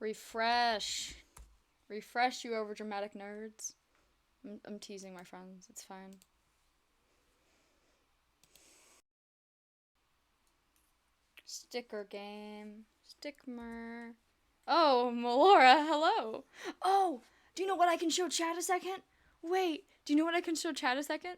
Refresh. Refresh, you overdramatic nerds. I'm teasing my friends. It's fine. Sticker game. Stickmer. Oh, Melora, hello. Oh, do you know what I can show chat a second? Wait, do you know what I can show chat a second?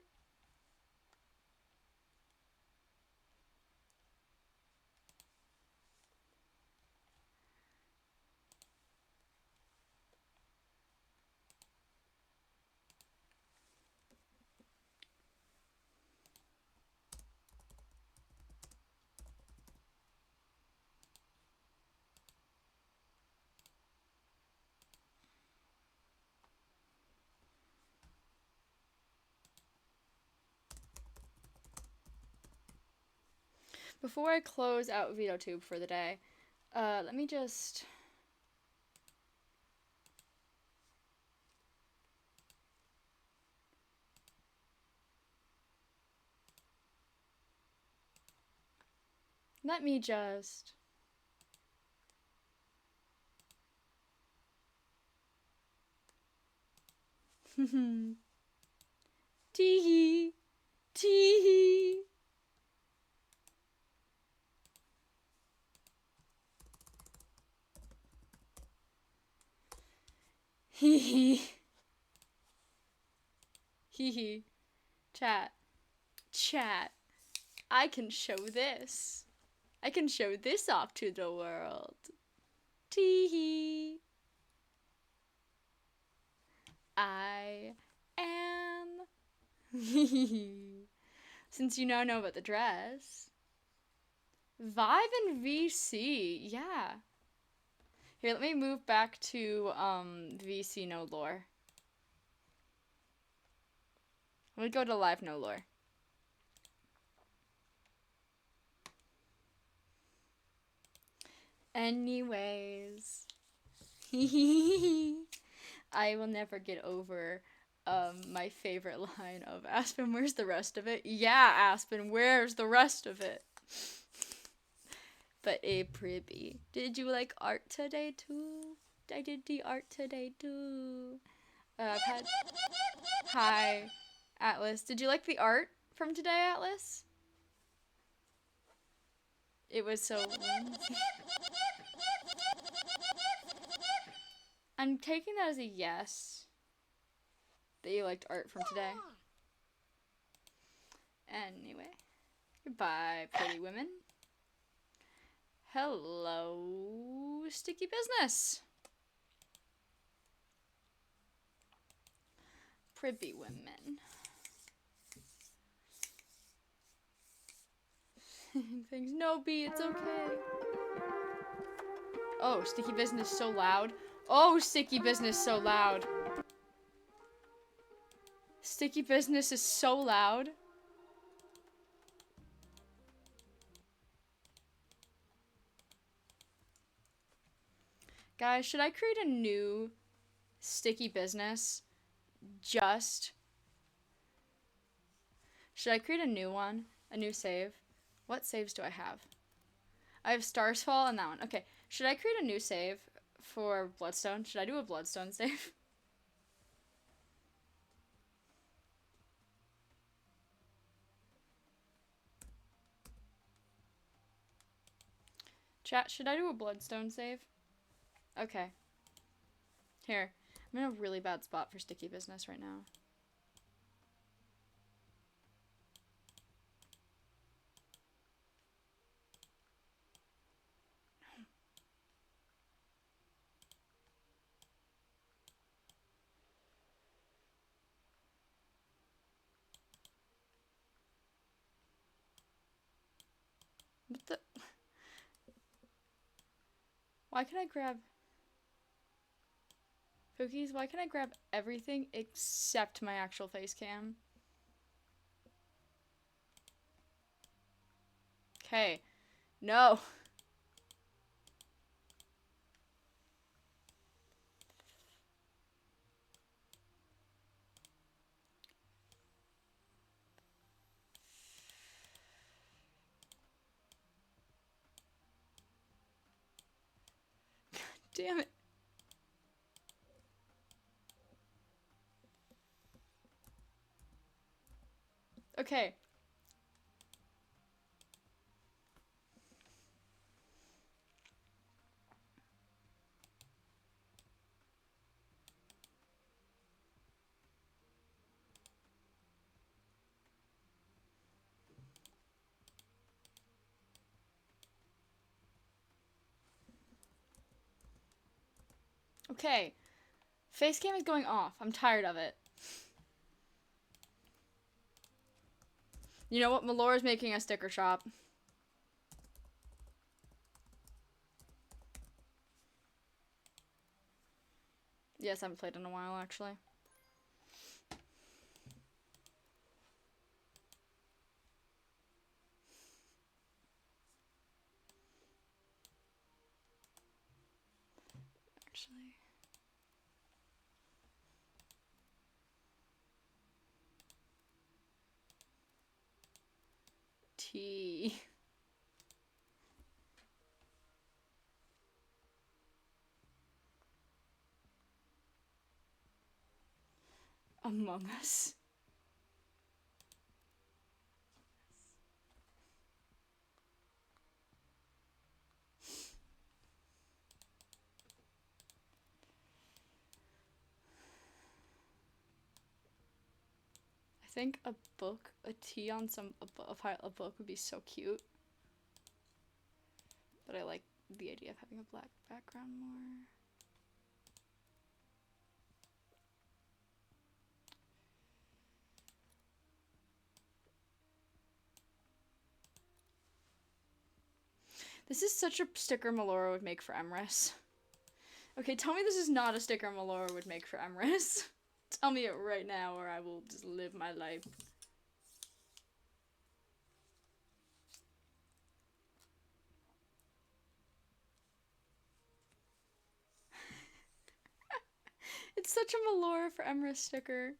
Before I close out VideoTube for the day, let me just... Let me just... Tee-hee. Tee-hee. Hee-hee. Hee-hee. Chat. Chat. I can show this. I can show this off to the world. Tee-hee. I am... Since you now know about the dress. Vibe and VC. Yeah. Here, let me move back to VC no lore. Let me go to live no lore. Anyways. I will never get over my favorite line of Aspen, where's the rest of it? Yeah, Aspen, where's the rest of it? But Pribby, did you like art today too? I did the art today too. I've had... Hi, Atlas. Did you like the art from today, Atlas? It was so... I'm taking that as a yes. That you liked art from today. Anyway. Goodbye, pretty women. Hello, Sticky Business. Pretty women. Things. No, B, it's okay. Oh, Sticky Business so loud. Oh, Sticky Business so loud. Sticky Business is so loud. Guys, should I create a new Sticky Business? Should I create a new one? A new save? What saves do I have? I have Stars Fall and that one. Okay, should I create a new save for Bloodstone? Should I do a Bloodstone save? Chat, should I do a Bloodstone save? Okay. Here. I'm in a really bad spot for Sticky Business right now. What the... Why can I grab... Cookies, why can I grab everything except my actual face cam? Okay. No. Damn it. Okay. Okay. Face cam is going off. I'm tired of it. You know what? Melora's making a sticker shop. Yes, I haven't played in a while, actually. Actually. T. Among Us. I think a book, a T on a book would be so cute. But I like the idea of having a black background more. This is such a sticker Melora would make for Emrys. Okay, tell me this is not a sticker Melora would make for Emrys. Tell me it right now or I will just live my life. It's such a Melora for Emrys sticker.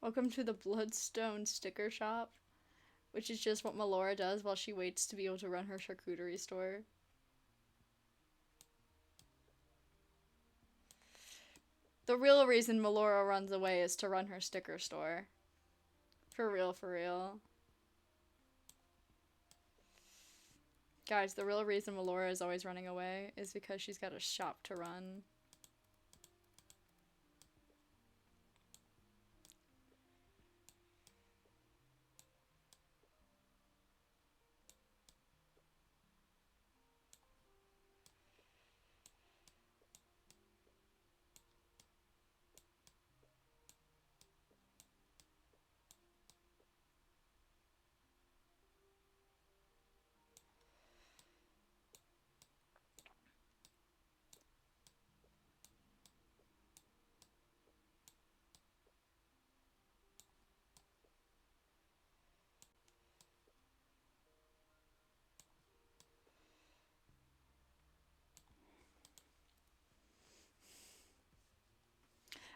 Welcome to the Bloodstone sticker shop, which is just what Melora does while she waits to be able to run her charcuterie store. The real reason Melora runs away is to run her sticker store. For real, for real. Guys, the real reason Melora is always running away is because she's got a shop to run.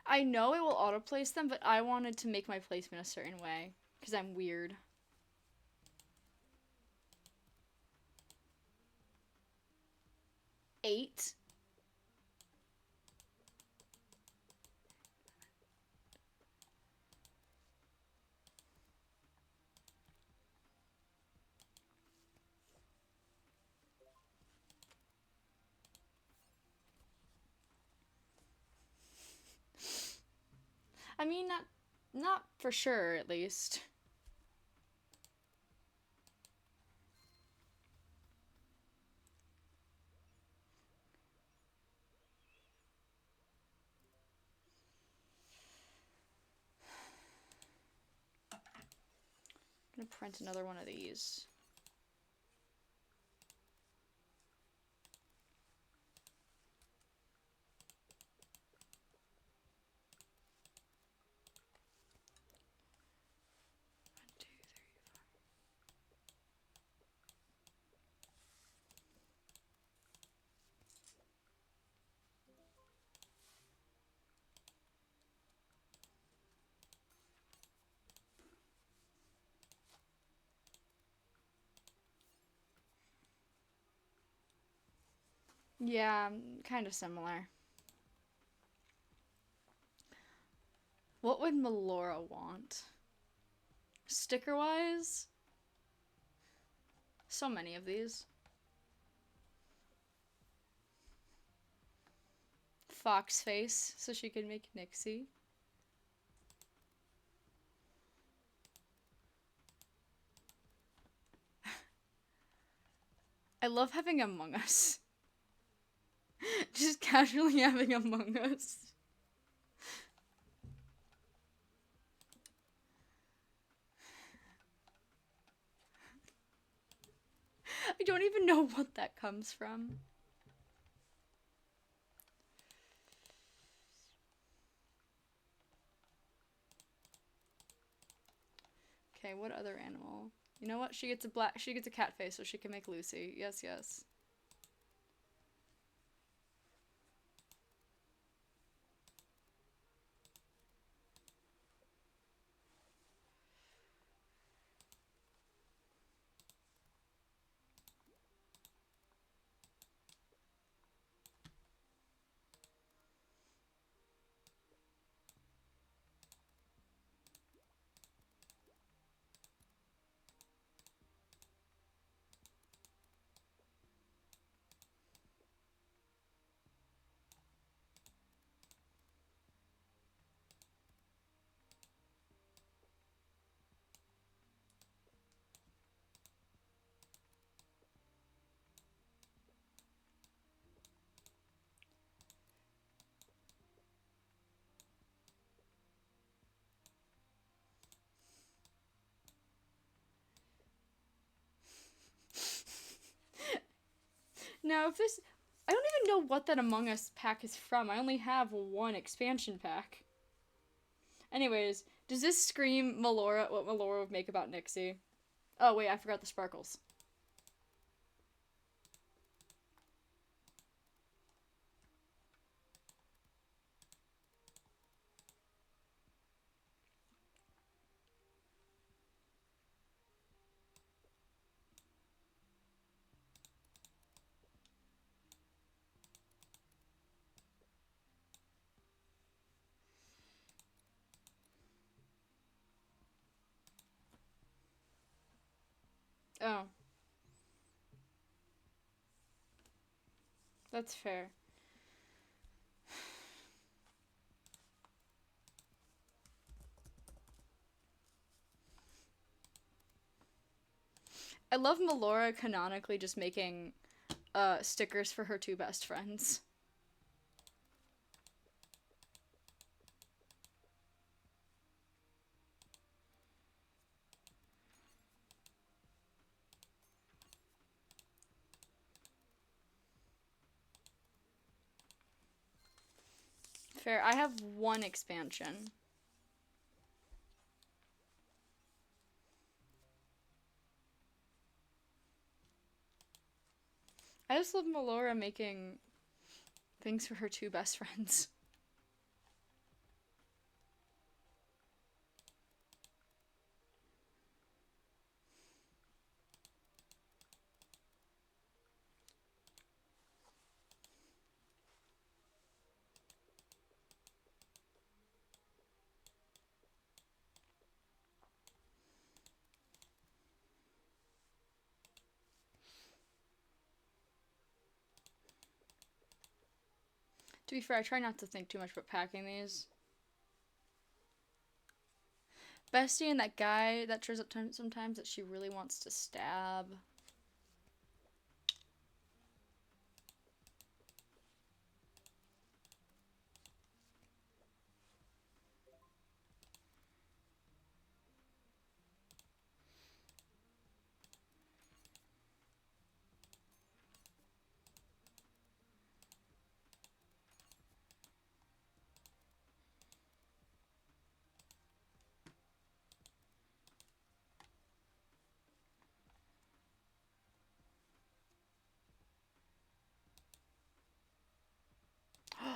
I know it will auto-place them, but I wanted to make my placement a certain way, because I'm weird. Eight? I mean, not for sure, at least. I'm gonna print another one of these. Yeah, kind of similar. What would Melora want? Sticker-wise? So many of these. Fox face, so she can make Nixie. I love having Among Us. Just casually having Among Us. I don't even know what that comes from. Okay, what other animal? You know what? She gets a cat face, so she can make Lucy. Yes, yes. Now, if this... I don't even know what that Among Us pack is from. I only have one expansion pack. Anyways, does this scream Melora, what Melora would make about Nixie? Oh, wait, I forgot the sparkles. Oh. That's fair. I love Melora canonically just making stickers for her two best friends. Fair. I have one expansion. I just love Melora making things for her two best friends. To be fair, I try not to think too much about packing these. Bestie and that guy that shows up sometimes that she really wants to stab.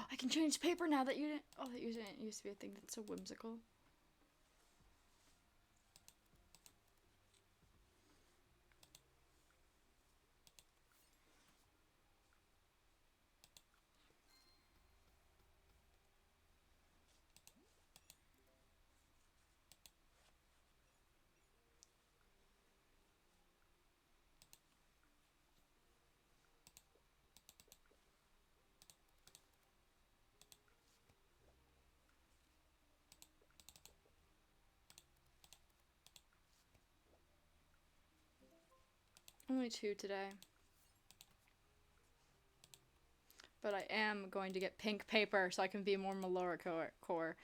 I can change paper now that you didn't. Oh, that used to be a thing. That's so whimsical. Only 2 today. But I am going to get pink paper so I can be more Melora core.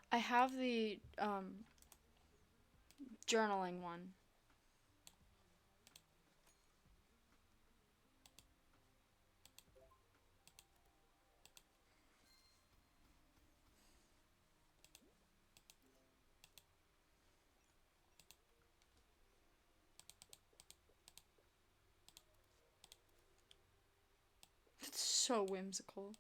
I have the journaling one. It's so whimsical.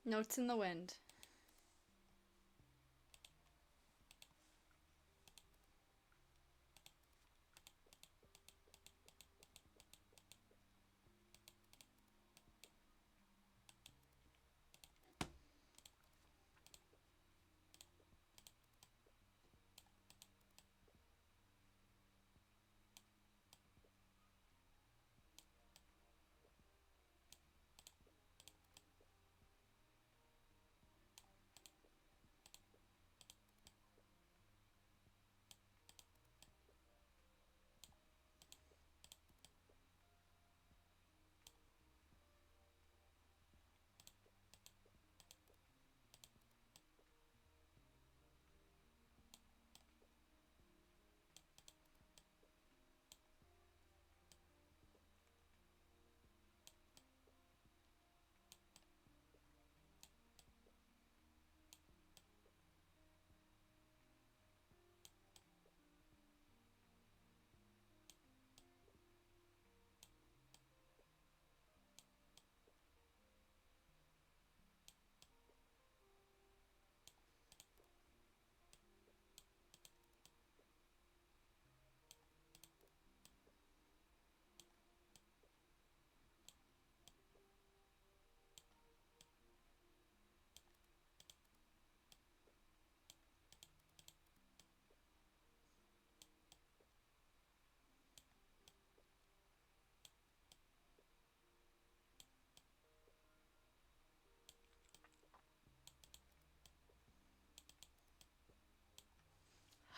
Notes in the wind.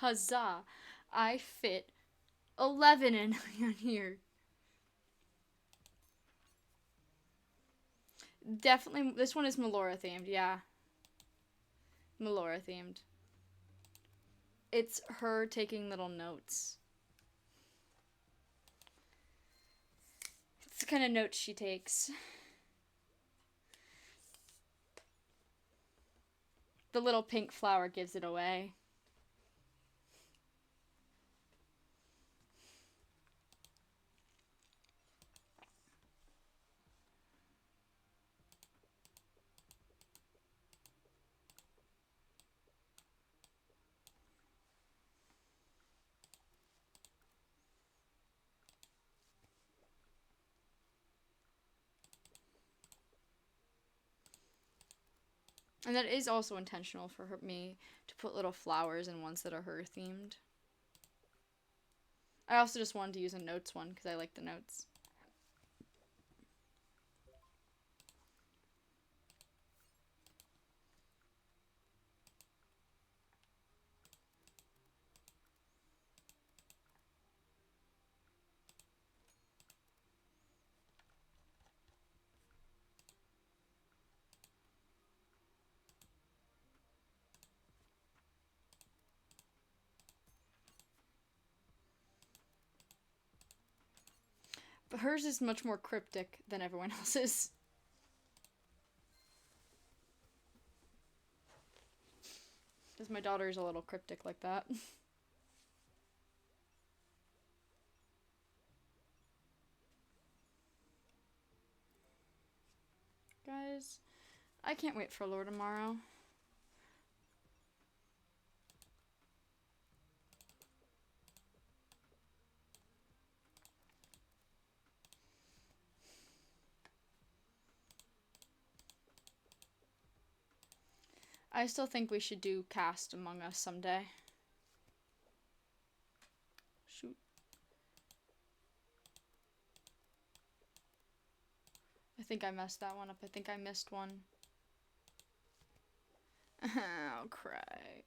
Huzzah! I fit 11 in here. Definitely, this one is Melora themed, yeah. Melora themed. It's her taking little notes. It's the kind of notes she takes. The little pink flower gives it away. And that is also intentional for me to put little flowers in ones that are her themed. I also just wanted to use a notes one because I like the notes. But hers is much more cryptic than everyone else's. Because my daughter is a little cryptic like that. Guys, I can't wait for Lore tomorrow. I still think we should do Cast Among Us someday. Shoot. I think I messed that one up. I think I missed one. I'll cry.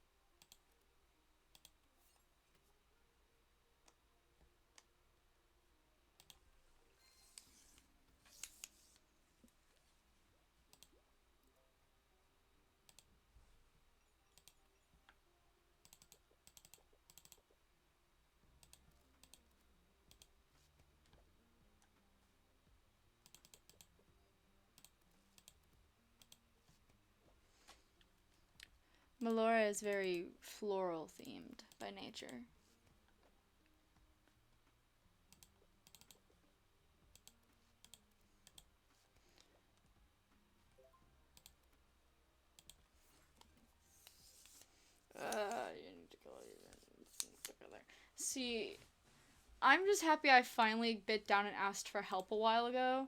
Melora is very floral themed by nature. You need to go even. See, I'm just happy I finally bit down and asked for help a while ago,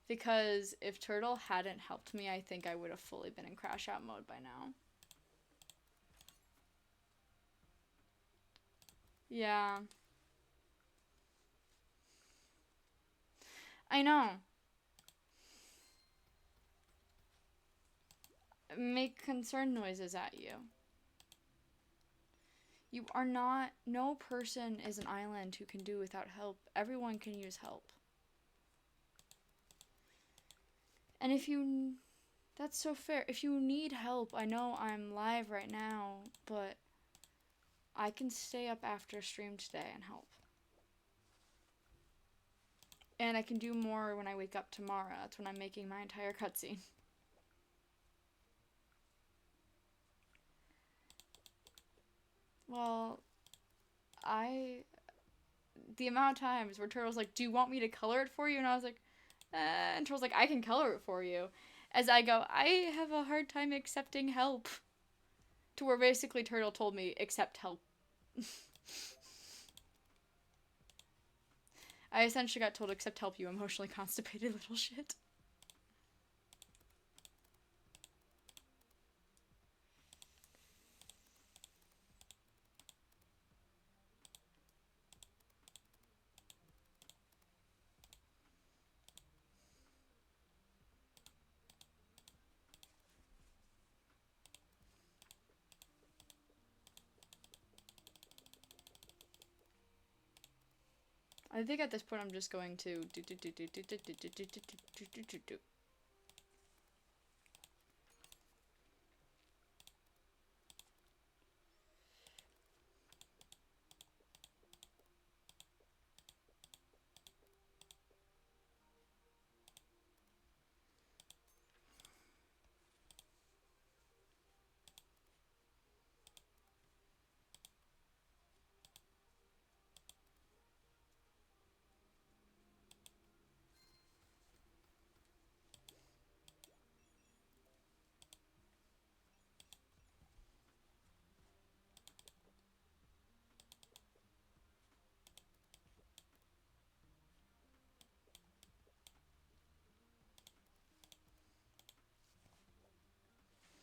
because if Turtle hadn't helped me, I think I would have fully been in crash out mode by now. Yeah. I know. Make concerned noises at you. You are not. No person is an island who can do without help. Everyone can use help. And if you. That's so fair. If you need help, I know I'm live right now, but I can stay up after stream today and help. And I can do more when I wake up tomorrow. That's when I'm making my entire cutscene. Well, the amount of times where Turtle's like, do you want me to color it for you? And I was like, and Turtle's like, I can color it for you. As I go, I have a hard time accepting help. To where basically Turtle told me, accept help. I essentially got told, accept help, you emotionally constipated little shit. I think at this point I'm just going to do.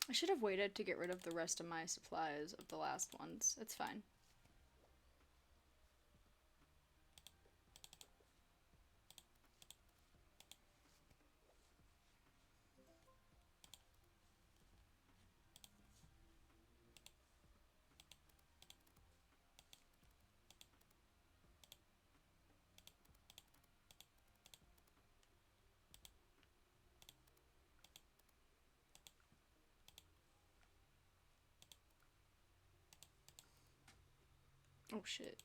I should have waited to get rid of the rest of my supplies of the last ones. It's fine. Oh shit.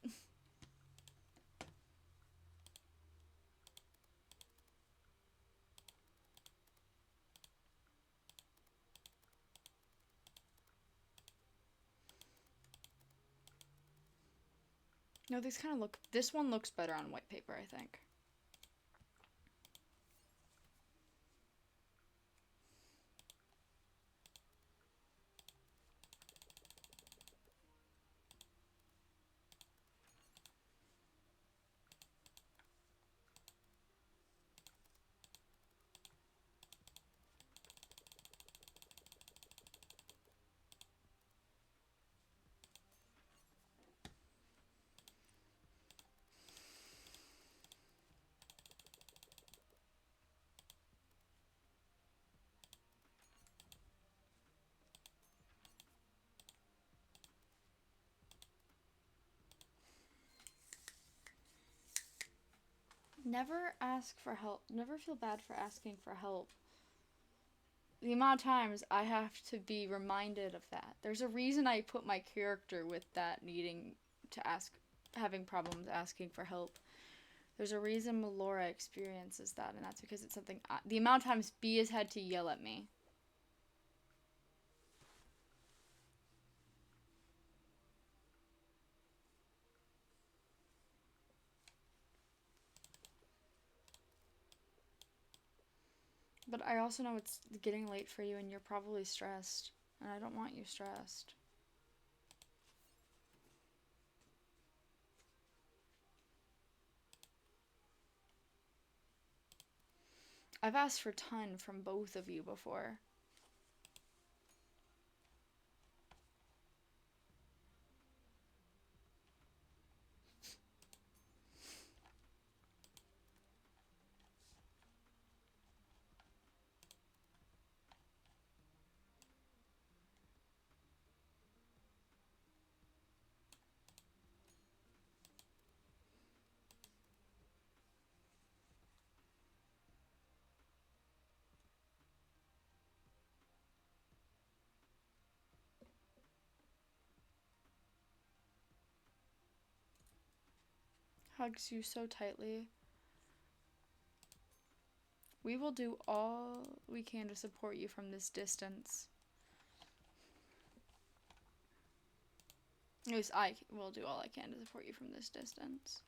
No, these kind of look. This one looks better on white paper, I think. Never ask for help. Never feel bad for asking for help. The amount of times I have to be reminded of that. There's a reason I put my character with that needing to ask, having problems asking for help. There's a reason Melora experiences that, and that's because it's something. The amount of times B has had to yell at me. But I also know it's getting late for you and you're probably stressed. And I don't want you stressed. I've asked for a ton from both of you before. Hugs you so tightly. We will do all we can to support you from this distance. At least I will do all I can to support you from this distance.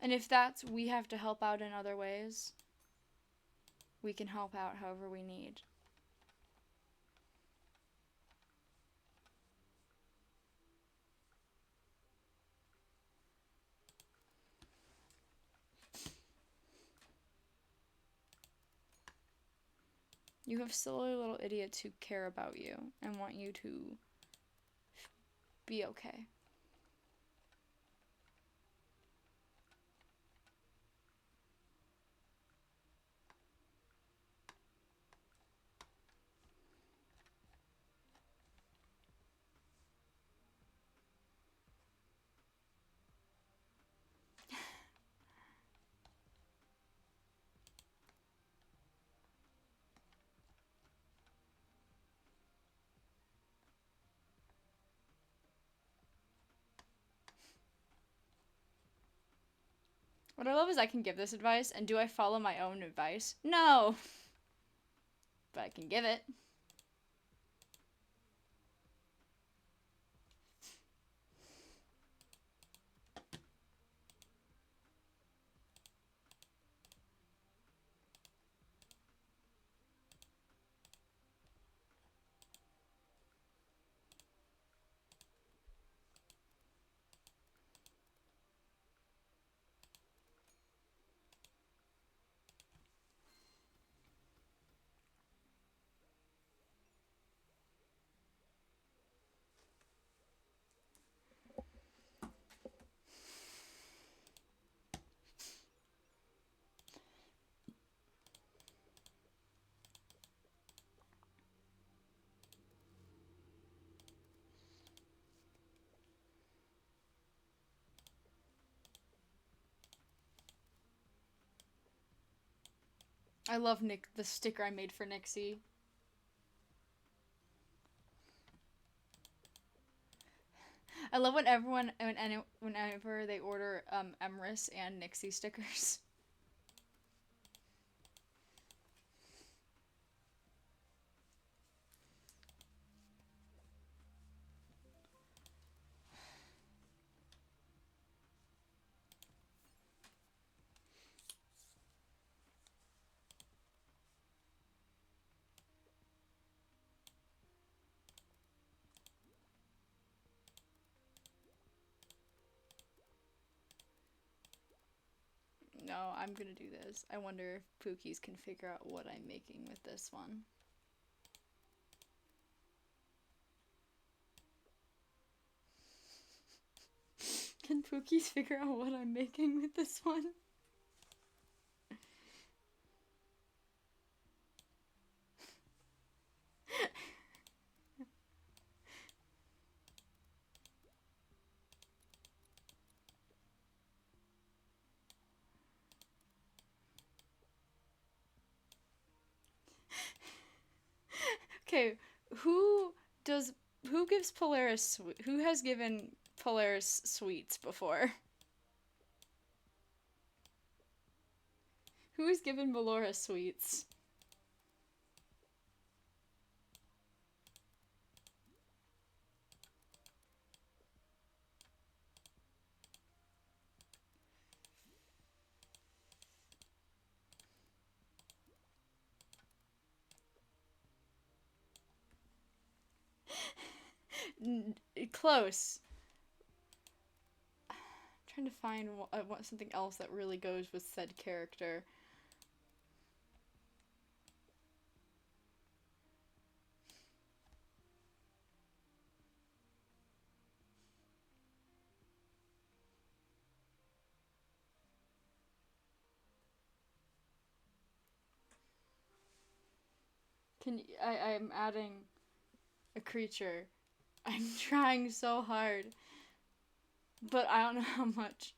And if that's we have to help out in other ways, we can help out however we need. You have silly little idiots who care about you and want you to be okay. What I love is I can give this advice, and do I follow my own advice? No! But I can give it. I love the sticker I made for Nixie. I love whenever they order Emrys and Nixie stickers. No, I'm gonna do this. I wonder if Pookies can figure out what I'm making with this one. Can Pookies figure out what I'm making with this one? Okay, who does who gives Polaris who has given Polaris sweets before? Who has given Melora sweets? Close. I'm trying to find something else that really goes with said character. I'm adding a creature. I'm trying so hard. But I don't know how much.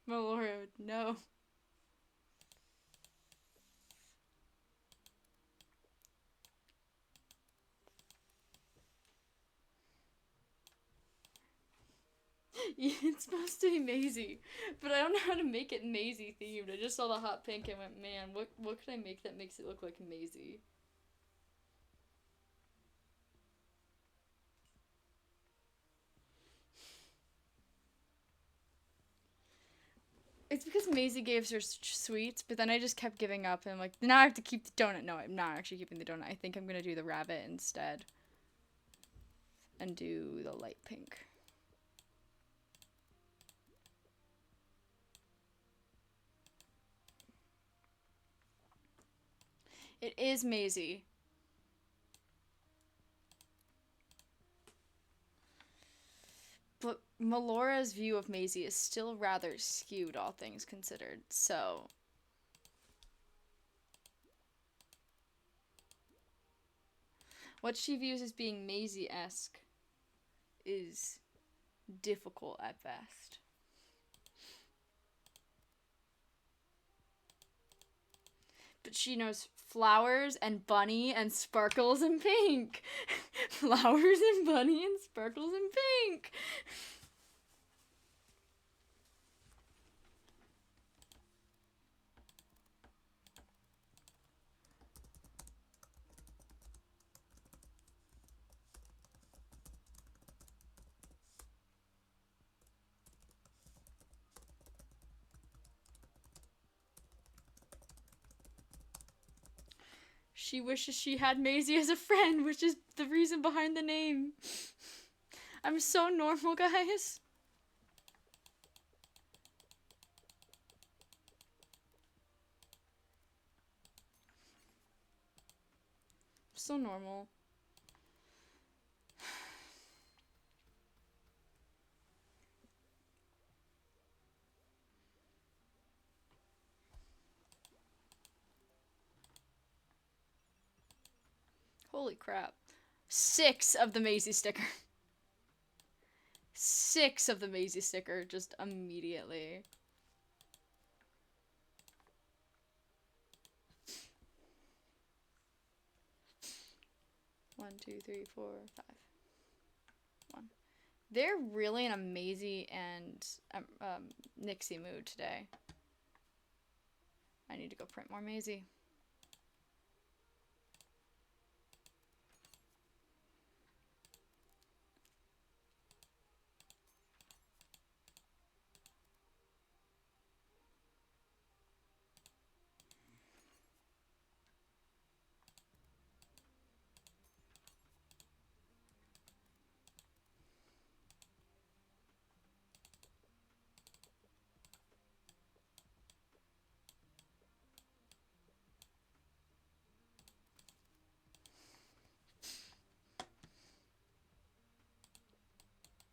Melora would know. It's supposed to be Maisie, but I don't know how to make it Maisie themed. I just saw the hot pink and went, man, what could I make that makes it look like Maisie? It's because Maisie gave her sweets, but then I just kept giving up, and I'm like, now I have to keep the donut. No, I'm not actually keeping the donut. I think I'm gonna do the rabbit instead, and do the light pink. It is Maisie. But Melora's view of Maisie is still rather skewed, all things considered, so... What she views as being Maisie-esque is difficult at best. But she knows flowers and bunny and sparkles and pink. Flowers and bunny and sparkles and pink. She wishes she had Maisie as a friend, which is the reason behind the name. I'm so normal, guys. So normal. Holy crap. 6 of the Maisie sticker. 6 of the Maisie sticker just immediately. One, two, three, four, five. One. They're really in a Maisie and Nixie mood today. I need to go print more Maisie.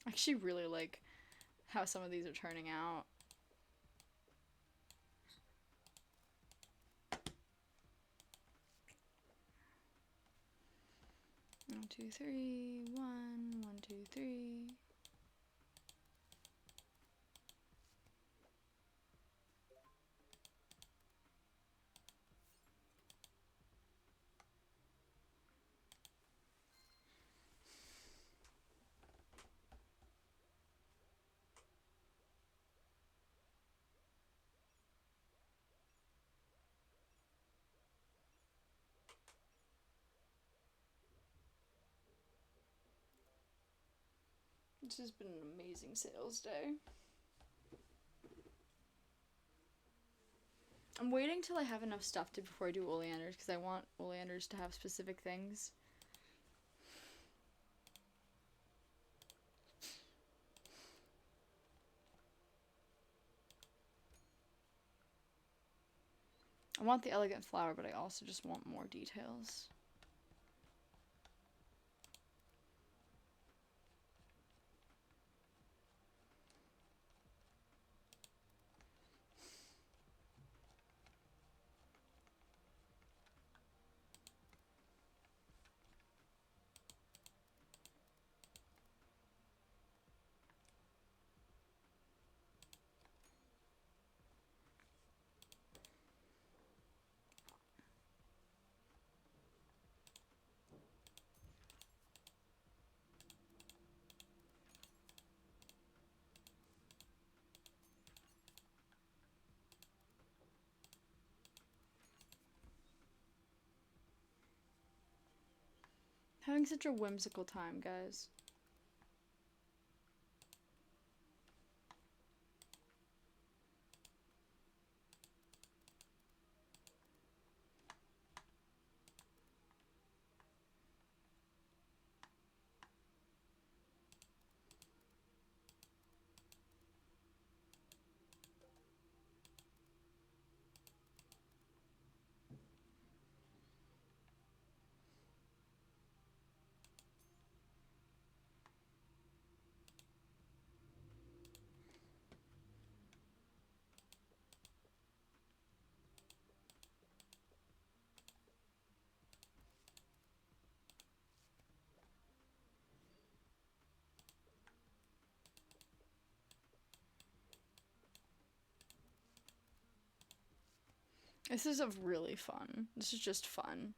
I actually really like how some of these are turning out. One, two, three, one, one, two, three. This has been an amazing sales day. I'm waiting till I have enough stuff to before I do oleanders because I want oleanders to have specific things. I want the elegant flower, but I also just want more details. Having such a whimsical time, guys. This is a really fun. This is just fun.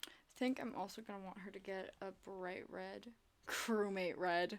I think I'm also gonna want her to get a bright red. Crewmate red.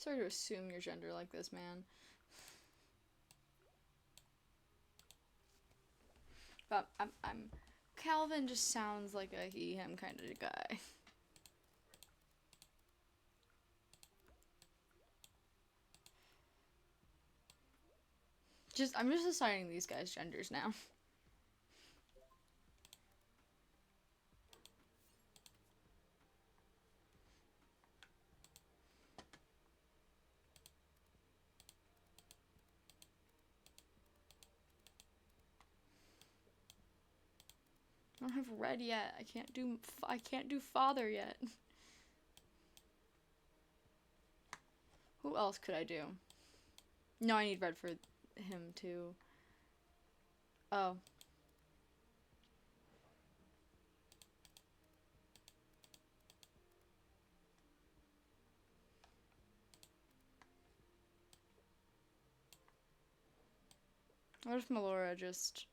Sorry to assume your gender like this, man. But I'm Calvin just sounds like a he, him kind of guy. I'm just assigning these guys genders now. I don't have red yet. I can't do father yet. Who else could I do? No, I need red for him too. Oh. What if Melora just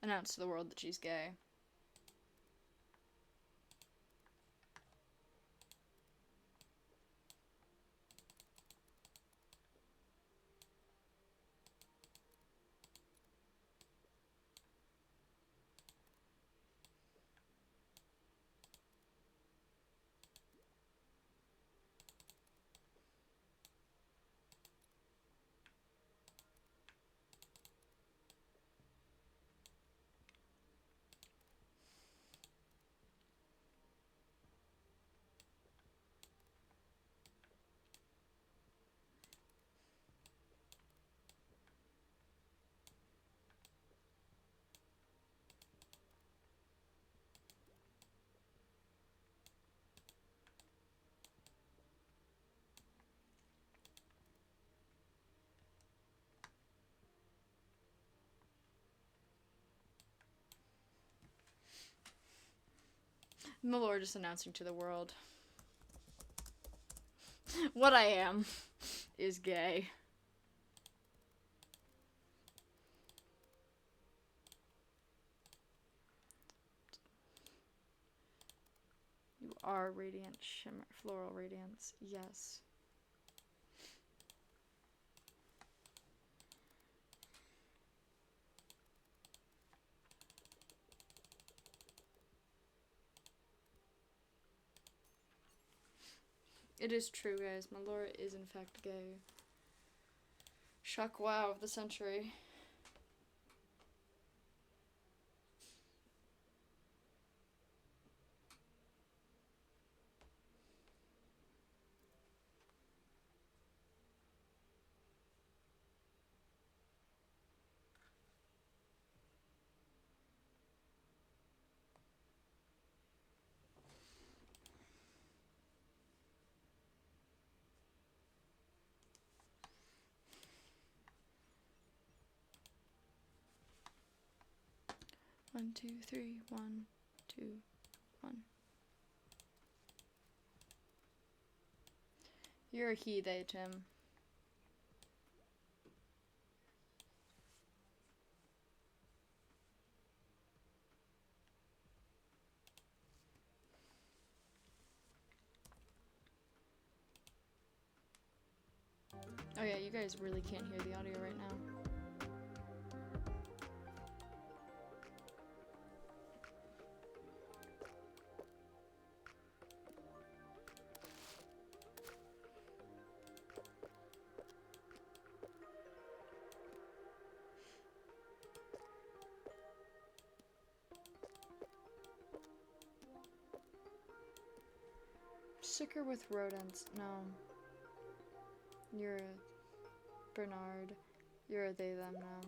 announced to the world that she's gay? Melora just announcing to the world. What I am is gay. You are radiant shimmer, floral radiance. Yes. It is true, guys. Melora is in fact gay. Shock wow of the century. One, two, three, 1, 2, 1. You're a he, they, Tim. Oh yeah, you guys really can't hear the audio right now. Sticker with rodents. No. You're a Bernard. You're a they, them now.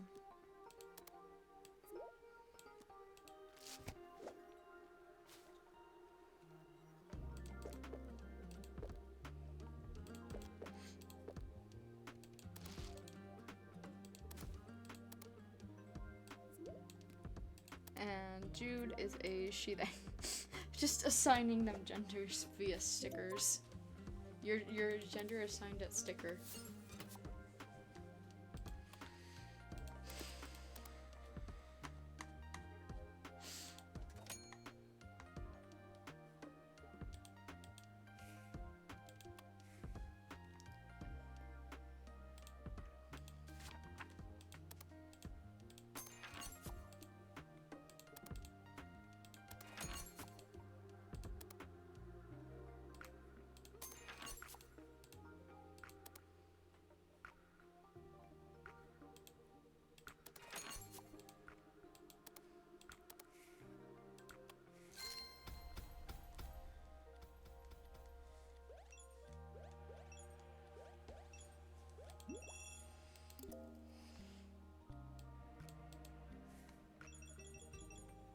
And Jude is a she, they. Just assigning them genders via stickers. Your gender assigned at sticker.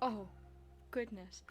Oh, goodness.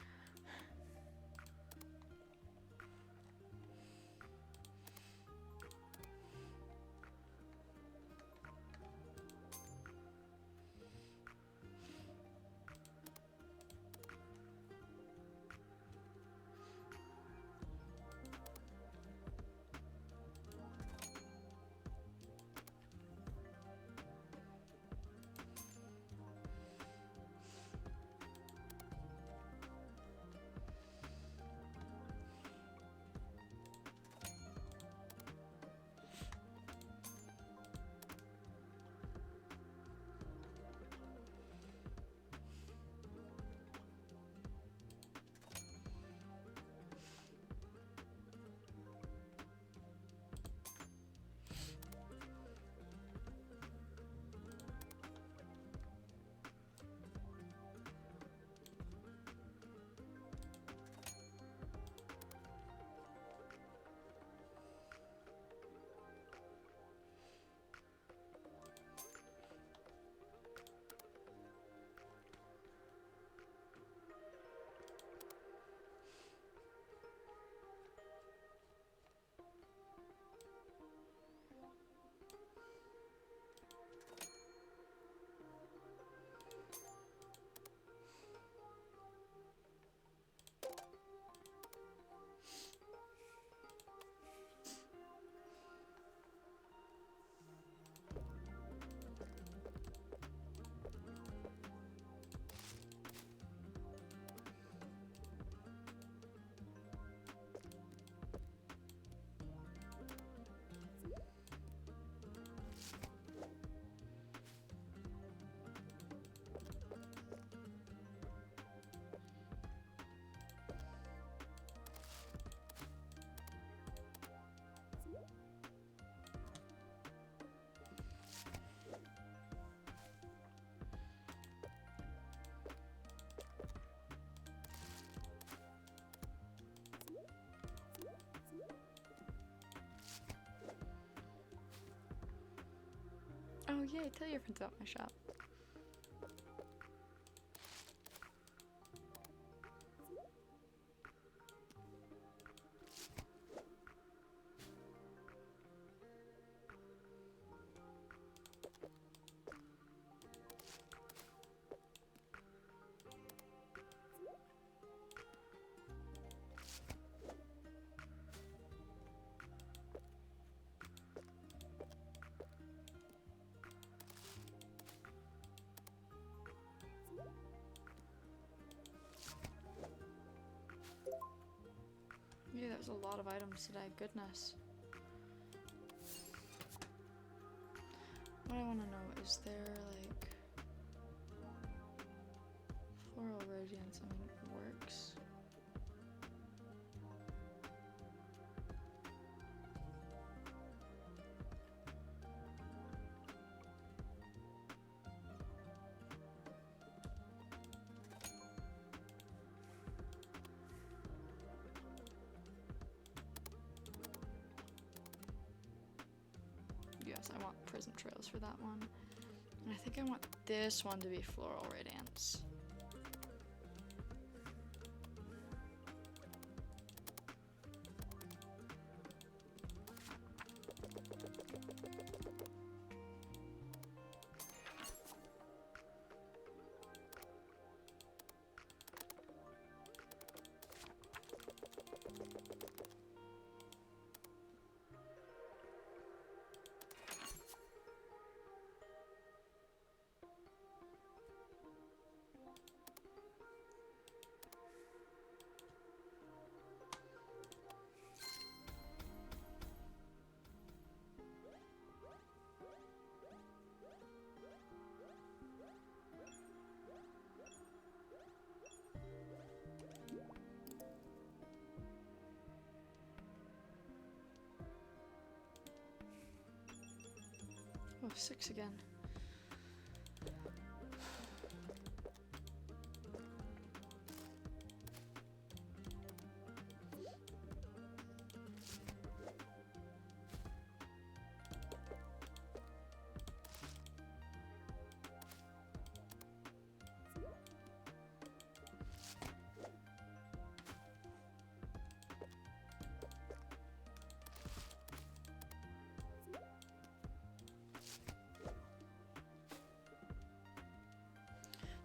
Oh, yay, tell your friends about my shop. Yeah, that was a lot of items today, goodness. What I want to know is there, like, floral radiance, I mean, it works. Yes, I want prism trails for that one. And I think I want this one to be floral radiance. Oh, 6 again.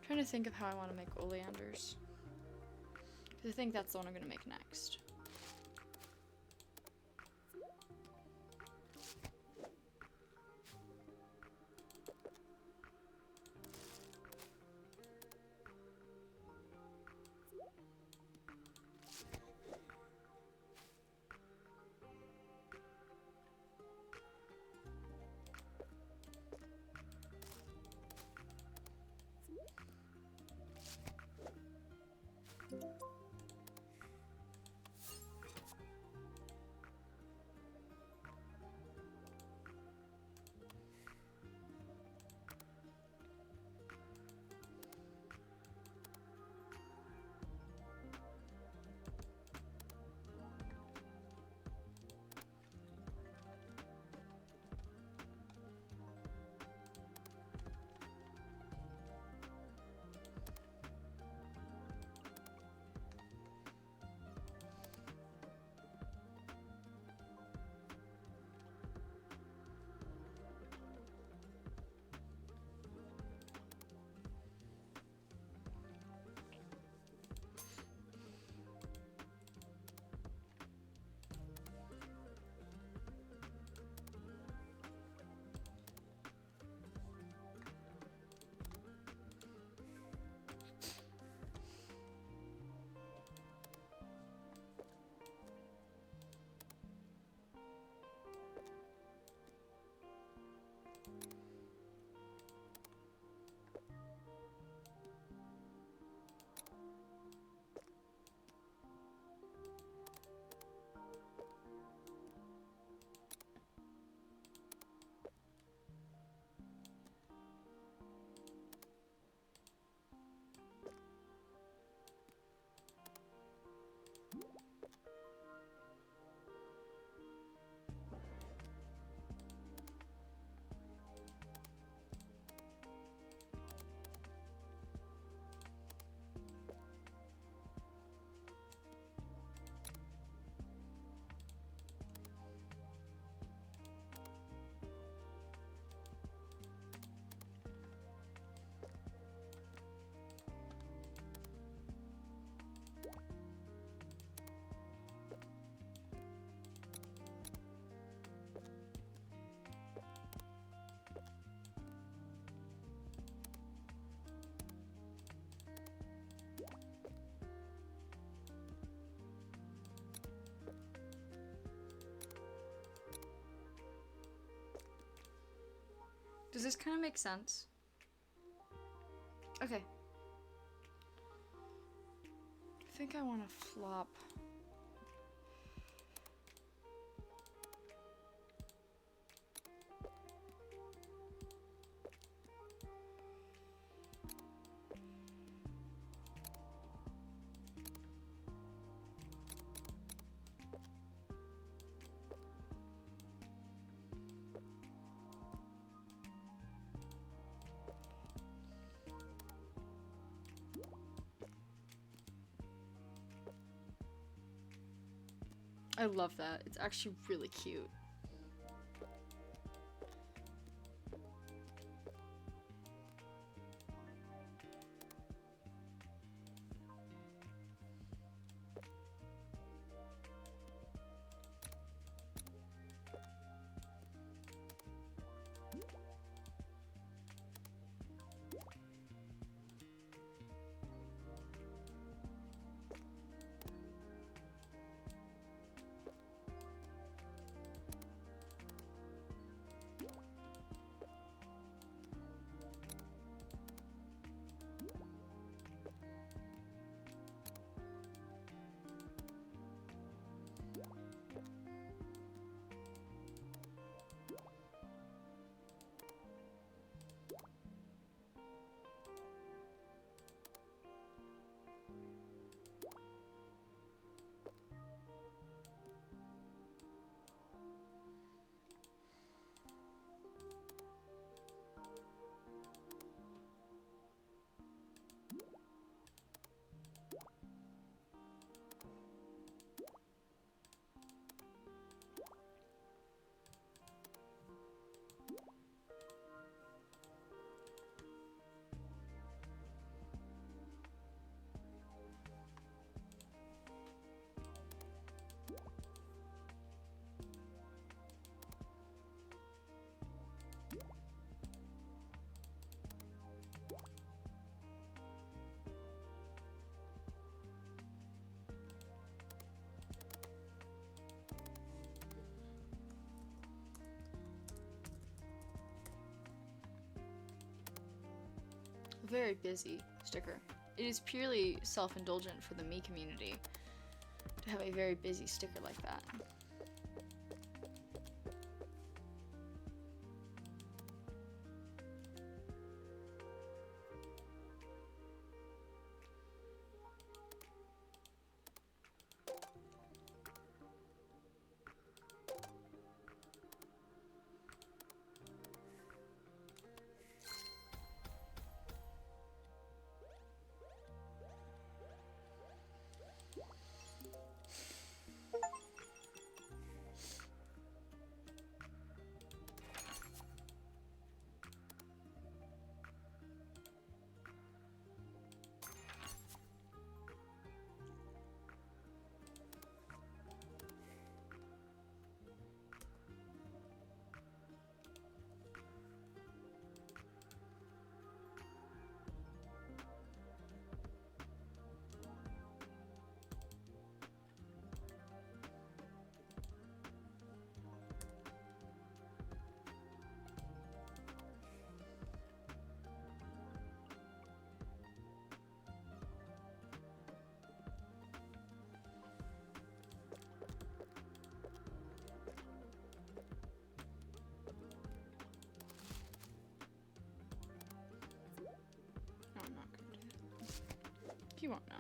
Trying to think of how I want to make oleanders. I think that's the one I'm going to make next. Does this kind of make sense? Okay. I think I want to flop. I love that. It's actually really cute. very busy sticker. It is purely self-indulgent for the me community to have a very busy sticker like that. No, I'm not gonna do that. You won't know.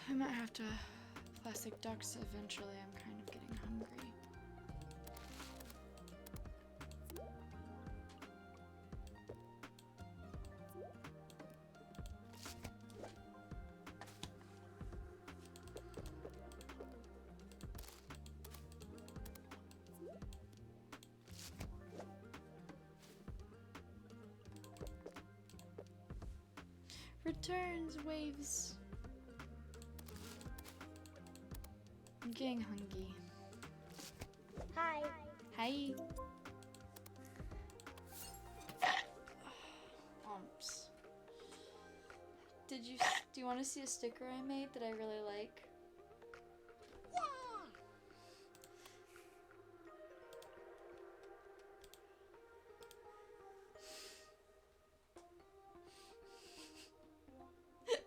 I might have to plastic ducks eventually. I'm kind of getting hungry. Returns, waves. I'm getting hungry. Hi. Hi. Do you want to see a sticker I made that I really like?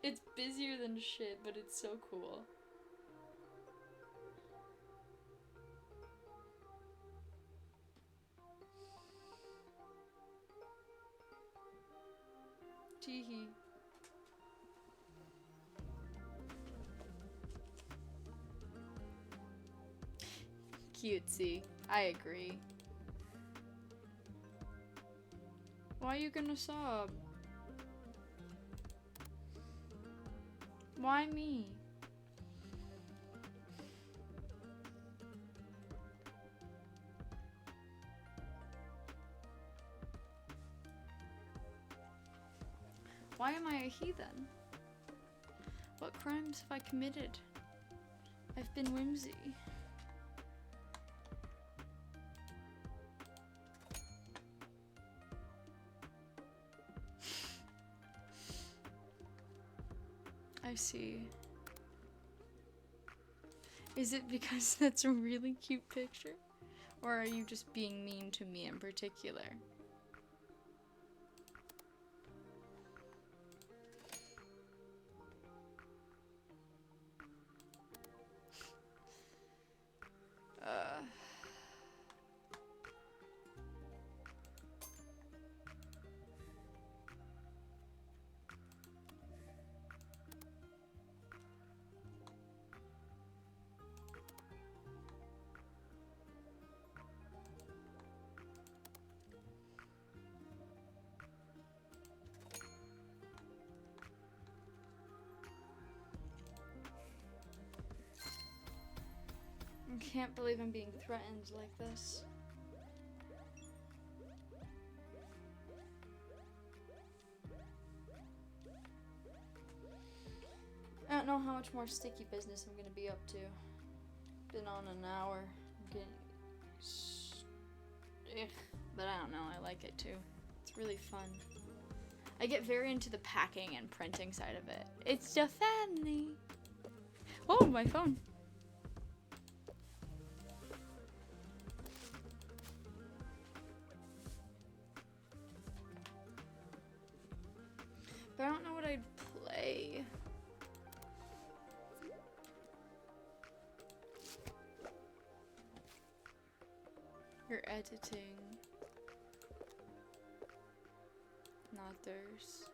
It's busier than shit, but it's so cool. Teehee. Cutesy. I agree. Why are you gonna sob? Why me? Why am I a heathen? What crimes have I committed? I've been whimsy. I see. Is it because that's a really cute picture? Or are you just being mean to me in particular? I can't believe I'm being threatened like this. I don't know how much more sticky business I'm gonna be up to. Been on an hour. I'm getting... Ugh. But I don't know, I like it too. It's really fun. I get very into the packing and printing side of it. It's so funny. Oh, my phone. But I don't know what I'd play. You're editing. Not theirs.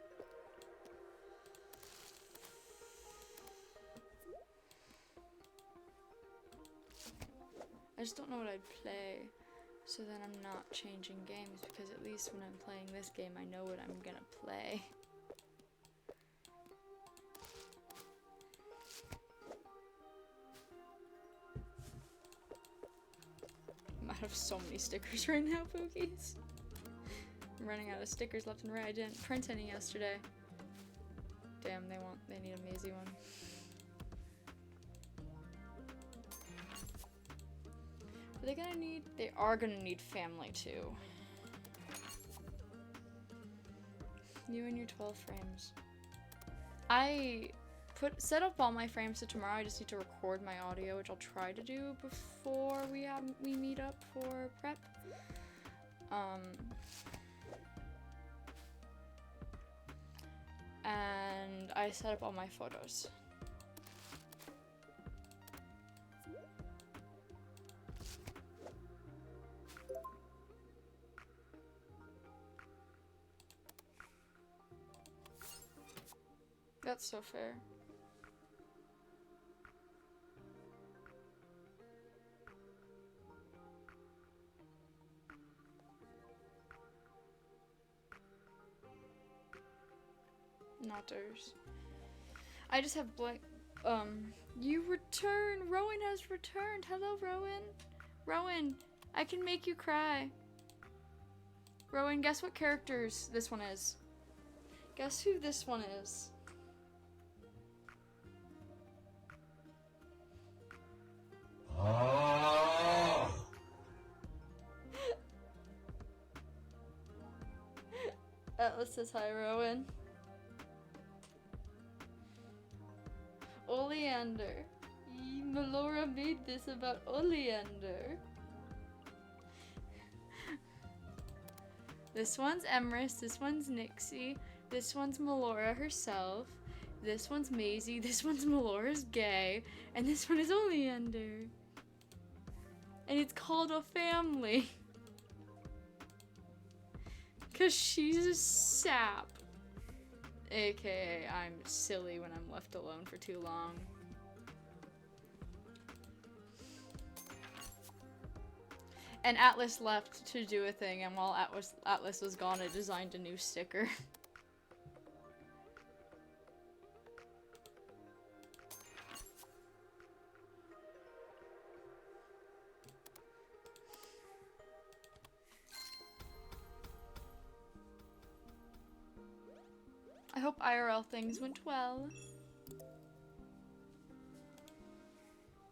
I just don't know what I'd play. So then I'm not changing games because at least when I'm playing this game I know what I'm gonna play. I'm out of so many stickers right now, Pookies. I'm running out of stickers left and right. I didn't print any yesterday. Damn, they need a Maisie one. Are they gonna need? They are gonna need family too. You and your 12 frames. I set up all my frames so tomorrow I just need to record my audio, which I'll try to do before we meet up for prep. And I set up all my photos. That's so fair. Not theirs. I just have blank. You return. Rowan has returned. Hello, Rowan. Rowan, I can make you cry. Rowan, guess what characters this one is? Guess who this one is? Atlas says hi, Rowan. Oleander. Melora made this about Oleander. This one's Emrys, this one's Nixie, this one's Melora herself, this one's Maisie, this one's Melora's gay, and this one is Oleander. And it's called a family. 'Cause she's a sap. AKA I'm silly when I'm left alone for too long. And Atlas left to do a thing, and while Atlas was gone, I designed a new sticker. I hope IRL things went well.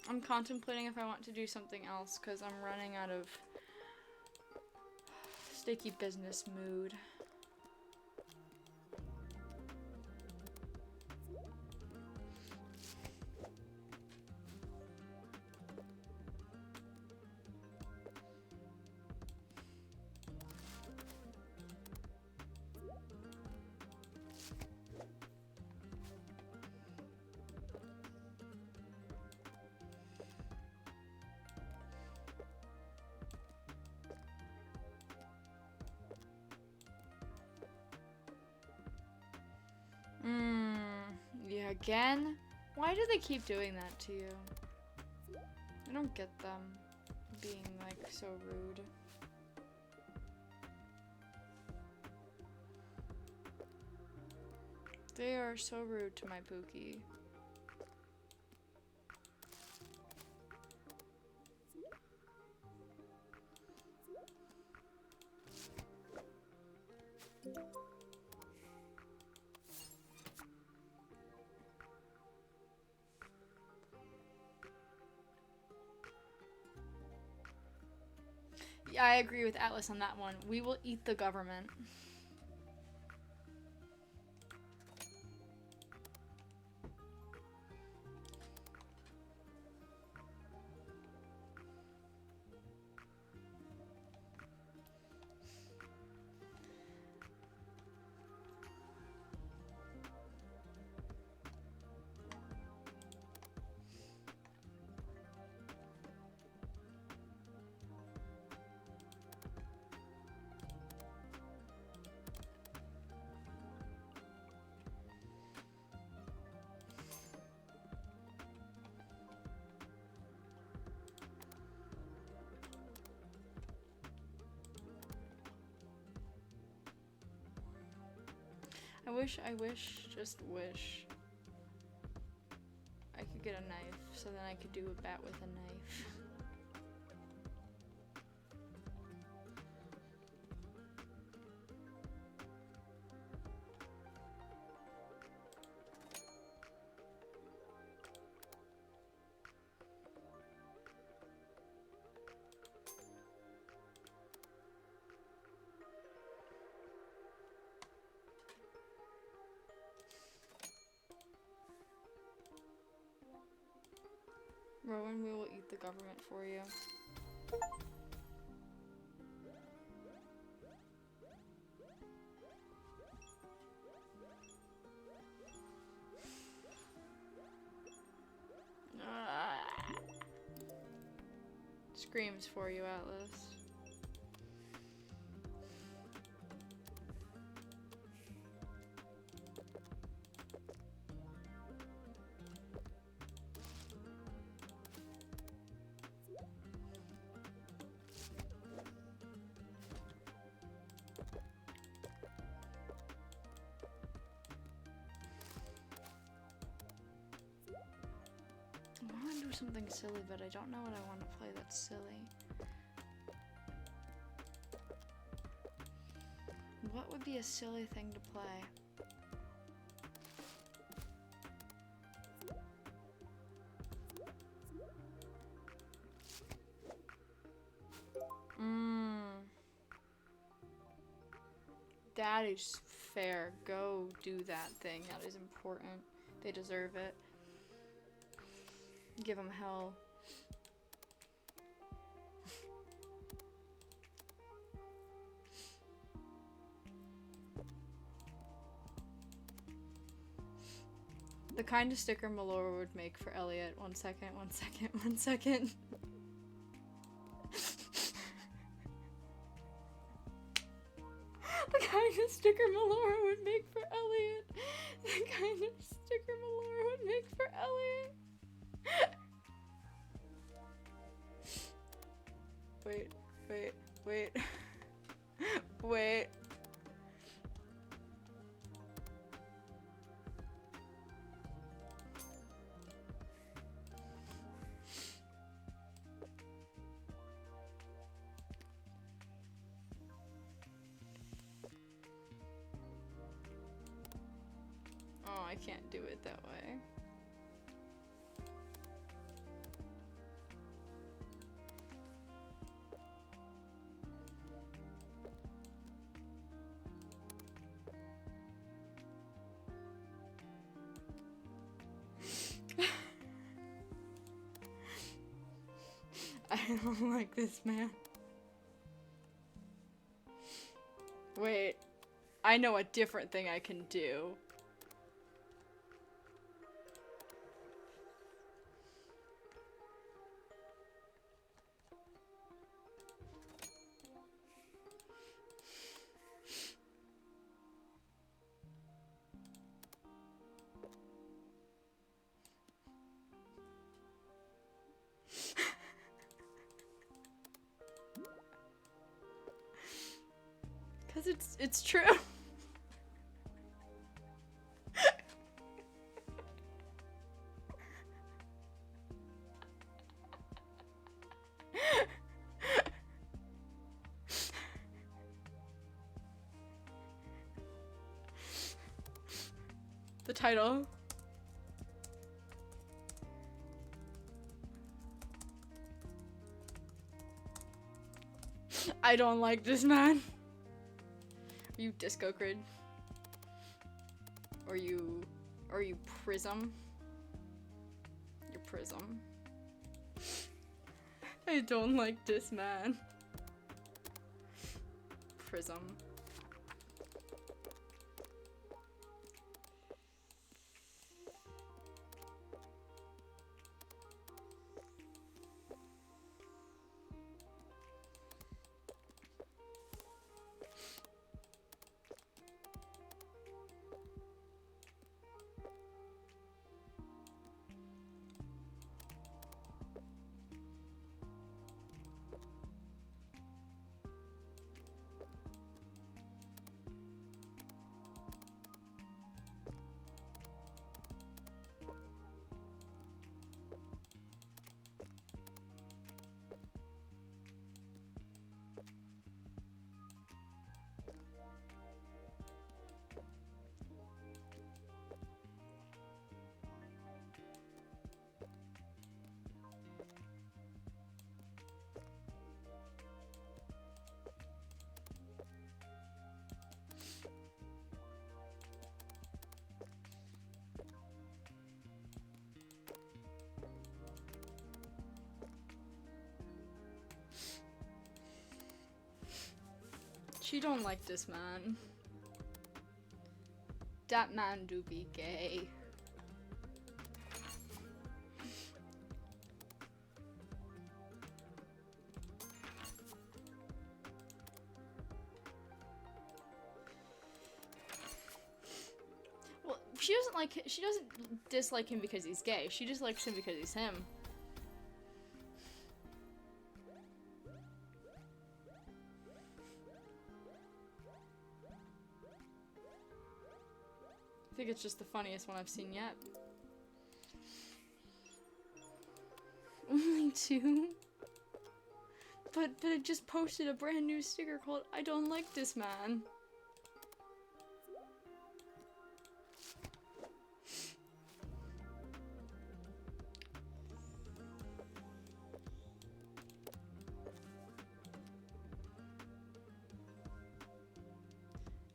I'm contemplating if I want to do something else because I'm running out of sticky business mood. Yeah, again? Why do they keep doing that to you? I don't get them being, like, so rude. They are so rude to my Pookie. Yeah, I agree with Atlas on that one. We will eat the government. Just wish I could get a knife so then I could do a bat with a knife. Rowan, we will eat the government for you. Screams for you, Atlas. I want to do something silly, but I don't know what I want to play that's silly. What would be a silly thing to play? That is fair. Go do that thing. That is important. They deserve it. Give them hell. The kind of sticker Melora would make for Elliot. One second. The kind of sticker Melora would make for Elliot. can't do it that way. I don't like this man. Wait, I know a different thing I can do. Cause it's true. The title. I don't like this man. Are you Disco Grid? Or you Prism? You're Prism. I don't like this man. Prism. She don't like this man. That man do be gay. Well, she doesn't dislike him because he's gay. She just likes him because he's him. I think it's just the funniest one I've seen yet. Only 2? But it just posted a brand new sticker called I don't like this man.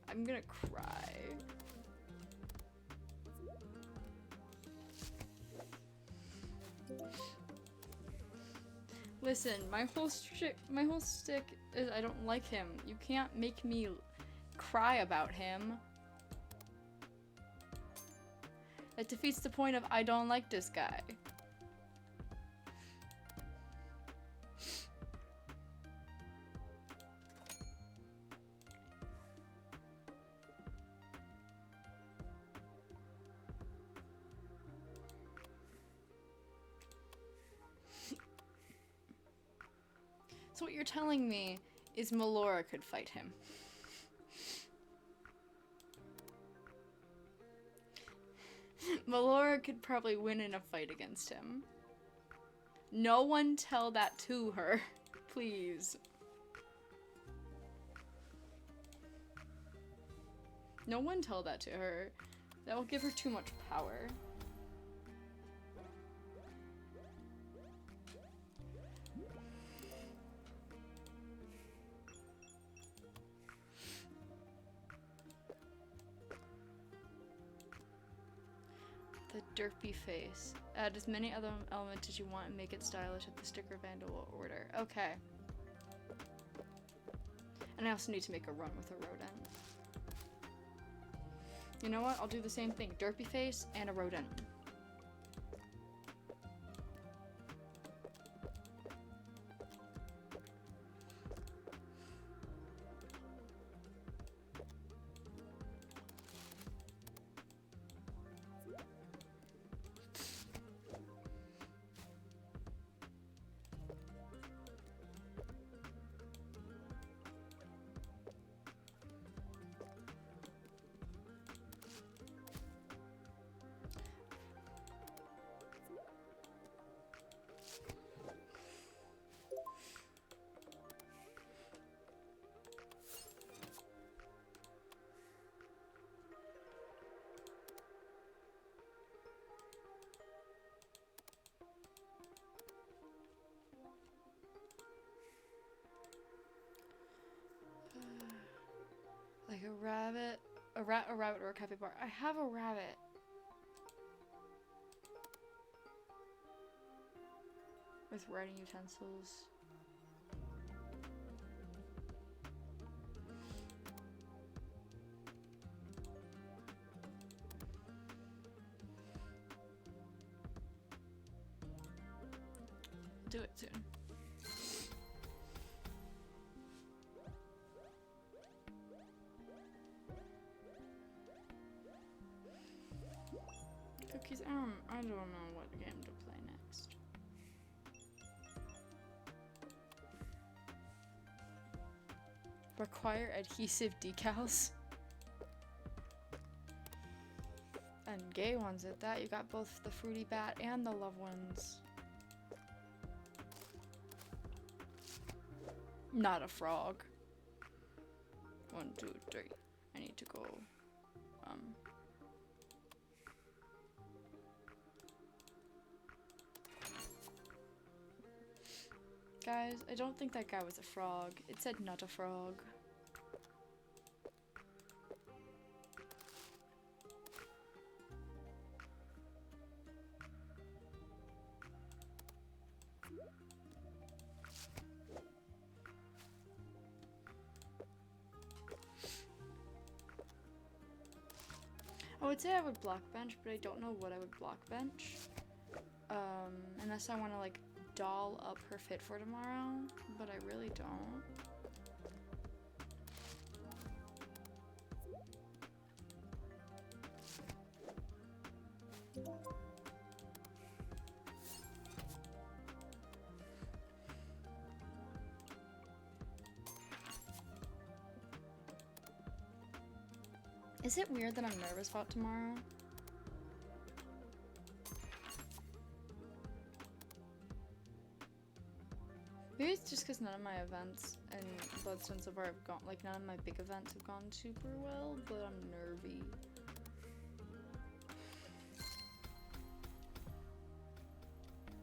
I'm gonna cry. Listen, my whole stick is I don't like him. You can't make me cry about him. That defeats the point of I don't like this guy. So what you're telling me is Melora could fight him. Melora could probably win in a fight against him. No one tell that to her, please. No one tell that to her. That will give her too much power. The derpy face. Add as many other elements as you want and make it stylish at the sticker vandal order. Okay. And I also need to make a run with a rodent. You know what? I'll do the same thing. Derpy face and a rodent. Like a rabbit, a rabbit, or a capybara. I have a rabbit. With writing utensils. Do it soon. Cookies, I don't know what game to play next. Require adhesive decals. And gay ones at that. You got both the fruity bat and the love ones. Not a frog. 1, 2, 3. I need to go. Guys, I don't think that guy was a frog. It said not a frog. I would say I would block bench, but I don't know what I would block bench. Unless I want to like doll up her fit for tomorrow, but I really don't. Is it weird that I'm nervous about tomorrow? Maybe it's just because none of my events and Bloodstone so far have gone, like none of my big events have gone super well, but I'm nervy.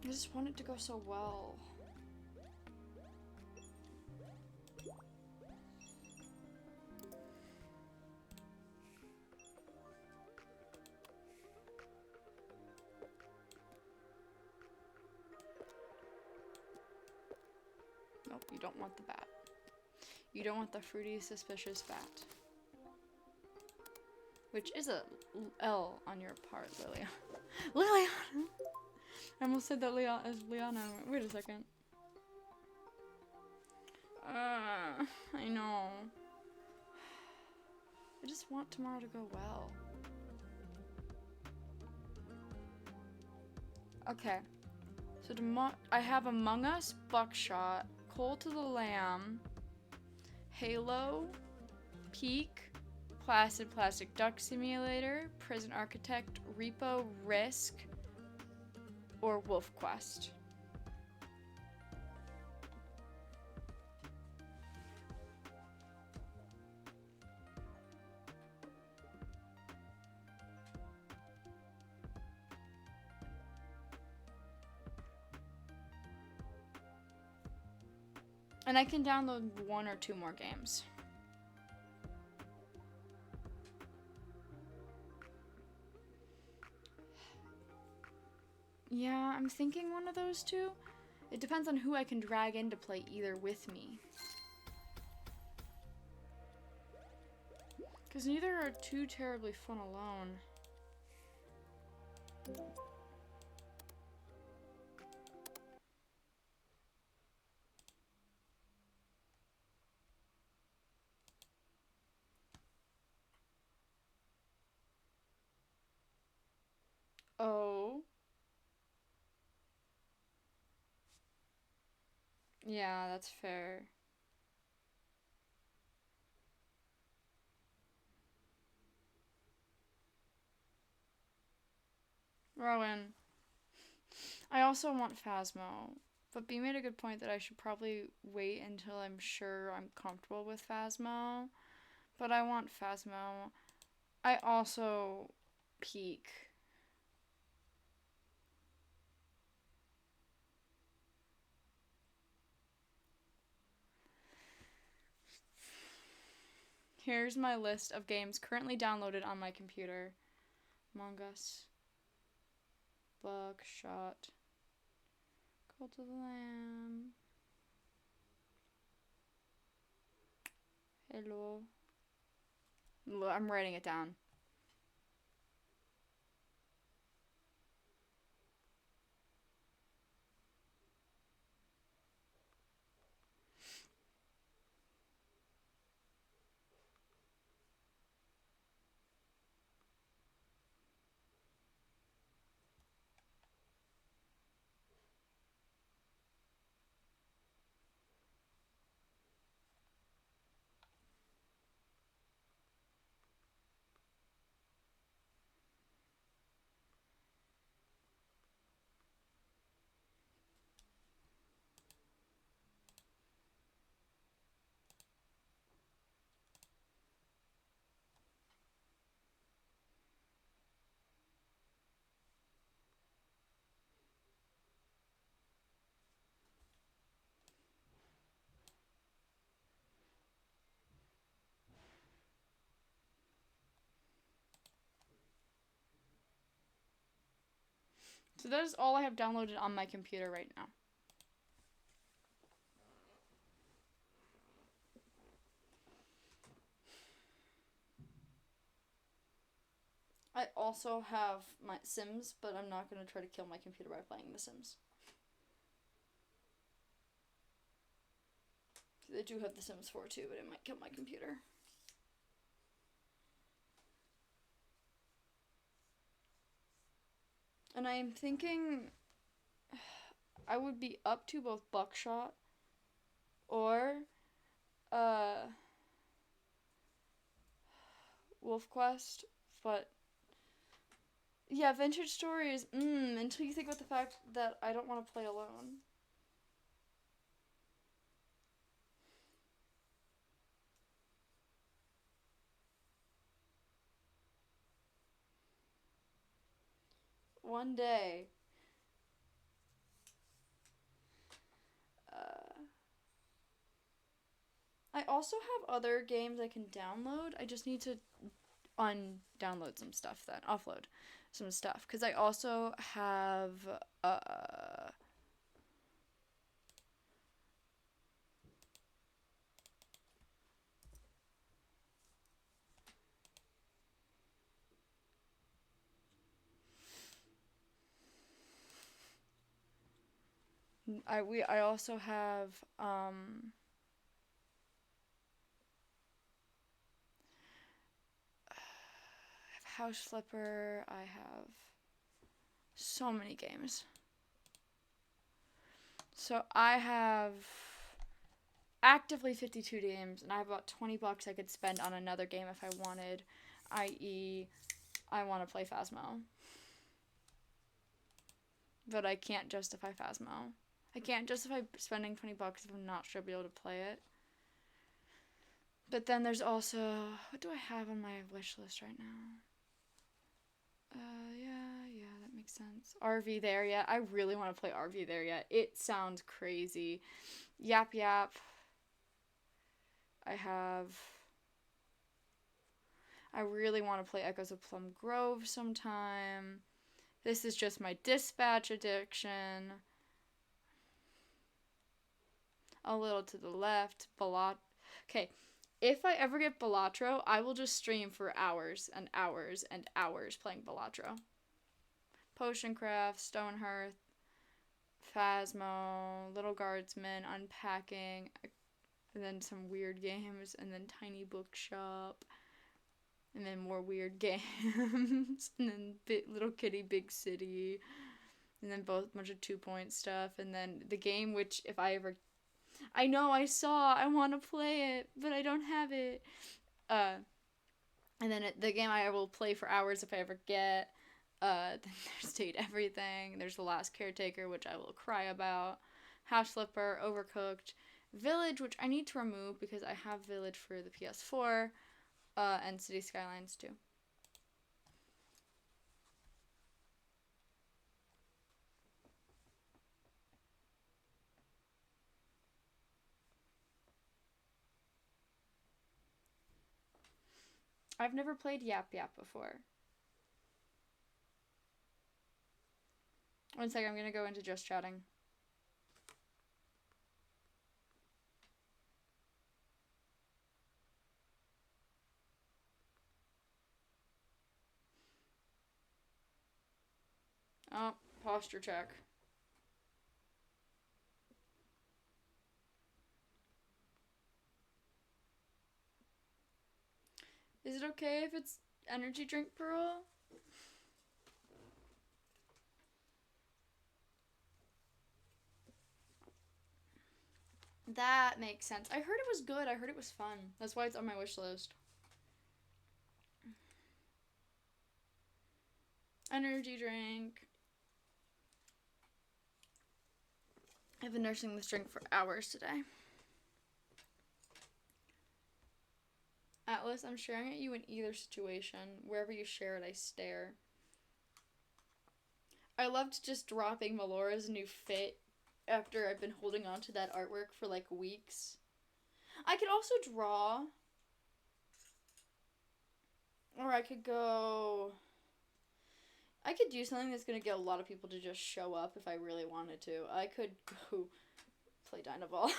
I just want it to go so well. Nope, you don't want the bat. You don't want the fruity, suspicious bat. Which is a L on your part, Liliana. Liliana! I almost said that as Liana. Wait a second. I know. I just want tomorrow to go well. Okay. So I have Among Us, Buckshot, Coal to the Lamb, Halo, Peak, Placid Plastic Duck Simulator, Prison Architect, Repo, Risk, or Wolf Quest. And I can download 1 or 2 more games. Yeah, I'm thinking one of those two. It depends on who I can drag in to play either with me. Because neither are too terribly fun alone. Oh. Yeah, that's fair. Rowan. I also want Phasmo. But B made a good point that I should probably wait until I'm sure I'm comfortable with Phasmo. But I want Phasmo. I also Peak. Here's my list of games currently downloaded on my computer. Among Us. Buckshot. Cult of the Lamb. Hello. I'm writing it down. So that is all I have downloaded on my computer right now. I also have my Sims, but I'm not going to try to kill my computer by playing The Sims. They do have The Sims 4 too, but it might kill my computer. And I am thinking I would be up to both Buckshot or Wolf Quest, but yeah, Vintage Stories, until you think about the fact that I don't want to play alone. One day. I also have other games I can download. I just need to undownload some stuff then, offload some stuff. Because I also have, I also have, House Flipper. I have so many games. So I have actively 52 games, and I have about $20 I could spend on another game if I wanted, i.e., I want to play Phasmo. But I can't justify Phasmo. I can't justify spending $20 if I'm not sure I'll be able to play it. But then there's also, what do I have on my wish list right now? Yeah, that makes sense. RV There Yet. I really want to play RV There Yet. It sounds crazy. Yap Yap. I have. I really want to play Echoes of Plum Grove sometime. This is just my dispatch addiction. A little to the left. Okay, if I ever get Balatro, I will just stream for hours and hours and hours playing Balatro. Potioncraft, Stonehearth, Phasmo, Little Guardsman, Unpacking, and then some weird games, and then Tiny Bookshop, and then more weird games, and then Little Kitty Big City, and then both bunch of 2 point stuff, and then the game which if I ever I know I want to play it, but I don't have it. Uh, and then the game I will play for hours if I ever get. Then there's Date Everything. There's The Last Caretaker, which I will cry about. House Flipper, Overcooked, Village, which I need to remove because I have Village for the PS4, and City Skylines too. I've never played Yap Yap before. One second, I'm gonna go into just chatting. Oh, posture check. Is it okay if it's energy drink Pearl? That makes sense. I heard it was good. I heard it was fun. That's why it's on my wish list. Energy drink. I've been nursing this drink for hours today. Atlas, I'm sharing at you in either situation. Wherever you share it, I stare. I loved just dropping Melora's new fit after I've been holding on to that artwork for like weeks. I could also draw. Or I could go. I could do something that's gonna get a lot of people to just show up if I really wanted to. I could go play Dynavol.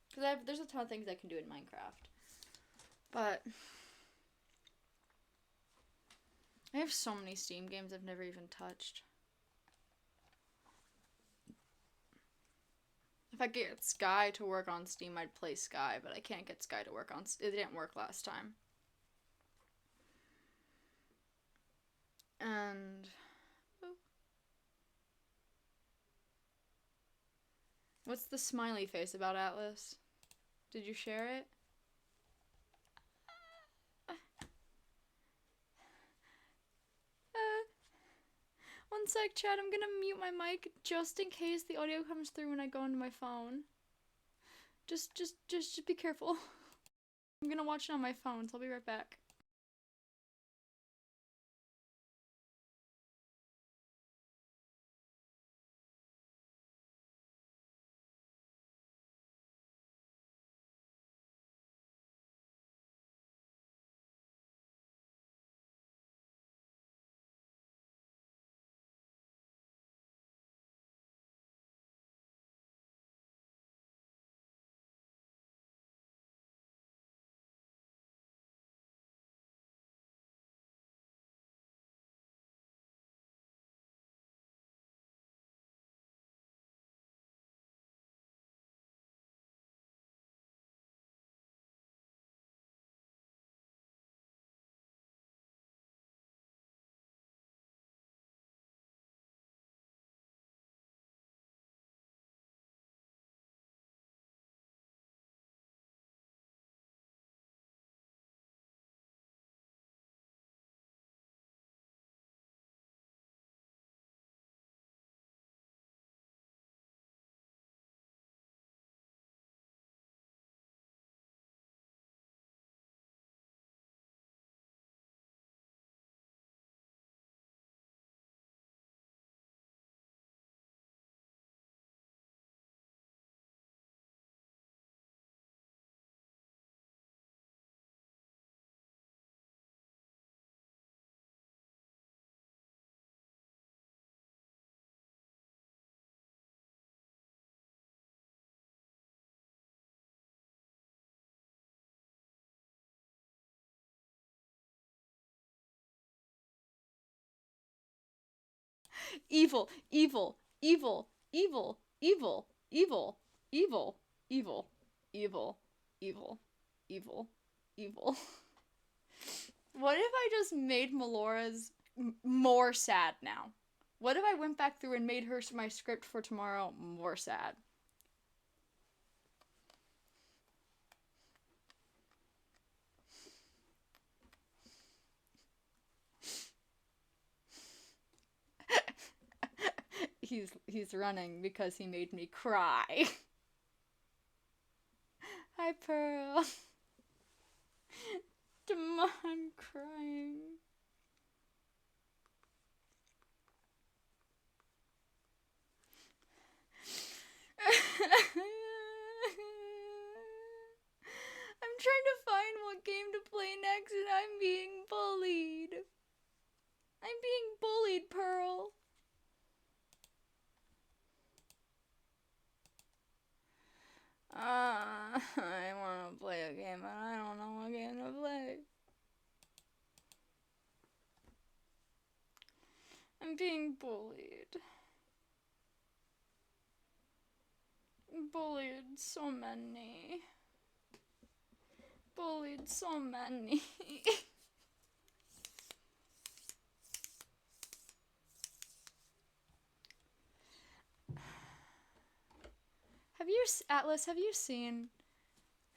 Because there's a ton of things I can do in Minecraft. But I have so many Steam games I've never even touched. If I get Sky to work on Steam, I'd play Sky, but I can't get Sky to work on. It didn't work last time. And what's the smiley face about, Atlas? Did you share it? One sec, chat. I'm gonna mute my mic just in case the audio comes through when I go into my phone. Just be careful. I'm gonna watch it on my phone, so I'll be right back. Evil, evil, evil, evil, evil, evil, evil, evil, evil, evil, evil, evil. What if I just made Melora's more sad now? What if I went back through and made her my script for tomorrow more sad? He's running because he made me cry. Hi, Pearl. I'm crying. I'm trying to find what game to play next and I'm being bullied. I'm being bullied, Pearl. I want to play a game, but I don't know what game to play. I'm being bullied. Bullied so many. Bullied so many. Atlas, have you seen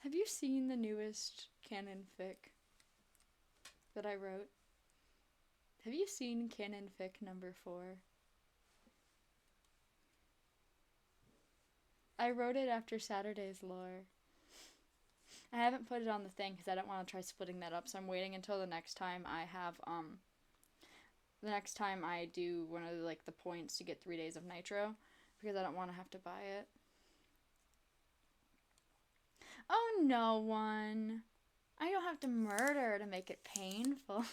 the newest canon fic that I wrote? Have you seen canon fic number 4? I wrote it after Saturday's lore. I haven't put it on the thing because I don't want to try splitting that up, so I'm waiting until the next time I have the next time I do one of the points to get 3 days of nitro, because I don't want to have to buy it. Oh, no one. I don't have to murder to make it painful.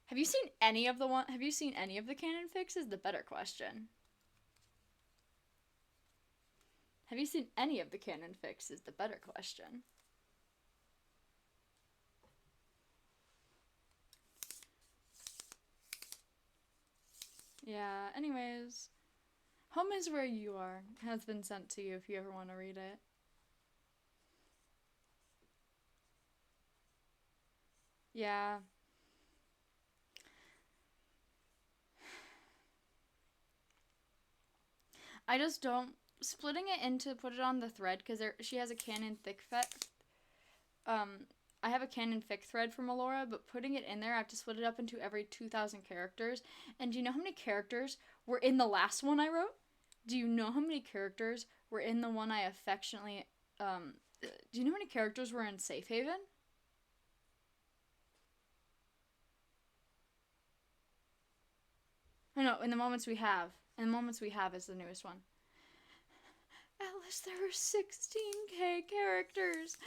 Have you seen any of the canon fics? Is the better question. Have you seen any of the canon fics? Is the better question. Yeah, anyways. Home is where you are. Has been sent to you if you ever want to read it. Yeah. I just don't splitting it into put it on the thread because she has a canon fic I have a canon fic thread for Melora, but putting it in there, I have to split it up into every 2,000 characters. And do you know how many characters were in the last one I wrote? Do you know how many characters were in the one I affectionately do you know how many characters were in Safe Haven? I know, in the Moments We Have. In the Moments We Have is the newest one. Alice, there were 16k characters.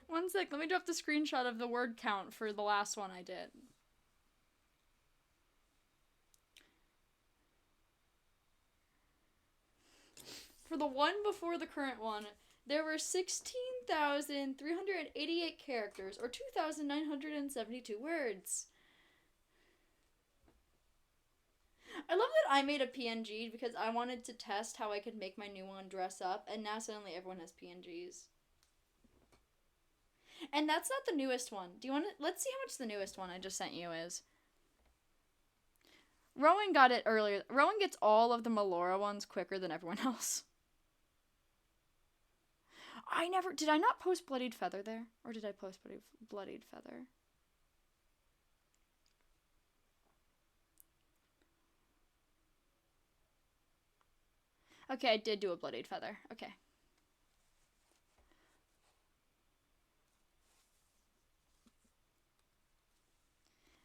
One sec, let me drop the screenshot of the word count for the last one I did. For the one before the current one, there were 16,388 characters, or 2,972 words. I love that I made a PNG because I wanted to test how I could make my new one dress up, and now suddenly everyone has PNGs. And that's not the newest one. Do you want to... Let's see how much the newest one I just sent you is. Rowan got it earlier. Rowan gets all of the Melora ones quicker than everyone else. Did I not post Bloodied Feather there? Or did I post Bloodied Feather? Okay, I did do a Bloodied Feather. Okay.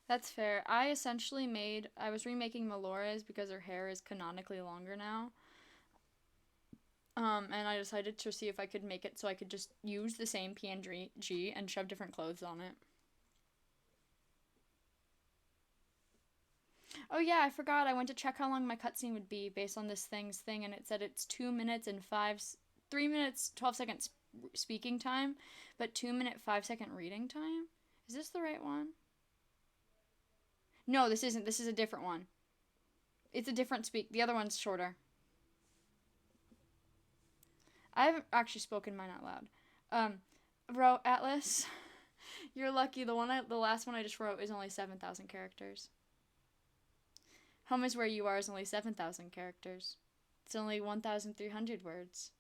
That's fair. I was remaking Melora's because her hair is canonically longer now. And I decided to see if I could make it so I could just use the same PNG and shove different clothes on it. Oh yeah, I forgot. I went to check how long my cutscene would be based on this thing, and it said it's 3 minutes 12 seconds speaking time, but 2 minute 5 second reading time. Is this the right one? No, this isn't. This is a different one. It's a different speak. The other one's shorter. I haven't actually spoken mine out loud. Bro, Atlas, you're lucky. The last one I just wrote is only 7,000 characters. Home is where you are is only 7,000 characters. It's only 1,300 words.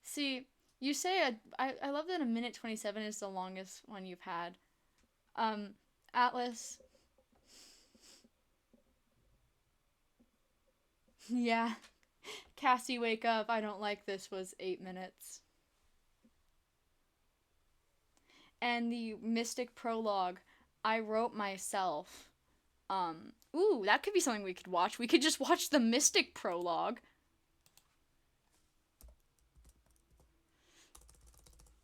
See, you say I love that a minute 27 is the longest one you've had. Atlas. Yeah. Cassie, wake up. I don't like this was 8 minutes. And the Mystic Prologue, I wrote myself. Ooh, that could be something we could watch. We could just watch the Mystic Prologue.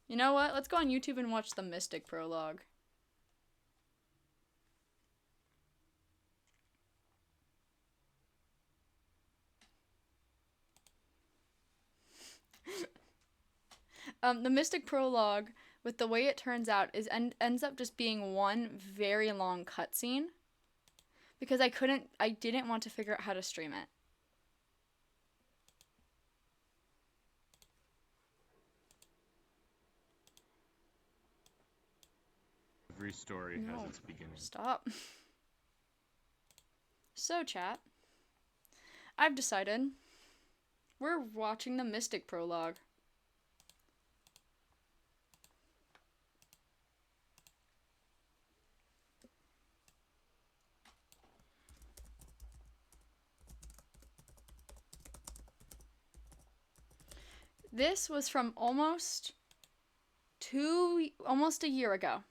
You know what? Let's go on YouTube and watch the Mystic Prologue. The Mystic Prologue, with the way it turns out, ends up just being one very long cutscene. Because I didn't want to figure out how to stream it. Every story has its beginning. Stop. So, chat, I've decided we're watching the Mystic Prologue. This was from almost a year ago.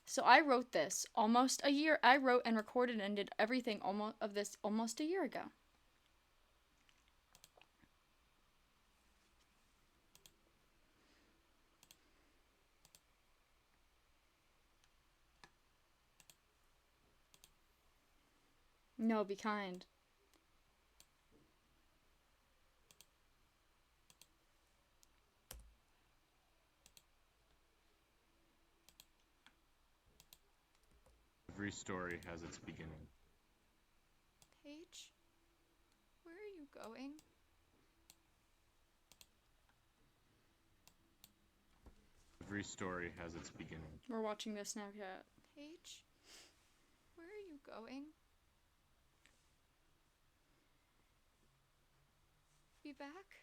So I wrote this almost a year. I wrote and recorded and did everything almost a year ago. No, be kind. Every story has its beginning. Paige, where are you going? Every story has its beginning. We're watching this now, chat. Paige, where are you going? Be back?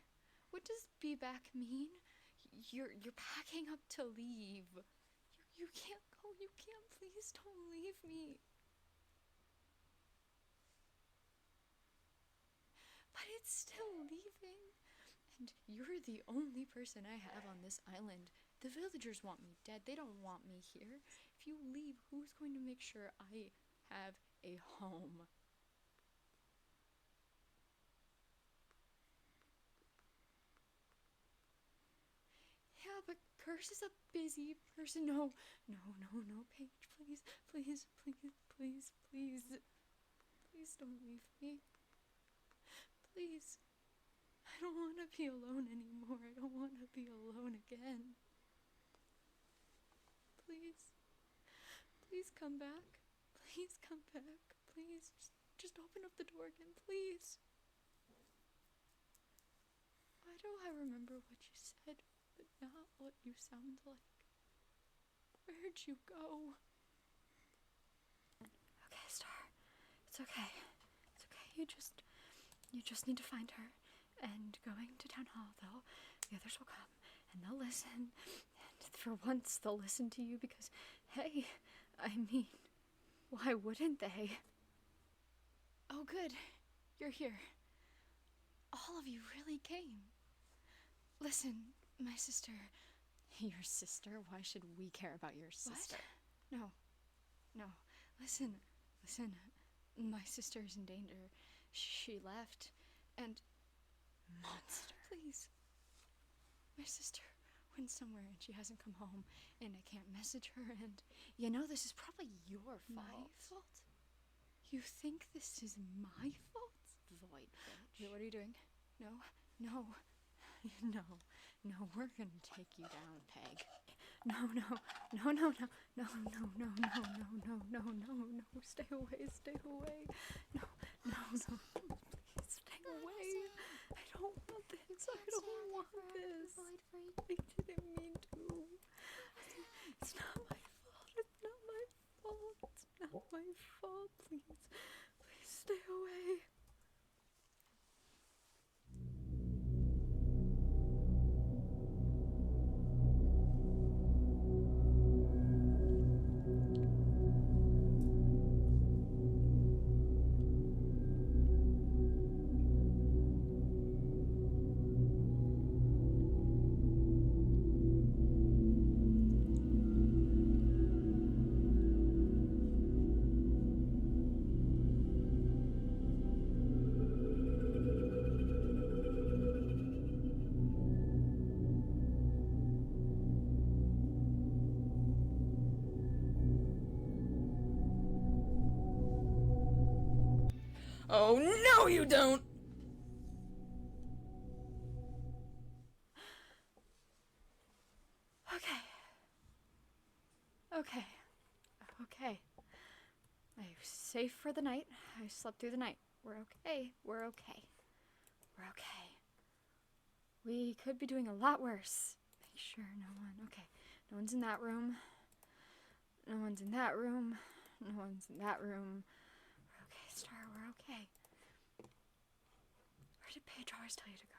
What does be back mean? You're packing up to leave. You can't go. You can't. Please don't leave me. But it's still leaving. And you're the only person I have on this island. The villagers want me dead. They don't want me here. If you leave, who's going to make sure I have a home? Yeah, but Curse is a busy person. No, Paige, please, please, please, please, please. Please don't leave me. Please. I don't want to be alone anymore. I don't want to be alone again. Please. Please come back. Please come back. Please. Just open up the door again, please. Why do I remember what you said, but not what you sound like? Where'd you go? Okay, Star. It's okay. It's okay. You just need to find her. And going to town hall, the others will come, and they'll listen. And for once, they'll listen to you because, hey, I mean, why wouldn't they? Oh, good. You're here. All of you really came. Listen, my sister. Your sister? Why should we care about your sister? What? No. Listen. My sister's in danger. She left, and... Monster. Please. My sister went somewhere and she hasn't come home, and I can't message her, and you know this is probably your fault. My fault? You think this is my fault? Void bitch. Wait, what are you doing? No, we're gonna take you down, Peg. No, no, no, no, no, no, no, no, no, no, no, no, no, no. Stay away, stay away. No, no, no. Please stay away. I don't want this. I don't want this. I didn't mean to. It's not my fault. It's not my fault. It's not my fault. Please. Please stay away. Oh, no, you don't! Okay. Okay. Okay. I'm safe for the night. I slept through the night. We're okay. We're okay. We're okay. We could be doing a lot worse. Make sure no one. Okay. No one's in that room. No one's in that room. No one's in that room. We're okay, Star. We're okay. Where did Paige always tell you to go?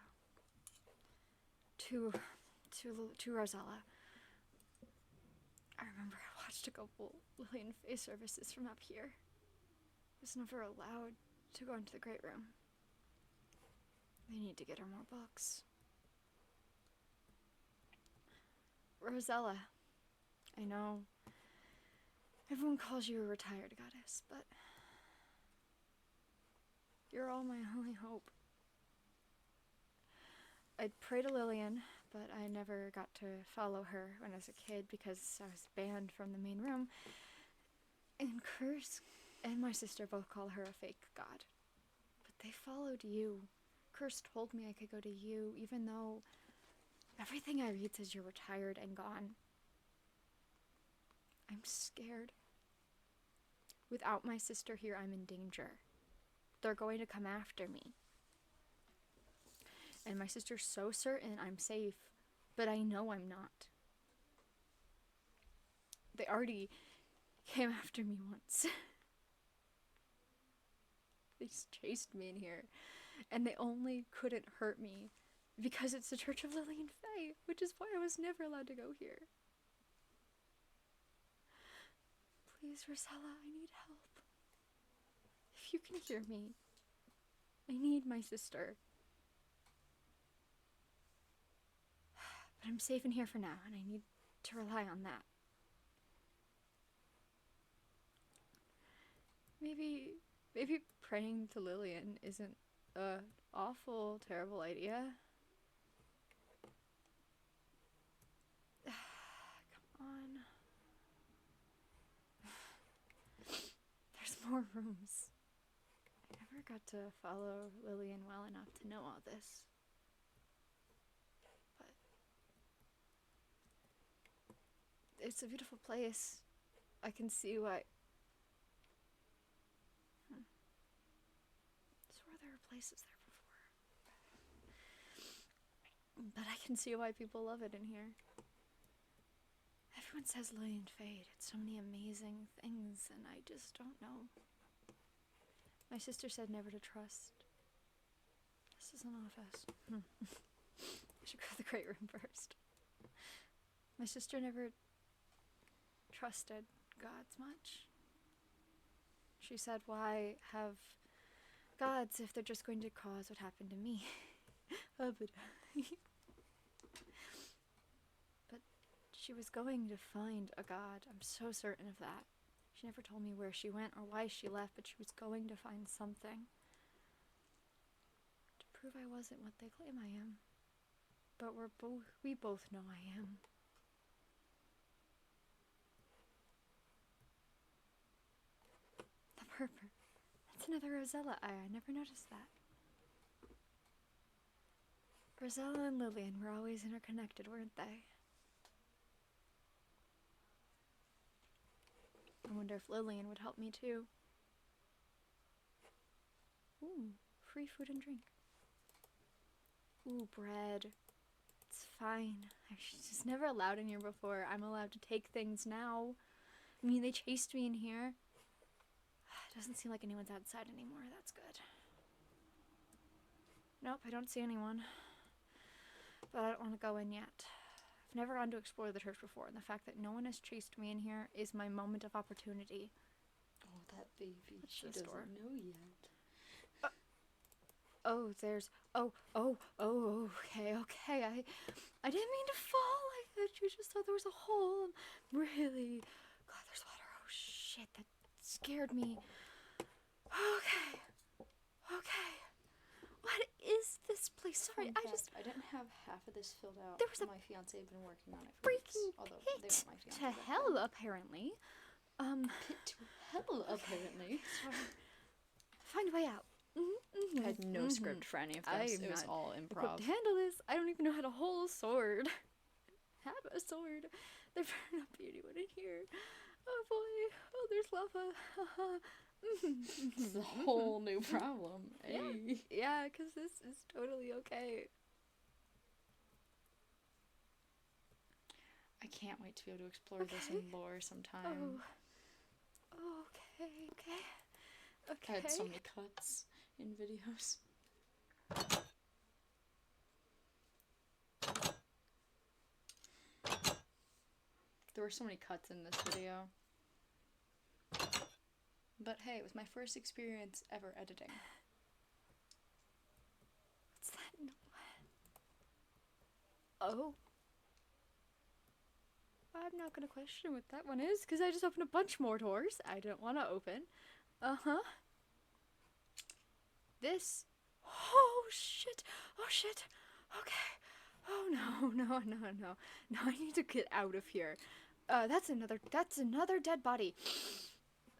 To Rosella. I remember I watched a couple Lillian Faye services from up here. I was never allowed to go into the great room. They need to get her more books. Rosella, I know everyone calls you a retired goddess, but you're all my only hope. I'd pray to Lillian, but I never got to follow her when I was a kid because I was banned from the main room. And Curse and my sister both call her a fake god. But they followed you. Curse told me I could go to you, even though everything I read says you're retired and gone. I'm scared. Without my sister here, I'm in danger. They're going to come after me. And my sister's so certain I'm safe, but I know I'm not. They already came after me once. They just chased me in here. And they only couldn't hurt me because it's the Church of Lillian Faye, which is why I was never allowed to go here. Please, Rosella, I need help. If you can hear me, I need my sister. But I'm safe in here for now, and I need to rely on that. Maybe praying to Lillian isn't an awful, terrible idea. Come on. There's more rooms. I never got to follow Lillian well enough to know all this. But it's a beautiful place. I can see why. Swore there were places there before. But I can see why people love it in here. Everyone says Lillian Faye did so many amazing things, and I just don't know. My sister said never to trust. This is an office. I should go to the great room first. My sister never trusted gods much. She said, why have gods if they're just going to cause what happened to me? But she was going to find a god. I'm so certain of that. She never told me where she went or why she left, but she was going to find something to prove I wasn't what they claim I am. But we both know I am. The purpur. That's another Rosella eye. I never noticed that. Rosella and Lillian were always interconnected, weren't they? I wonder if Lillian would help me too. Ooh, free food and drink. Ooh, bread. It's fine. I was just never allowed in here before. I'm allowed to take things now. I mean, they chased me in here. It doesn't seem like anyone's outside anymore. That's good. Nope, I don't see anyone. But I don't want to go in yet. I've never gone to explore the church before, and the fact that no one has chased me in here is my moment of opportunity. Oh, that baby. What's She this doesn't door? know yet. Oh, there's... Oh, okay. I didn't mean to fall. I just thought there was a hole. Really? God, there's water. Oh, shit, that scared me. Okay. What is this place? Sorry, Fun fact, I didn't have half of this filled out. There was a my fiance had been working on it for freaking weeks, although they pit weren't my fiance to back hell, then. apparently. Pit to hell, apparently. Sorry. Find a way out. I had no script for any of this. It was all Equipped improv. to handle this. I don't even know how to hold a sword. Have a sword. There better not be anyone in here. Oh boy. Oh, there's lava. It's a whole new problem. Hey. Yeah, because this is totally okay. I can't wait to be able to explore this in lore sometime. Okay. I had so many cuts in videos. There were so many cuts in this video. But hey, it was my first experience ever editing. What's that? Oh. I'm not gonna question what that one is, because I just opened a bunch more doors I don't want to open. This. Oh shit. Okay. Oh no. No, I need to get out of here. That's another dead body.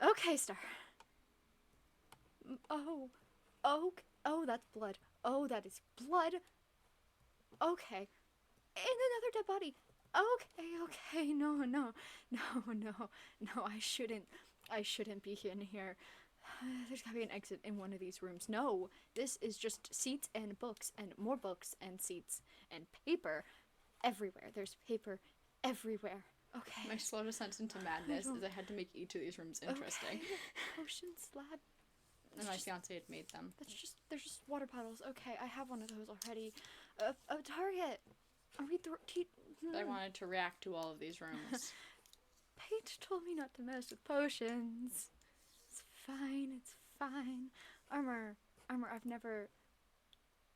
Okay, Star. Oh, that's blood. Oh, that is blood. Okay. And another dead body. Okay. No. I shouldn't be in here. There's gotta be an exit in one of these rooms. No, this is just seats and books and more books and seats and paper everywhere. There's paper everywhere. Okay. My slow descent into madness is I had to make each of these rooms interesting. Okay. Ocean slab. And my fiance had made them. They're just water bottles. Okay, I have one of those already. A target. Are we I wanted to react to all of these rooms. Paige told me not to mess with potions. It's fine. Armor, I've never...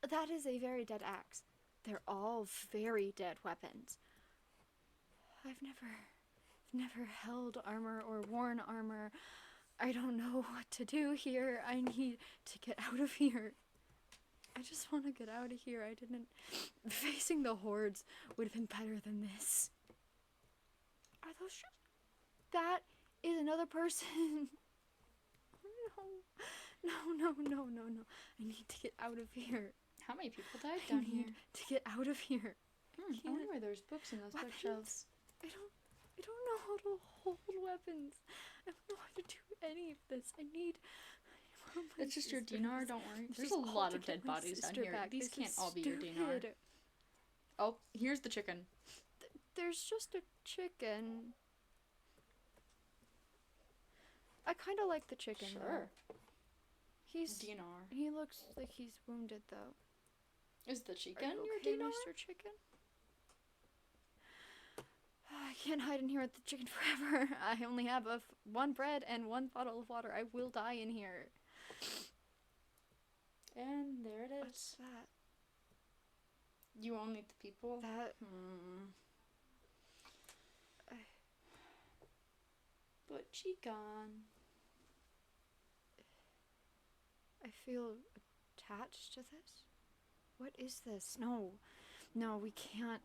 That is a very dead axe. They're all very dead weapons. I've never held armor or worn armor. I don't know what to do here. I need to get out of here. I just want to get out of here. I didn't... Facing the hordes would have been better than this. Are those... That is another person. No. I need to get out of here. How many people died down here? To get out of here. I wonder where there's books in those bookshelves. I don't know how to hold weapons. I don't know how to do any of this. It's just your dinar, don't worry. There's a lot of dead bodies down here. These can't all be your dinar. Oh, here's the chicken. There's just a chicken. I kind of like the chicken. Sure. He's dinar. He looks like he's wounded though. Is the chicken your okay, dinar, Mr. Chicken? I can't hide in here with the chicken forever. I only have one bread and one bottle of water. I will die in here. And there it is. What's that? You won't meet the people? That... But she gone. I feel attached to this. What is this? No, we can't.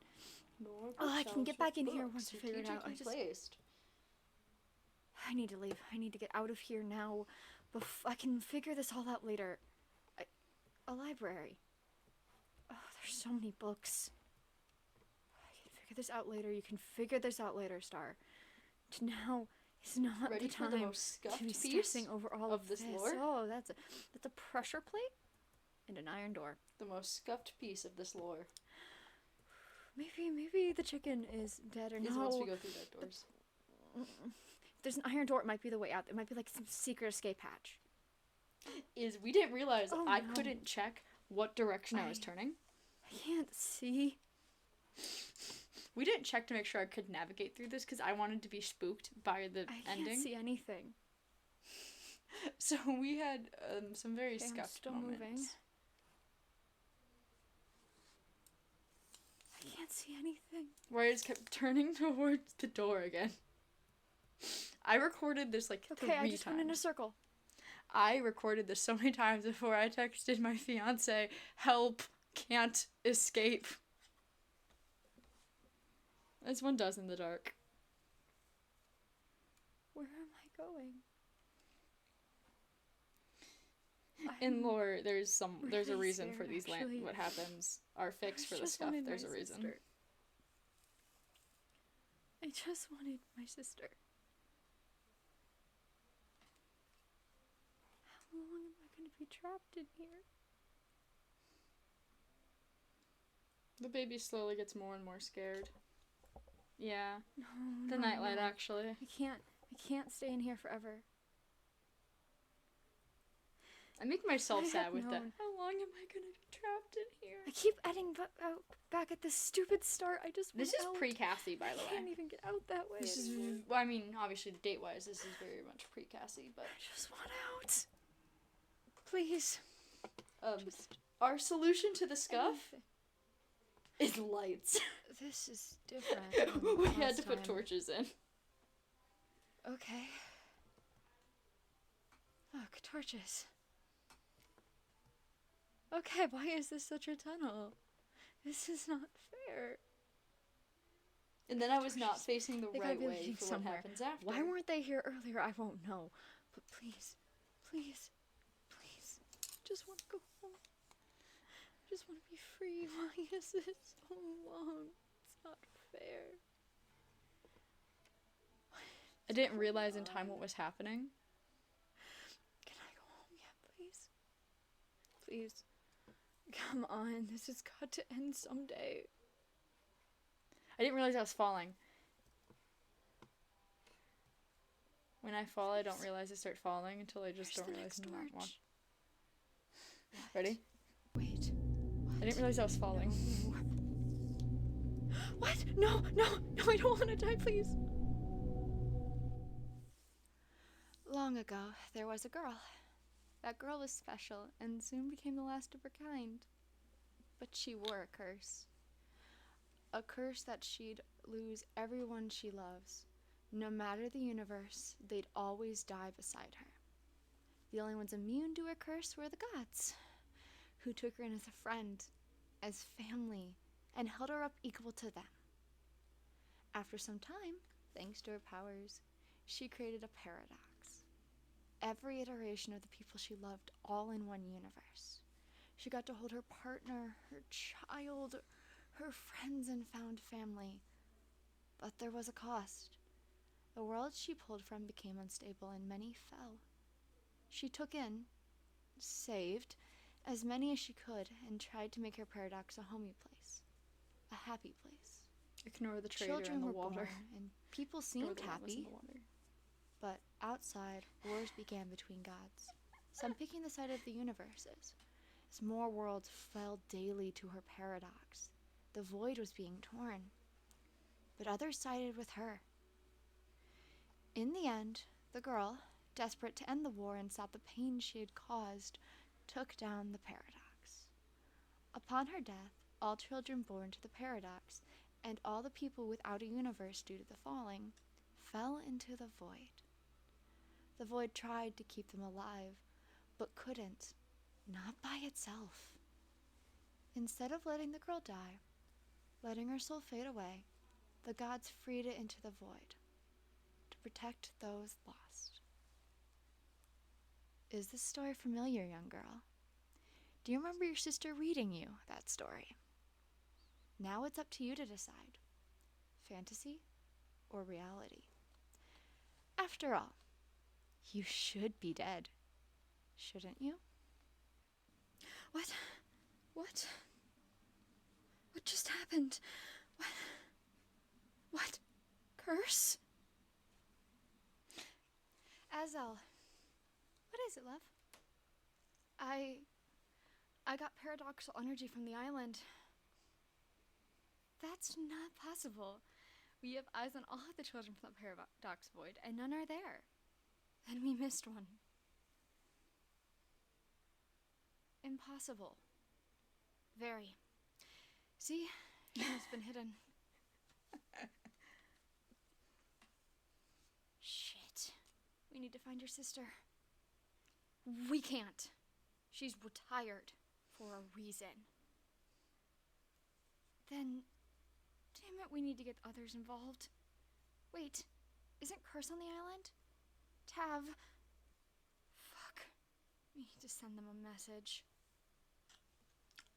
I can get back in here once I figure it out. I need to leave. I need to get out of here now. I can figure this all out later. A library. Oh, there's so many books. I can figure this out later. You can figure this out later, Star. Now, It's not Ready the for time the most scuffed to be piece stressing over all of this lore? Oh, that's a pressure plate and an iron door. The most scuffed piece of this lore Maybe the chicken is dead or is no. once we go through that doors. If there's an iron door, it might be the way out. It might be like some secret escape hatch. Is we didn't realize Oh, I no. couldn't check what direction I was turning. I can't see. We didn't check to make sure I could navigate through this because I wanted to be spooked by the I ending. can't see anything. So we had some very Okay, I'm scuffed still moments. moving. I can't see anything. Where I just kept turning towards the door again. I recorded this like Okay, 3 I just times. went in a circle. I recorded this so many times before I texted my fiance, "Help, can't escape." This one does in the dark. Where am I going? In lore, there's a really reason for scared, these actually. what happens are fixed for the just scuff. wanted There's my a reason. sister. I just wanted my sister. How long am I going to be trapped in here? The baby slowly gets more and more scared. Yeah, No, the no, nightlight no. actually. I can't stay in here forever. I make myself I sad had with that. known. How long am I gonna be trapped in here? I keep ending back at this stupid start. I just want This is out. pre-Cassie, by the I can't way. even get out that way. This is, anymore. well, I mean, obviously date-wise, this is very much pre-Cassie, but I just want out. Please. Just our solution to the scuff anything. is lights. This is different. We had to put torches in. Okay. Look, torches. Okay, why is this such a tunnel? This is not fair. And then I was not facing the They right gotta be way leading for somewhere. what happens after. Why weren't they here earlier? I won't know. But please, please, please, just want to go home. Just want to be free. Why is it so long? It's not fair. I didn't realize in time what was happening. Can I go home yet, please? Please. Come on, this has got to end someday. I didn't realize I was falling. When I fall, I don't realize I start falling until I just Where's don't the realize next I'm not torch? Ready? Wait. I didn't realize I was falling. No. What? No, I don't want to die, please. Long ago, there was a girl. That girl was special and soon became the last of her kind. But she wore a curse. A curse that she'd lose everyone she loves. No matter the universe, they'd always die beside her. The only ones immune to her curse were the gods, who took her in as a friend, as family, and held her up equal to them. After some time, thanks to her powers, she created a paradox. Every iteration of the people she loved, all in one universe. She got to hold her partner, her child, her friends and found family. But there was a cost. The world she pulled from became unstable and many fell. She took in, saved, as many as she could and tried to make her paradox a homey place. A happy place. Ignore the traitor Children in the were water. born and people Ignore seemed the one that was in happy. the water. But outside, wars began between gods, some picking the side of the universes. As more worlds fell daily to her paradox, the void was being torn. But others sided with her. In the end, the girl, desperate to end the war and stop the pain she had caused, took down the paradox. Upon her death, all children born to the paradox, and all the people without a universe due to the falling, fell into the void. The void tried to keep them alive, but couldn't, not by itself. Instead of letting the girl die, letting her soul fade away, the gods freed it into the void to protect those lost. Is this story familiar, young girl? Do you remember your sister reading you that story? Now it's up to you to decide, fantasy or reality. After all, you should be dead, shouldn't you? What? What? What just happened? What? Curse? Azel. What is it, love? I got paradoxical energy from the island. That's not possible. We have eyes on all of the children from the paradox void, and none are there. Then we missed one. Impossible. Very. See? She has been hidden. Shit. We need to find your sister. We can't. She's retired for a reason. Then, damn it, we need to get others involved. Wait, isn't Curse on the island? Tav. Fuck. We need to send them a message.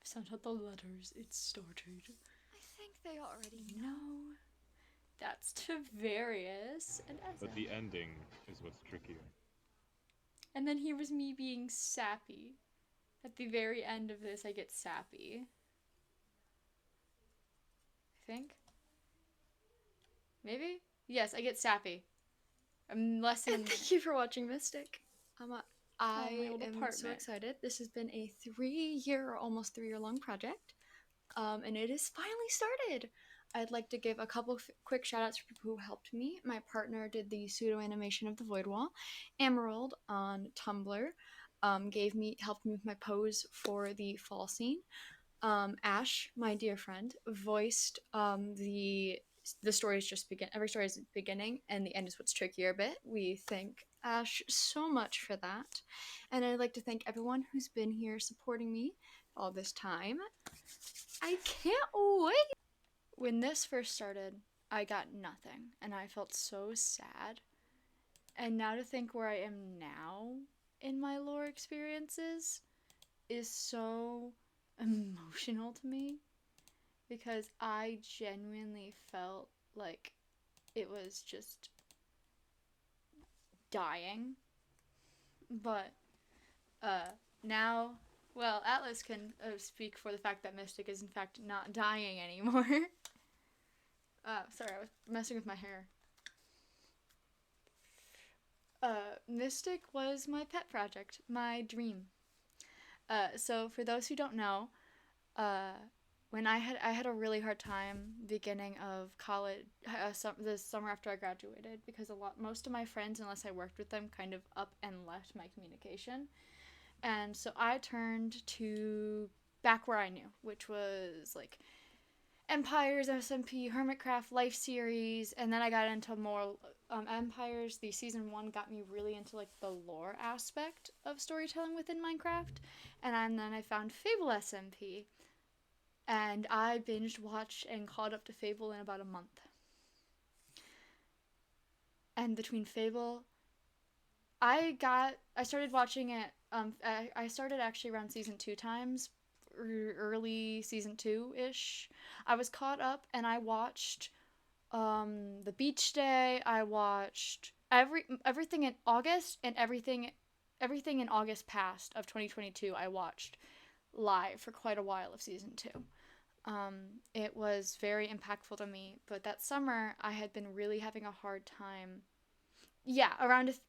Send out the letters. It's started. I think they already know. No. That's Tavarius and Ezra. But the ending is what's trickier. And then here was me being sappy. At the very end of this, I get sappy. I think. Maybe? Yes, I get sappy. I'm less than. And thank you for watching Mystic. I old am so apartment. excited. This has been a almost 3 year long project. And it is finally started. I'd like to give a couple quick shout outs for people who helped me. My partner did the pseudo animation of the Void Wall. Emerald on Tumblr helped me with my pose for the fall scene. Ash, my dear friend, voiced the stories just begin. Every story is beginning, and the end is what's trickier a bit. We thank Ash so much for that, and I'd like to thank everyone who's been here supporting me all this time. I can't wait. When this first started, I got nothing, and I felt so sad. And now to think where I am now in my lore experiences is so emotional to me, because I genuinely felt like it was just dying. But now, well, Atlas can speak for the fact that Mystic is in fact not dying anymore. Sorry, I was messing with my hair. Mystic was my pet project, my dream. So for those who don't know, when I had a really hard time beginning of college, the summer after I graduated, because most of my friends, unless I worked with them, kind of up and left my communication, and so I turned to back where I knew, which was like Empires, SMP, Hermitcraft, Life series, and then I got into more Empires. The season 1 got me really into like the lore aspect of storytelling within Minecraft, and then I found Fable SMP, and I binged, watched, and caught up to Fable in about a month. And between Fable, I started watching it. I started actually around season 2 times, early season 2-ish. I was caught up, and I watched the Beach Day. I watched everything in August, and everything in August past of 2022 I watched live for quite a while of season 2. It was very impactful to me, but that summer I had been really having a hard time. Yeah,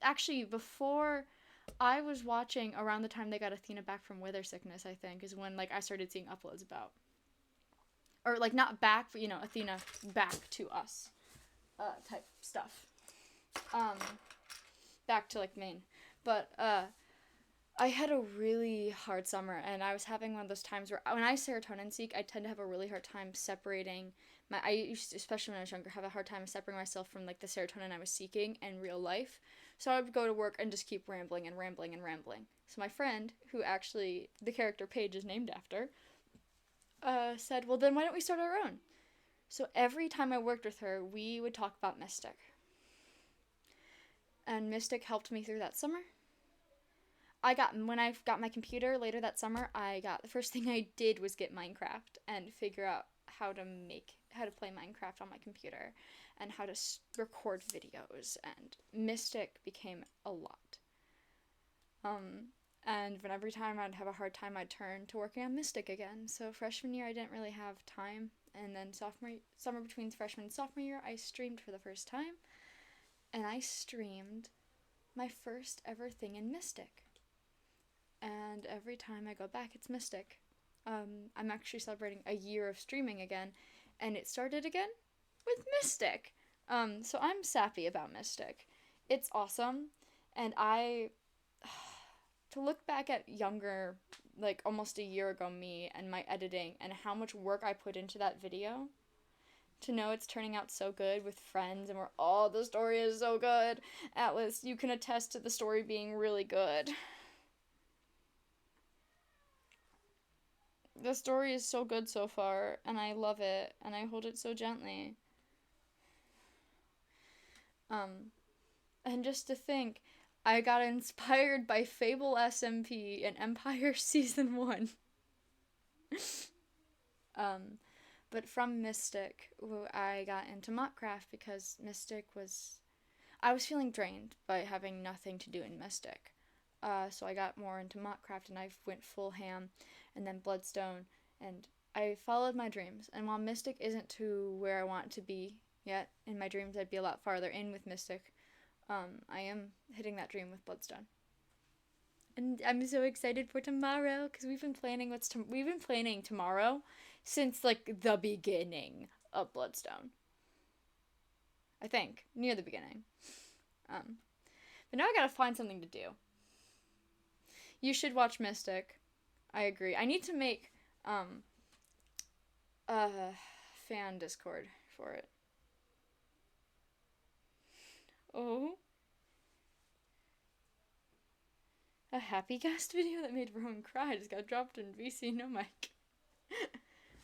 actually before I was watching, around the time they got Athena back from weather sickness, I think, is when like I started seeing uploads about, or like not back, but Athena back to us, type stuff. Back to like main, but I had a really hard summer, and I was having one of those times where when I serotonin seek, I tend to have a really hard time separating I used to, especially when I was younger, have a hard time separating myself from like the serotonin I was seeking in real life. So I would go to work and just keep rambling and rambling and rambling. So my friend, who actually the character Paige is named after, said, well, then why don't we start our own? So every time I worked with her, we would talk about Mystic. And Mystic helped me through that summer. When I got my computer later that summer, the first thing I did was get Minecraft and figure out how to make how to play Minecraft on my computer and how to record videos, and Mystic became a lot. And when every time I'd have a hard time, I'd turn to working on Mystic again. So freshman year, I didn't really have time, and then summer between freshman and sophomore year, I streamed for the first time, and I streamed my first ever thing in Mystic. And every time I go back, it's Mystic. I'm actually celebrating a year of streaming again, and it started again with Mystic. So I'm sappy about Mystic. It's awesome, and to look back at younger, like almost a year ago me and my editing and how much work I put into that video, to know it's turning out so good with friends and we're all, the story is so good. Atlas, you can attest to the story being really good. The story is so good so far, and I love it, and I hold it so gently. And just to think, I got inspired by Fable SMP in Empire Season 1. But from Mystic, I got into Mockcraft because I was feeling drained by having nothing to do in Mystic. So I got more into Mockcraft, and I went full ham, and then Bloodstone, and I followed my dreams. And while Mystic isn't to where I want to be yet, in my dreams I'd be a lot farther in with Mystic, I am hitting that dream with Bloodstone. And I'm so excited for tomorrow, because we've been planning tomorrow since, like, the beginning of Bloodstone. I think. Near the beginning. But now I gotta find something to do. You should watch Mystic. I agree. I need to make a fan Discord for it. Oh. A happy cast video that made Rowan cry just got dropped in VC no mic.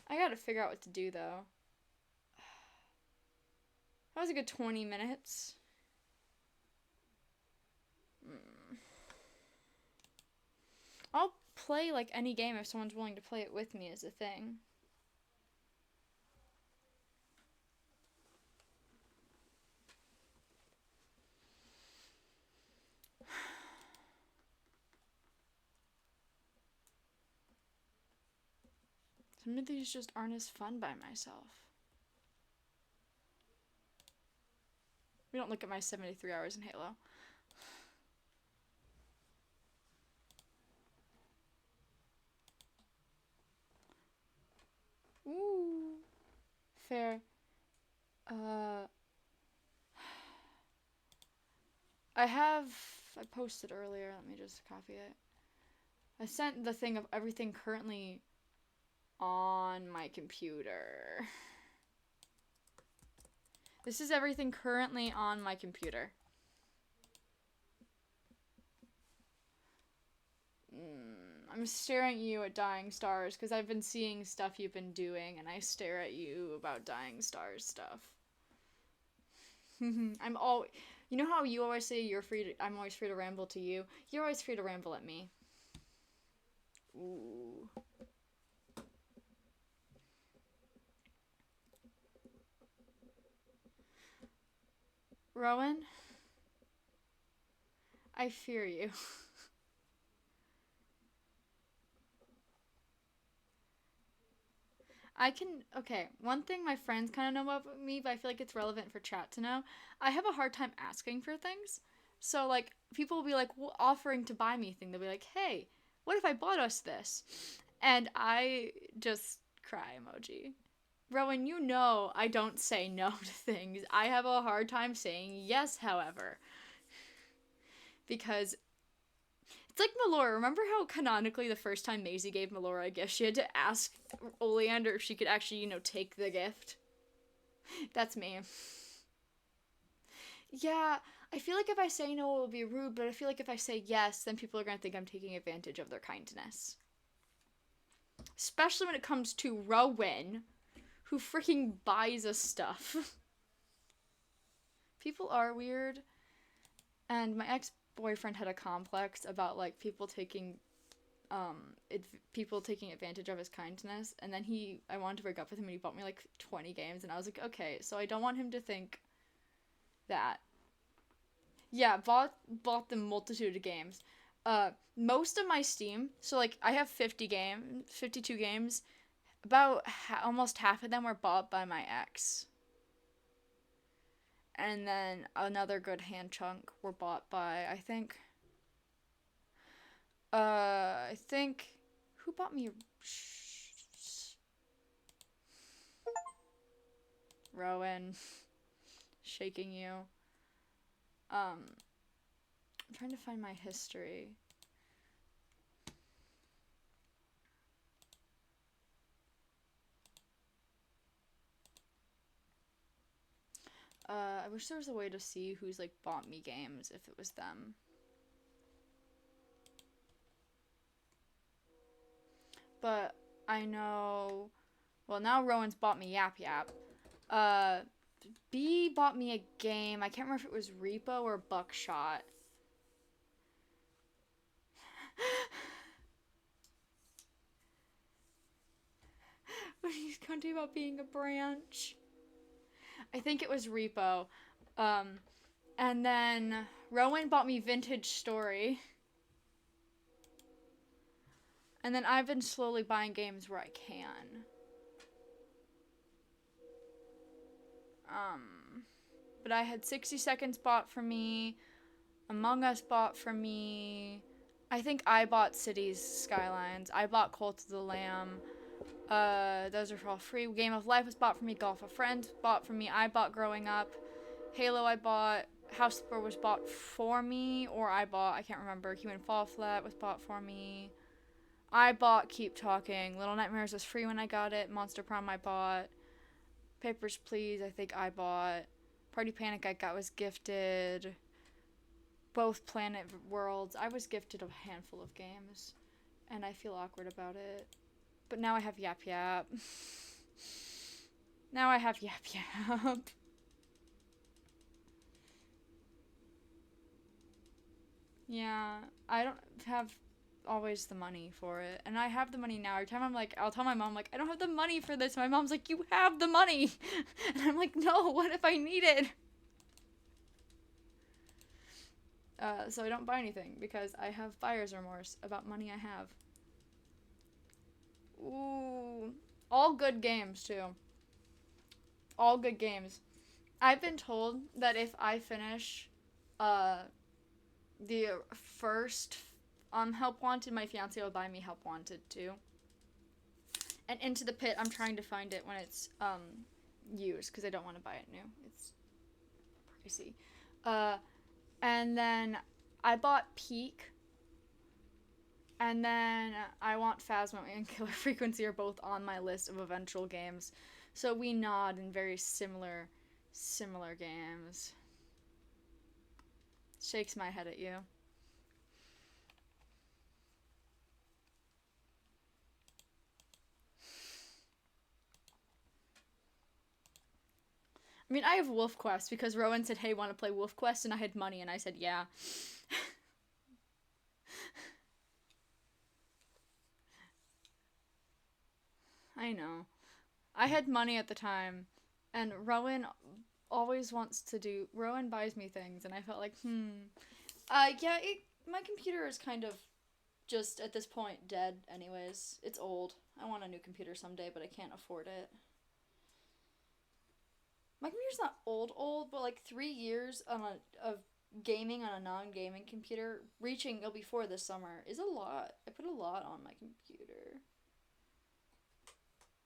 I gotta figure out what to do, though. That was a good 20 minutes. I'll play, like, any game if someone's willing to play it with me is a thing. Some of these just aren't as fun by myself. We don't look at my 73 hours in Halo. Ooh. Fair. I posted earlier, let me just copy it. I sent the thing of everything currently on my computer. This is everything currently on my computer. I'm staring at you at Dying Stars because I've been seeing stuff you've been doing, and I stare at you about Dying Stars stuff. You know how you always say I'm always free to ramble to you? You're always free to ramble at me. Ooh. Rowan? I fear you. Okay, one thing my friends kind of know about me, but I feel like it's relevant for chat to know. I have a hard time asking for things. So, like, people will be, like, offering to buy me a thing. They'll be like, hey, what if I bought us this? And I just cry emoji. Rowan, you know I don't say no to things. I have a hard time saying yes, however. Because it's like Melora. Remember how canonically the first time Maisie gave Melora a gift, she had to ask Oleander if she could actually, take the gift? That's me. Yeah, I feel like if I say no, it will be rude, but I feel like if I say yes, then people are going to think I'm taking advantage of their kindness. Especially when it comes to Rowan, who freaking buys us stuff. People are weird, and my ex-boyfriend had a complex about, like, people taking people taking advantage of his kindness, and then I wanted to break up with him, and he bought me like 20 games, and I was like, okay, so I don't want him to think that. Yeah, bought the multitude of games. Most of my Steam, so like I have 52 games. About almost half of them were bought by my ex. And then another good hand chunk were bought by, I think, who bought me? Rowan, shaking you. I'm trying to find my history. I wish there was a way to see who's like bought me games if it was them. But I know, well, now Rowan's bought me Yap Yap. B bought me a game. I can't remember if it was Repo or Buckshot. But he's going to about being a branch. I think it was Repo. And then Rowan bought me Vintage Story. And then I've been slowly buying games where I can. But I had 60 Seconds bought for me. Among Us bought for me. I think I bought Cities Skylines. I bought Cult of the Lamb. Those are all free. Game of Life was bought for me. Golf of Friends bought for me. I bought Growing Up. Halo I bought. House Flipper was bought for me, or I bought. I can't remember. Human Fall Flat was bought for me. I bought Keep Talking. Little Nightmares was free when I got it. Monster Prom I bought. Papers, Please I think I bought. Party Panic I got was gifted. Both Planet Worlds. I was gifted a handful of games, and I feel awkward about it. But now I have Yap Yap. Now I have Yap Yap. Yeah, I don't have always the money for it. And I have the money now. Every time I'm like, I'll tell my mom, like, I don't have the money for this. My mom's like, you have the money. And I'm like, no, what if I need it? So I don't buy anything because I have buyer's remorse about money I have. Ooh. All good games, too. All good games. I've been told that if I finish, the first Help Wanted, my fiance will buy me Help Wanted too. And Into the Pit, I'm trying to find it when it's used because I don't want to buy it new. It's pricey. And then I bought Peak. And then I Want Phasmo and Killer Frequency are both on my list of eventual games. So we nod in very similar games. Shakes my head at you. I mean, I have Wolf Quest because Rowan said, hey, want to play Wolf Quest? And I had money, and I said, yeah. I know. I had money at the time, and Rowan Rowan buys me things, and I felt like, yeah, my computer is kind of just, at this point, dead anyways. It's old. I want a new computer someday, but I can't afford it. My computer's not old, but like 3 years of gaming on a non-gaming computer, reaching before this summer, is a lot. I put a lot on my computer.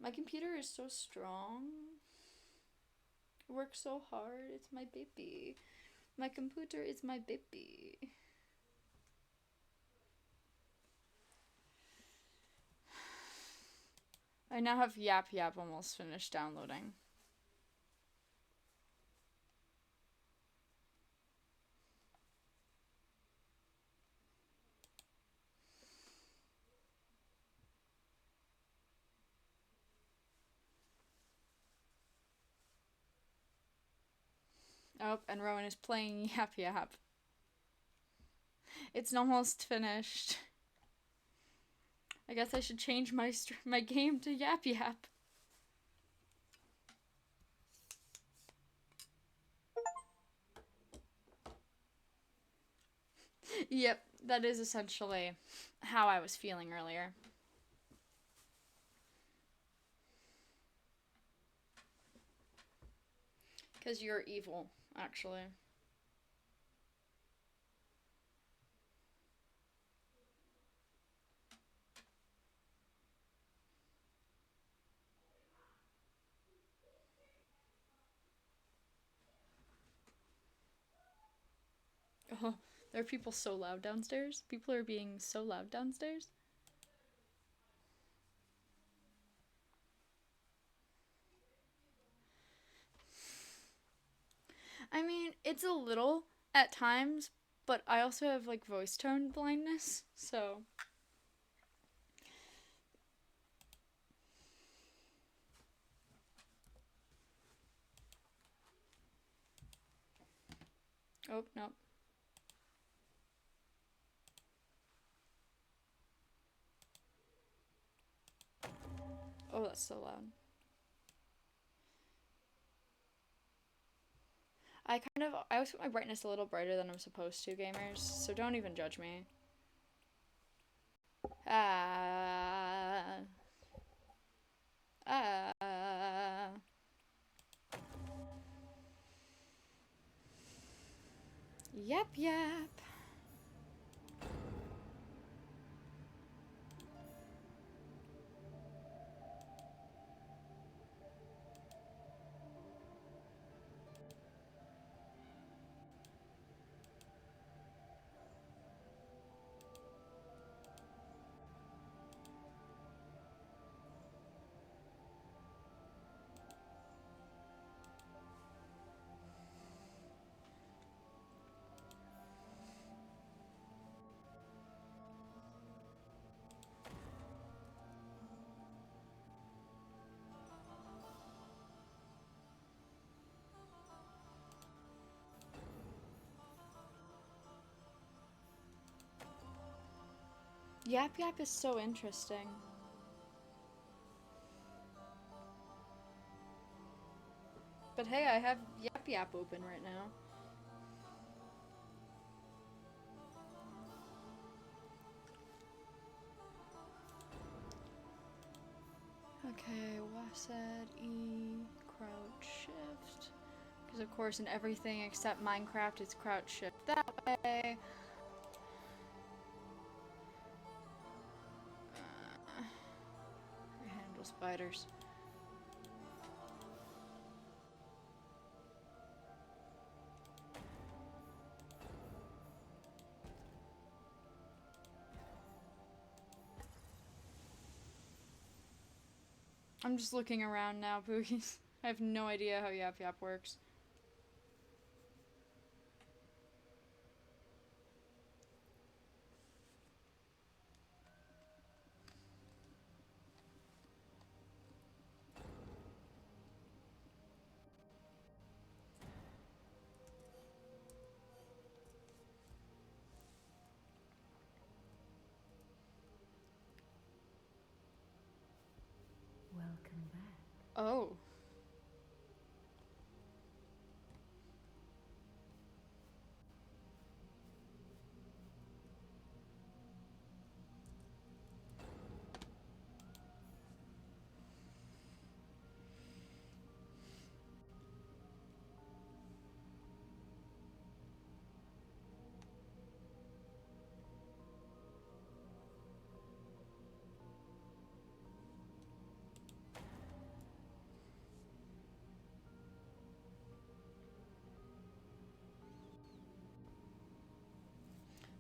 My computer is so strong. It works so hard. It's my baby. My computer is my baby. I now have Yap Yap almost finished downloading. Oh, and Rowan is playing Yap Yap. It's almost finished. I guess I should change my game to Yap Yap. Yep, that is essentially how I was feeling earlier. Because you're evil, actually. Oh, there are people so loud downstairs. People are being so loud downstairs. I mean, it's a little at times, but I also have like voice tone blindness, so. Oh, no. Oh, that's so loud. I always put my brightness a little brighter than I'm supposed to, gamers, so don't even judge me. Ah. Ah. Yep, yep. Yap Yap is so interesting. But hey, I have Yap Yap open right now. Okay, WASD, E, crouch shift. Because of course in everything except Minecraft it's crouch shift that way. Handle spiders. I'm just looking around now, Boogies. I have no idea how Yap Yap works. Welcome back. Oh.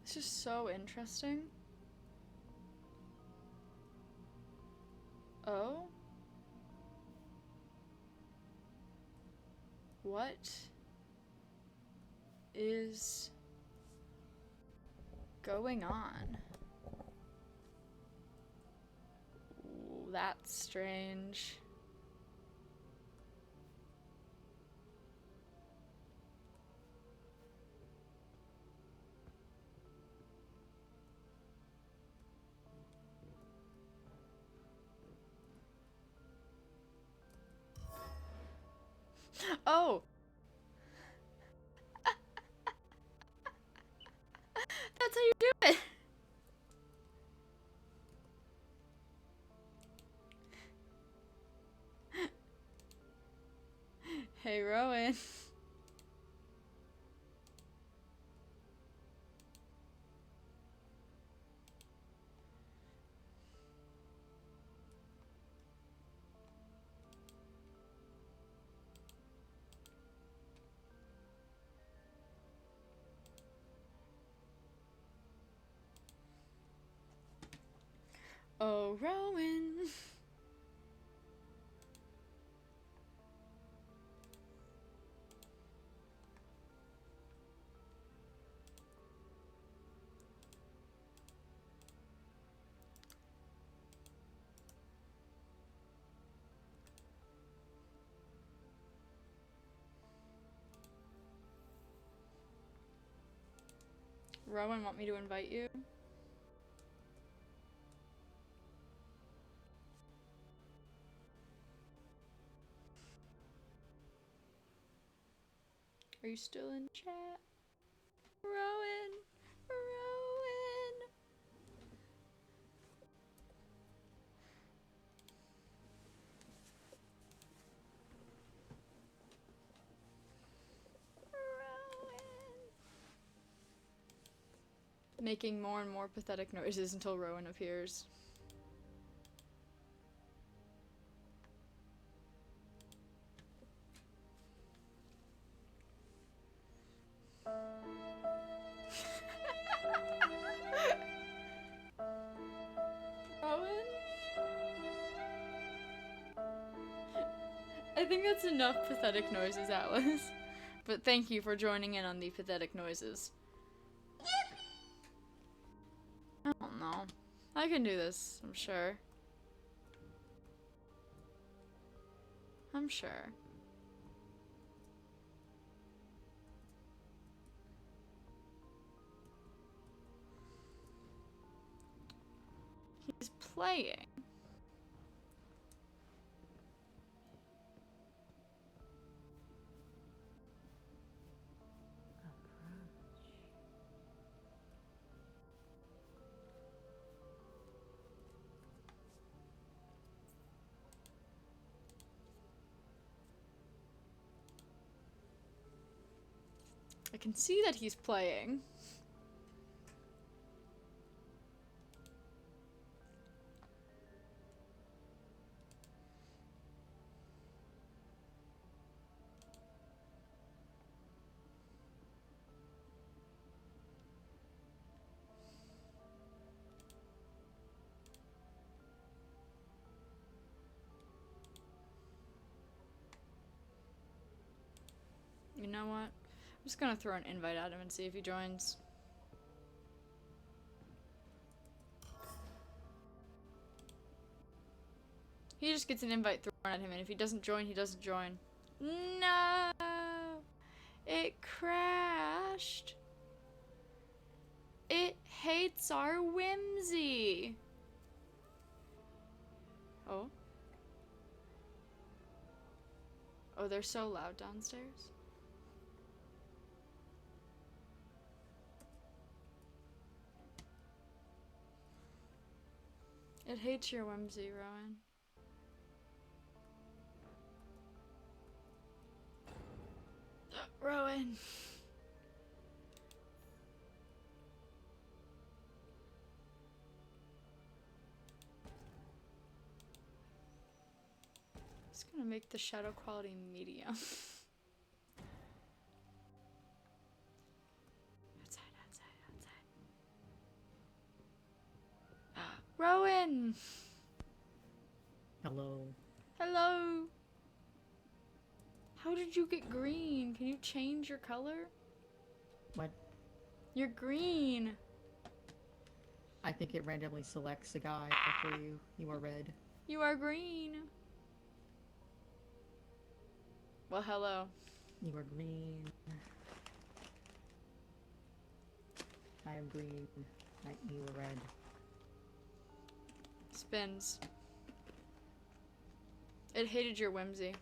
This is so interesting. Oh? What is going on? Ooh, that's strange. Hey, Rowan. Oh, Rowan. Rowan, want me to invite you? Are you still in chat? Rowan! Rowan! Rowan! Making more and more pathetic noises until Rowan appears. Rowan? I think that's enough pathetic noises, Atlas. But thank you for joining in on the pathetic noises. I don't know. I can do this, I'm sure. I'm sure. He's playing. I can see that he's playing. You know what? I'm just gonna throw an invite at him and see if he joins. He just gets an invite thrown at him, and if he doesn't join, he doesn't join. No! It crashed! It hates our whimsy! Oh? Oh, they're so loud downstairs. It hates your whimsy, Rowan. Rowan! Just gonna make the shadow quality medium. Outside, outside, outside. Rowan! Hello. Hello! How did you get green? Can you change your color? What? You're green! I think it randomly selects a guy for you. You are red. You are green! Well, hello. You are green. I am green. You are red. Spins. It hated your whimsy.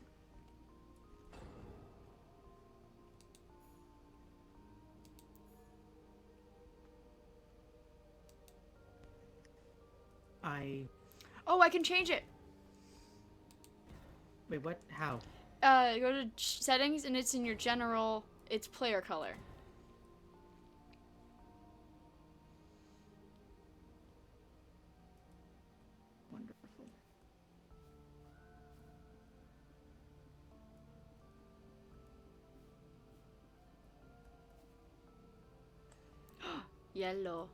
Oh, I can change it! Wait, what? How? Go to settings, and it's in your general. It's player color. Wonderful. Yellow.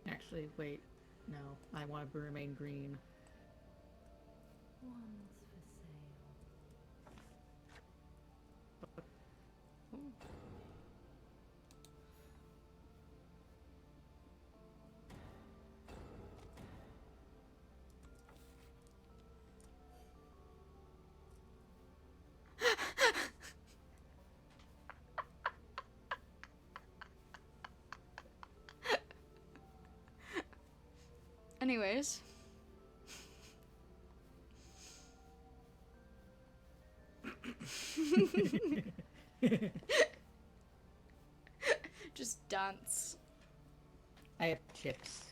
Actually, wait. No, I want to remain green. Anyways. Just dance. I have chips,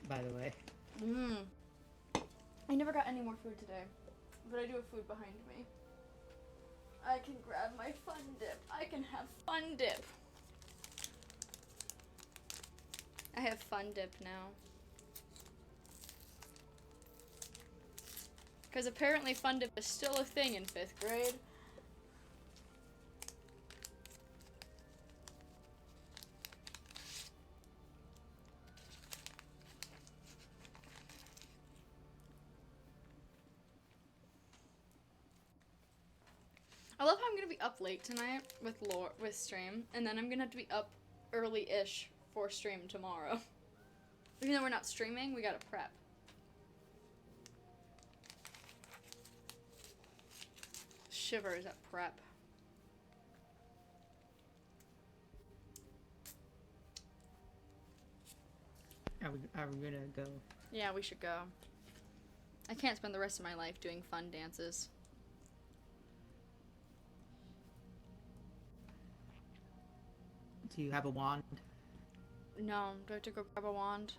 by the way. I never got any more food today, but I do have food behind me. I can grab my fun dip. I can have fun dip. I have fun dip now. Because apparently fun dip is still a thing in 5th grade. I love how I'm gonna be up late tonight with stream, and then I'm gonna have to be up early-ish for stream tomorrow. Even though we're not streaming, we gotta prep. Shivers at prep. Are we gonna go? Yeah, we should go. I can't spend the rest of my life doing fun dances. Do you have a wand? No, do I have to go grab a wand?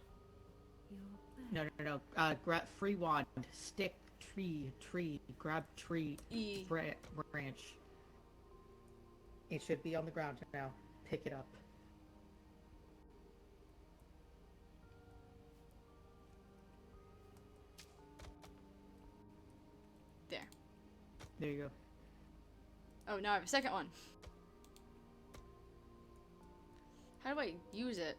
No. Grab free wand. Stick. Tree. Grab tree. E. Branch. It should be on the ground now. Pick it up. There. There you go. Oh, now I have a second one. How do I use it?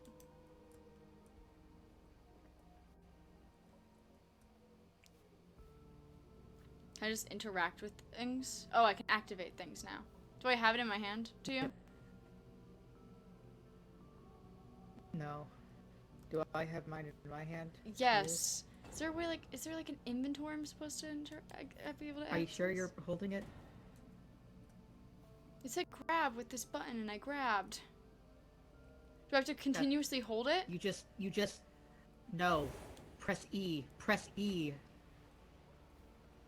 Can I just interact with things? Oh, I can activate things now. Do I have it in my hand? Do you? No. Do I have mine in my hand? Yes. Is there a way, is there like an inventory I'm supposed to be able to access? Are you sure you're holding it? It said grab with this button and I grabbed. Do I have to continuously hold it? You just, no. Press E.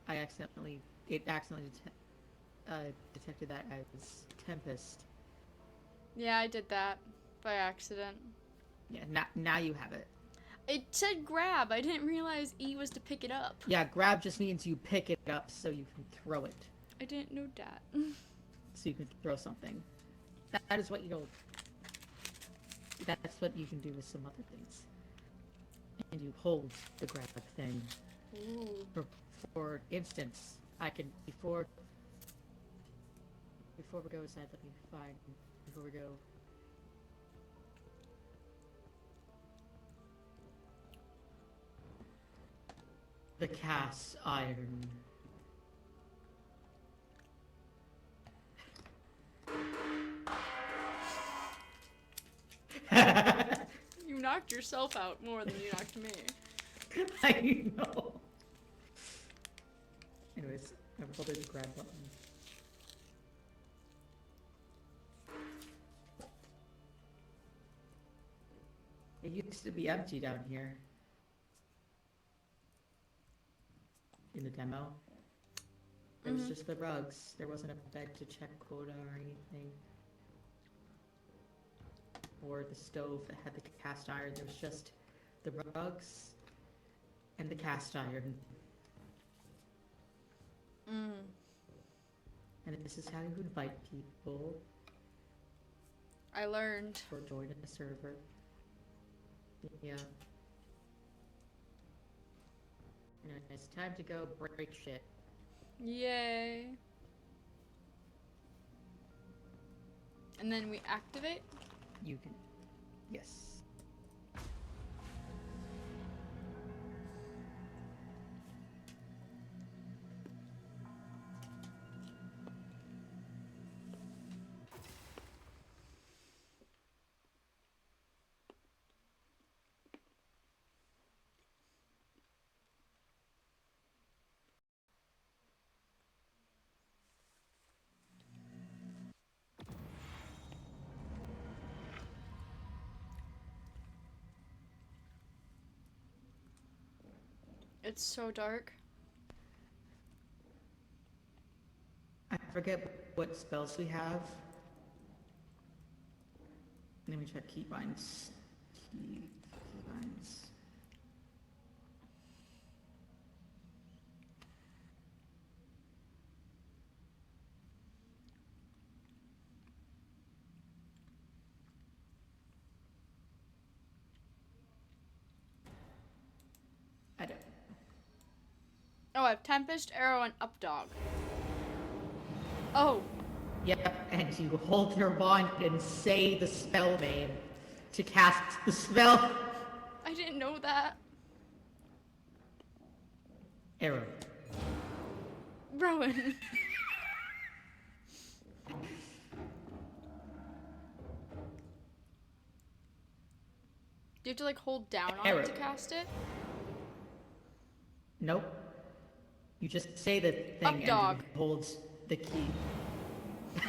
It accidentally detected that as Tempest. Yeah, I did that by accident. Yeah, now you have it. It said grab. I didn't realize E was to pick it up. Yeah, grab just means you pick it up so you can throw it. I didn't know that. So you can throw something. That is what you know. That's what you can do with some other things. And you hold the grab thing. Ooh. For instance, I can before we go inside, let me find before we go. The cast iron. You knocked yourself out more than you knocked me. I know. Anyways, I'm holding the grab button. It used to be empty down here. In the demo. It was just the rugs. There wasn't a bed to check quota or anything. or the stove that had the cast iron. There was just the rugs and the cast iron. And this is how you invite people I learned. or join a server. Yeah. Anyway, it's time to go break shit. Yay. And then we activate? You can. Yes. It's so dark. I forget what spells we have. Let me check keybinds. Keybinds. I don't. Oh, I have Tempest, Arrow, and Updog. Oh. Yep, and you hold your wand and say the spell name to cast the spell. I didn't know that. Arrow. Rowan. Do you have to like hold down on Arrow. it to cast it? Nope. You just say the thing Updog. and it holds the key.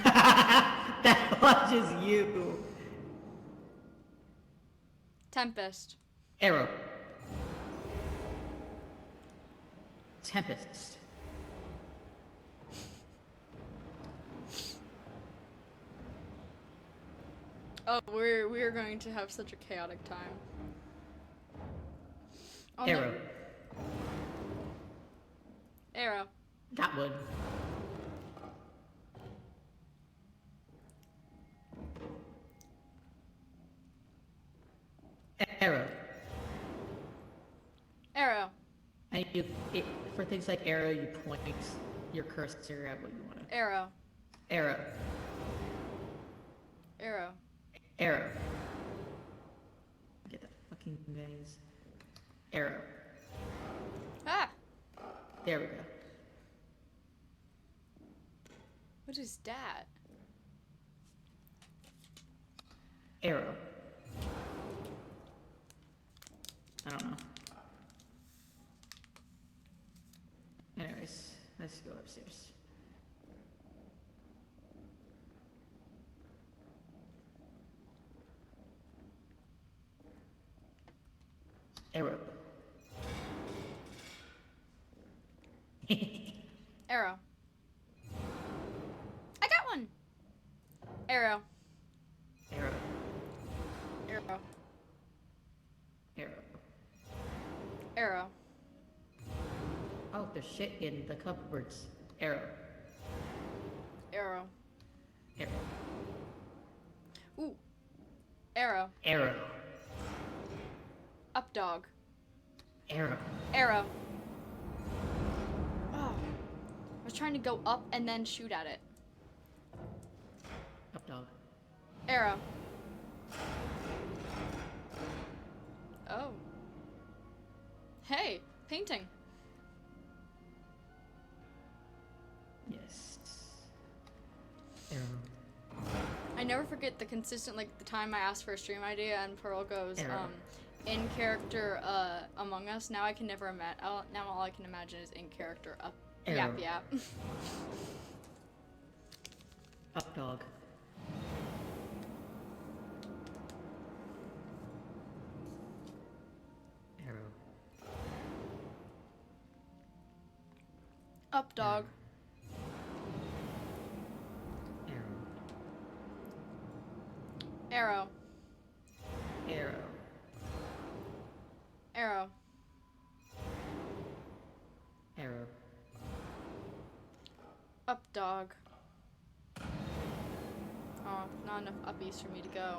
That watches you. Tempest. Arrow. Tempest. Oh, we're going to have such a chaotic time. Oh, no. Arrow. Arrow. That one. Arrow. Arrow. And for things like arrow, you point your cursor at what you want to. Arrow. Arrow. Arrow. Arrow. Get that fucking guys. Arrow. Ah! There we go. What is that? Arrow. I don't know. Anyways, let's go upstairs. Arrow. Arrow. I got one! Arrow. Arrow. Arrow. Arrow. Arrow. Oh, there's shit in the cupboards. Arrow. Arrow. Arrow. Ooh. Arrow. Arrow. Updog. Arrow. Arrow. Oh. I was trying to go up and then shoot at it. Up dog. Arrow. Oh. Hey, painting. Yes. Arrow. I never forget the consistent, like, the time I asked for a stream idea and Pearl goes, Arrow. in character, Among Us. Now I can never imagine, now all I can imagine is in character, Arrow. yap. Up dog. Arrow. Updog. Arrow. Arrow. Arrow. Arrow. Arrow. Up, dog. Oh, not enough uppies for me to go.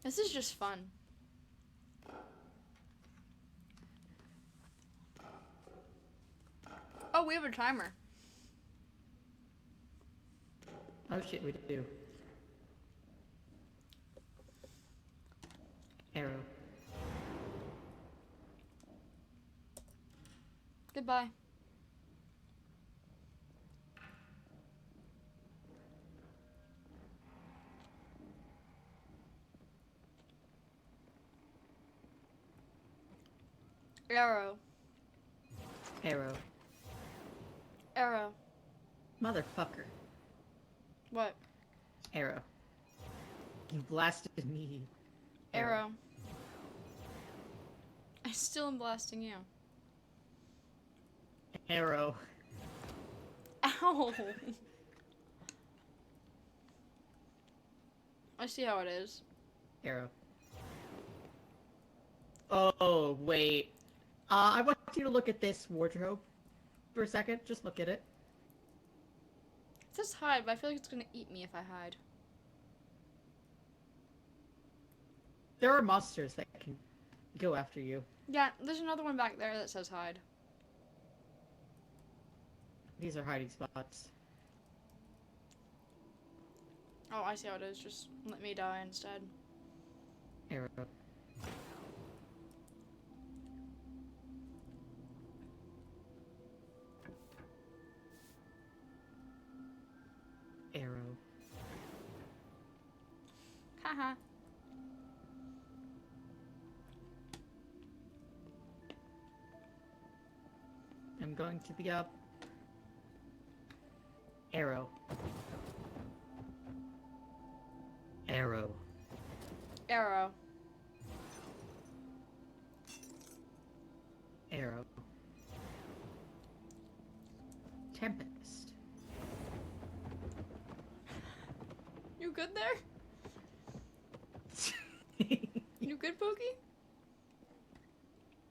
This is just fun. Oh, we have a timer. Oh shit, we do. Arrow. Goodbye. Arrow. Arrow. Arrow. Motherfucker. What? Arrow. You blasted me. Arrow. I still am blasting you. Arrow. Ow! I see how it is. Arrow. Oh, wait. I want you to look at this wardrobe for a second. Just look at it. It says hide, but I feel like it's gonna eat me if I hide. There are monsters that can go after you. Yeah, there's another one back there that says hide. These are hiding spots. Oh, I see how it is. Just let me die instead. Arrow. Arrow. Haha. I'm going to be up. Arrow. Arrow. Arrow. Arrow. Tempest. You good there? You good, Pokey?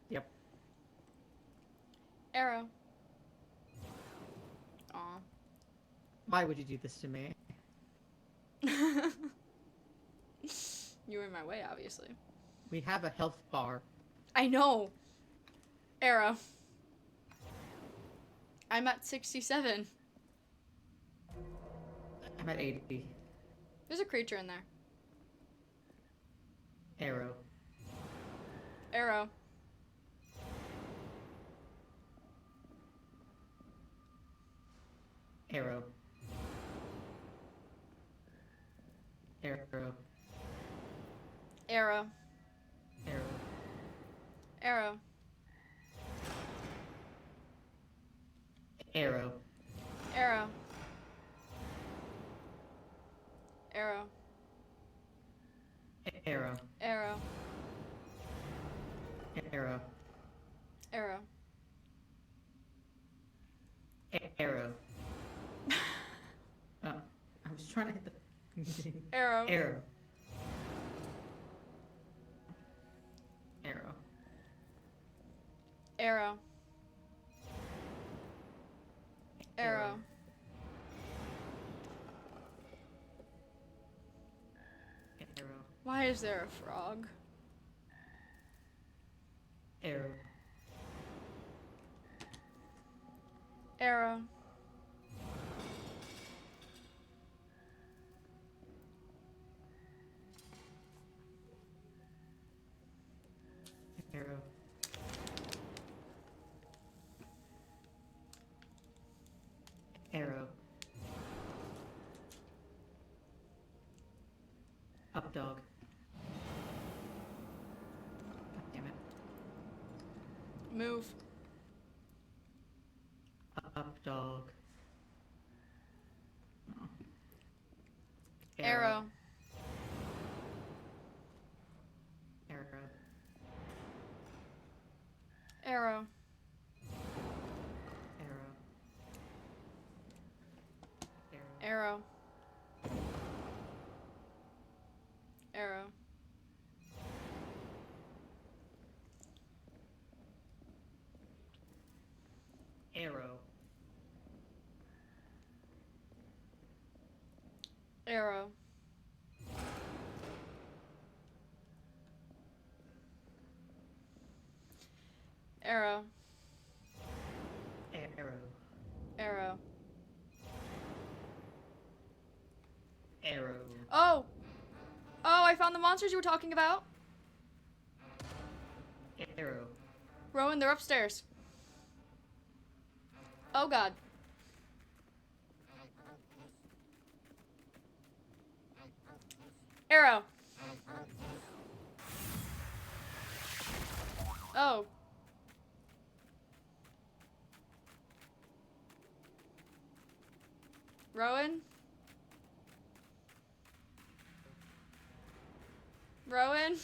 Yep. Arrow. Aw. Why would you do this to me? You were in my way, obviously. We have a health bar. I know. Arrow. I'm at 67. I'm at 80. There's a creature in there. Arrow. Arrow. Arrow. Arrow. Arrow. Arrow. Arrow. Arrow. Arrow. Arrow. Arrow. Arrow. Arrow. Arrow. Arrow. Oh, I was trying to hit the Arrow. arrow. Arrow. Arrow. Arrow. Arrow. Why is there a frog? Arrow. Arrow. Arrow. Arrow. Up dog. God damn it. Move. Up dog. Oh. Arrow. Arrow. Arrow. Arrow. Arrow. Arrow. Arrow. Arrow. Arrow. Arrow. Arrow. Oh! Oh, I found the monsters you were talking about. Arrow. Rowan, they're upstairs. Oh god. Arrow. Oh. Rowan? Rowan?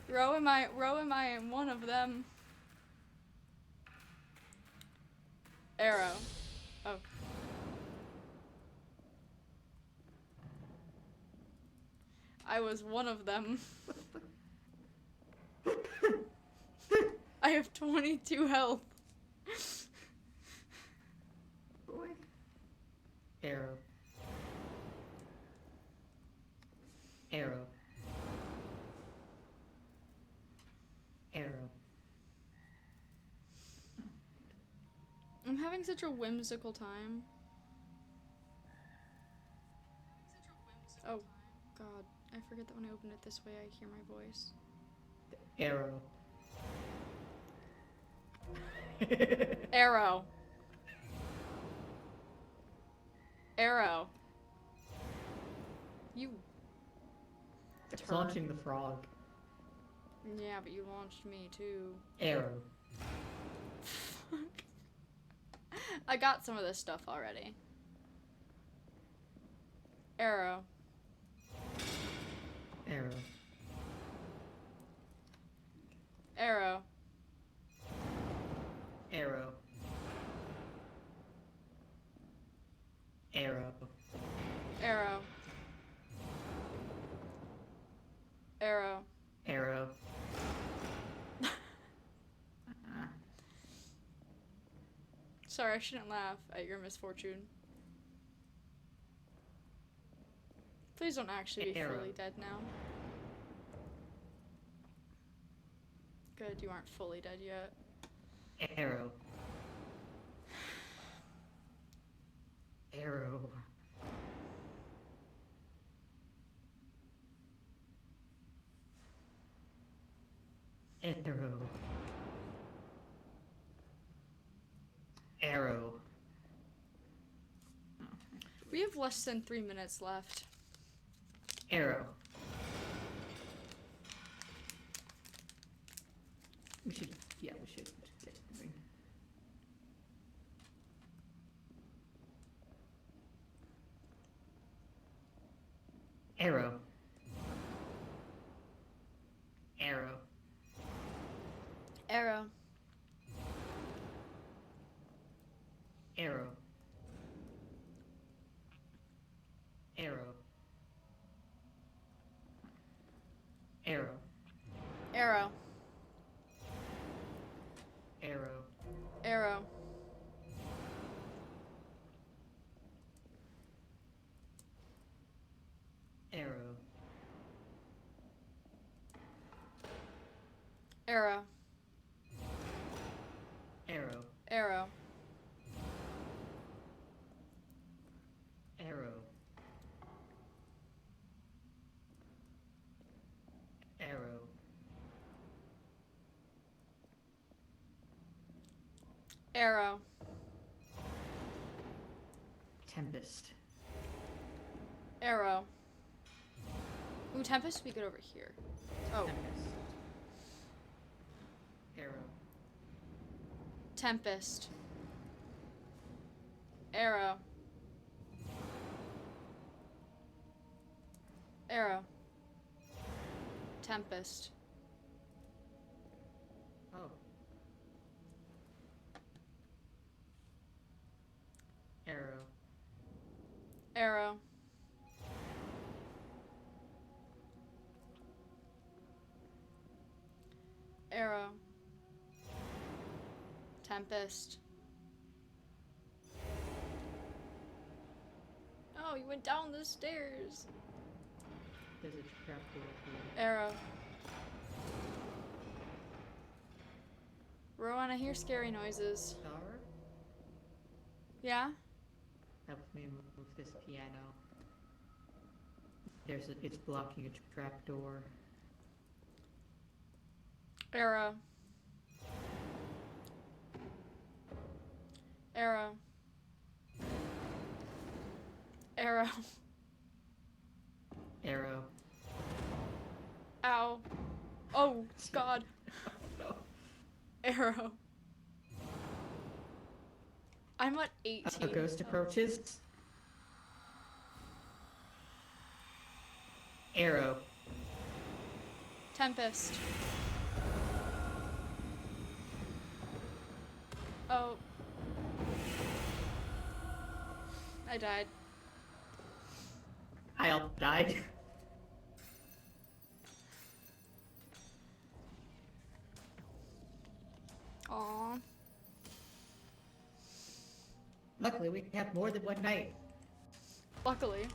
Rowan, I am one of them. Arrow. Oh. I was one of them. I have 22 health. Boy. Arrow. Arrow. Arrow. I'm having such a whimsical time. Oh, God. I forget that when I open it this way, I hear my voice. Arrow. Arrow. Arrow. You. It's turd. launching the frog. Yeah, but you launched me too. Arrow. I got some of this stuff already. Arrow. Arrow. Arrow. Arrow. Arrow. Arrow. Arrow. Arrow. Sorry, I shouldn't laugh at your misfortune. Please don't actually be Arrow. fully dead now. Good, you aren't fully dead yet. Arrow. Arrow. Arrow. Arrow. We have less than 3 minutes left. Arrow. We should get moving. Arrow. Arrow. Arrow. Arrow. Arrow. Arrow. Arrow. Arrow. Arrow. Arrow. Arrow. Arrow. Arrow. Arrow. Arrow. Arrow. Tempest. Arrow. Ooh, Tempest would be good over here. Oh. Tempest. Arrow. Tempest. Arrow. Arrow. Tempest. Oh. Arrow. Arrow. Arrow. Tempest. Oh, you went down the stairs. There's a trap door here. Arrow. Rowan, I hear scary noises. Star? Yeah? Help me move this piano. It's blocking a trap door. Arrow. Arrow. Arrow. Arrow. Ow. Oh, God. Arrow. I'm at 18. A ghost approaches. Arrow. Tempest. Oh. I died. I all died. Aww. Luckily, we have more than one night. Luckily.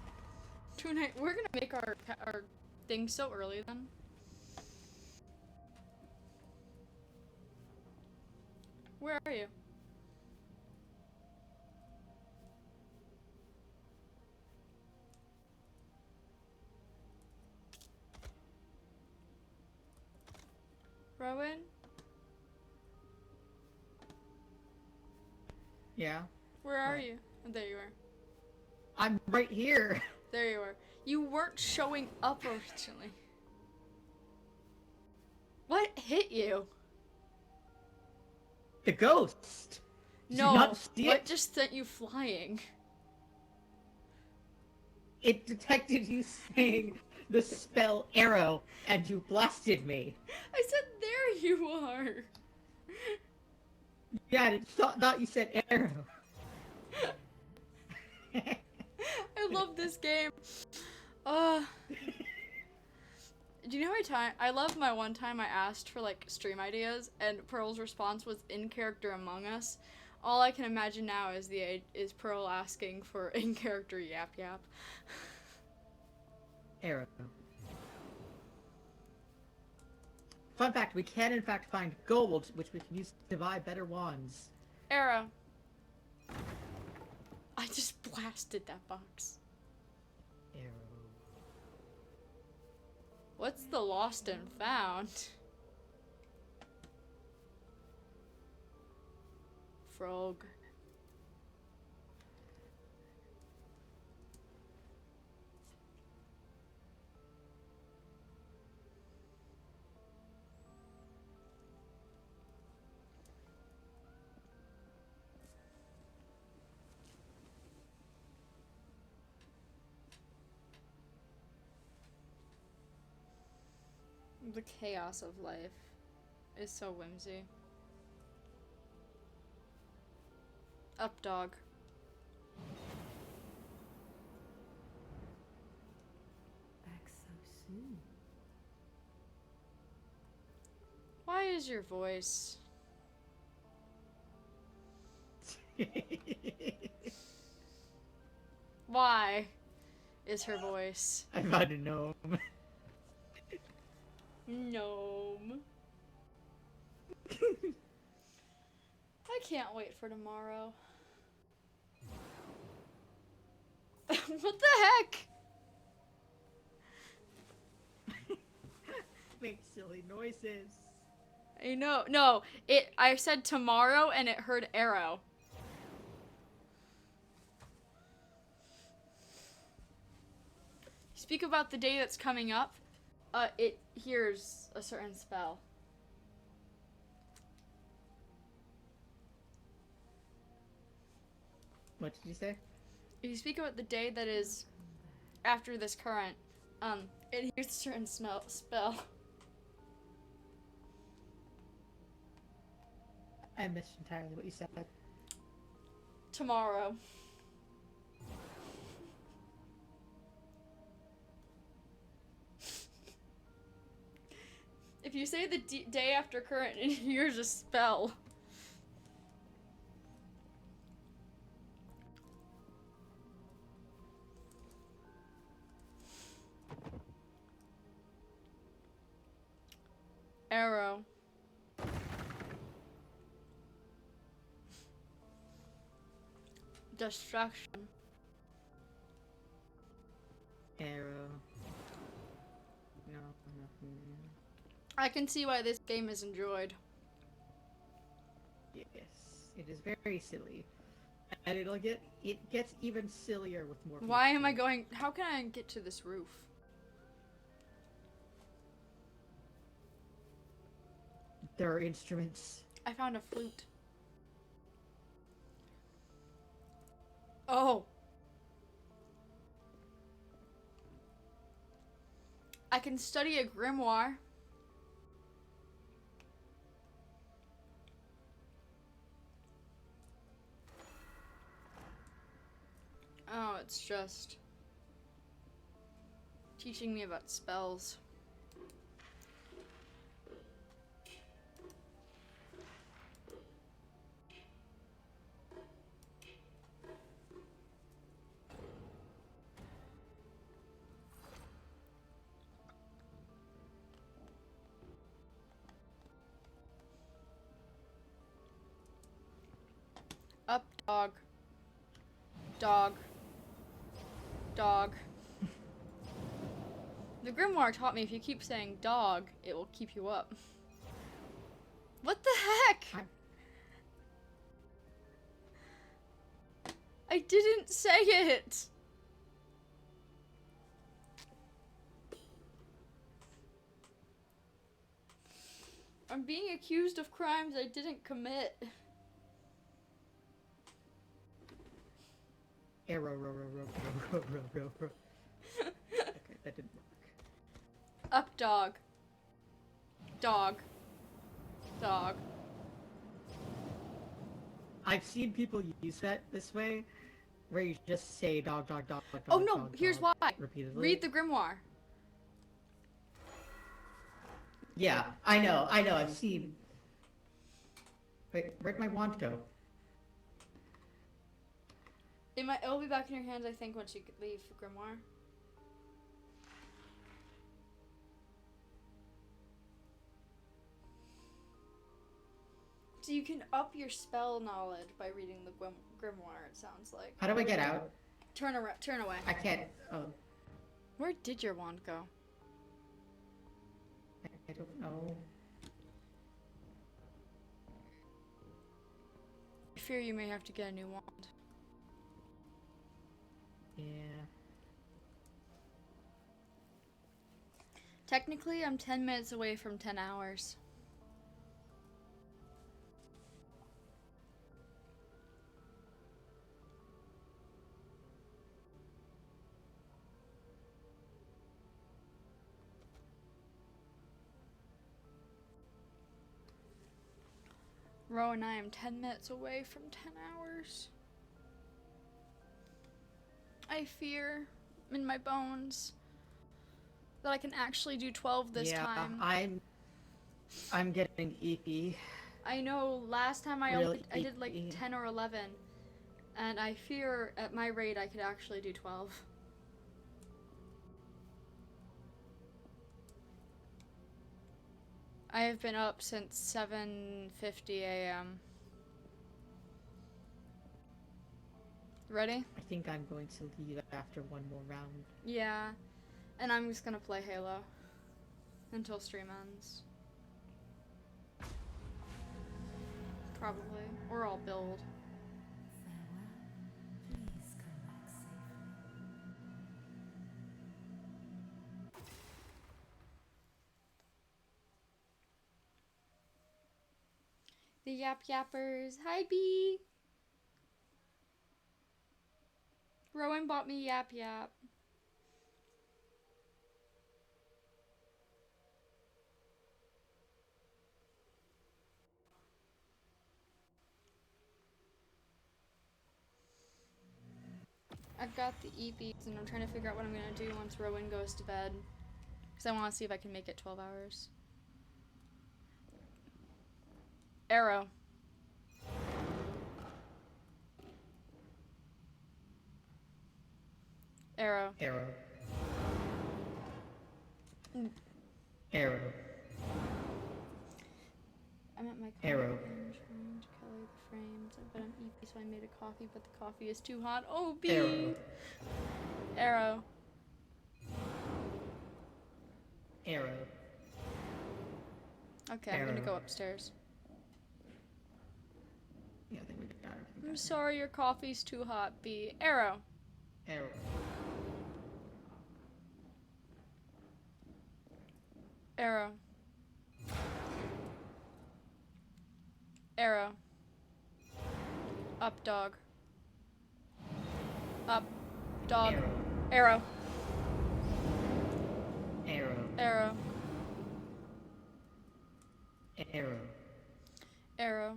2 night. We're gonna make our thing so early then. Where are you? Rowan? Yeah. Where are What? you? Oh, there you are. I'm right here. There you are. You weren't showing up originally. What hit you? The ghost. Did No. you not see What it? just sent you flying? It detected you saying the spell arrow, and you blasted me. I said there you are. Yeah, it thought you said arrow. I love this game. Do you know how many times I love my one time I asked for like stream ideas and Pearl's response was in character Among Us. All I can imagine now is Pearl asking for in character Yap Yap. Arrow. Fun fact, we can in fact find gold, which we can use to buy better wands. Arrow. I just blasted that box. Arrow. What's the lost and found? Frog. The chaos of life is so whimsy. Up, dog. Back so soon. Why is your voice? Why is her voice? I found a gnome. Gnome. I can't wait for tomorrow. What the heck? Make silly noises. I know. No, I said tomorrow and it heard arrow. Speak about the day that's coming up. It hears a certain spell. What did you say? If you speak about the day that is after this current, it hears a certain spell. I missed entirely what you said. Tomorrow. If you say the day after current, here's a spell. Arrow. Destruction. Arrow. No, nothing. I can see why this game is enjoyed. Yes, it is very silly. And it gets even sillier with more people. Why am I going? How can I get to this roof? There are instruments. I found a flute. Oh. I can study a grimoire. Oh, it's just teaching me about spells. Up, dog. Dog. Dog. The grimoire taught me if you keep saying dog, it will keep you up. What the heck? I didn't say it! I'm being accused of crimes I didn't commit. Arrow, row, row, row, row, row, row, row. Okay, that didn't work. Up, dog. Dog. Dog. I've seen people use that this way, where you just say dog, dog, dog, dog, Oh no, dog, here's dog, why. repeatedly. Read the grimoire. Yeah, I know, I've seen. Wait, where'd my wand go? It'll be back in your hands, I think, once you leave the grimoire. So you can up your spell knowledge by reading the grimoire, it sounds like. How do I get out? Turn around, turn away. I can't. Oh, Where did your wand go? I don't know. I fear you may have to get a new wand. Yeah. Technically, I'm 10 minutes away from 10 hours. Ro and I am 10 minutes away from 10 hours. I fear in my bones that I can actually do 12 this time. I'm getting eepy. I know last time I Really did like 10 or 11, and I fear at my rate I could actually do 12. I have been up since 7:50 a.m. Ready? I think I'm going to leave after one more round. Yeah, and I'm just gonna play Halo until stream ends. Probably, or I'll build. Farewell. Please come back safely. The Yap Yappers. Hi, B. Rowan bought me Yap Yap. I've got the EPs and I'm trying to figure out what I'm gonna do once Rowan goes to bed. Because I want to see if I can make it 12 hours. Arrow. Arrow. Arrow. Arrow. I'm at my Arrow. coffee and trying to color the frames, but I'm eepy, so I made a coffee, but the coffee is too hot. Oh, B. Arrow. Arrow. Arrow. Okay, I'm gonna Arrow. go upstairs. Yeah, I think we got it. I'm sorry, your coffee's too hot, B. Arrow. Arrow. Arrow. Arrow. Up, dog. Up, dog. Arrow. Arrow. Arrow. Arrow. Arrow.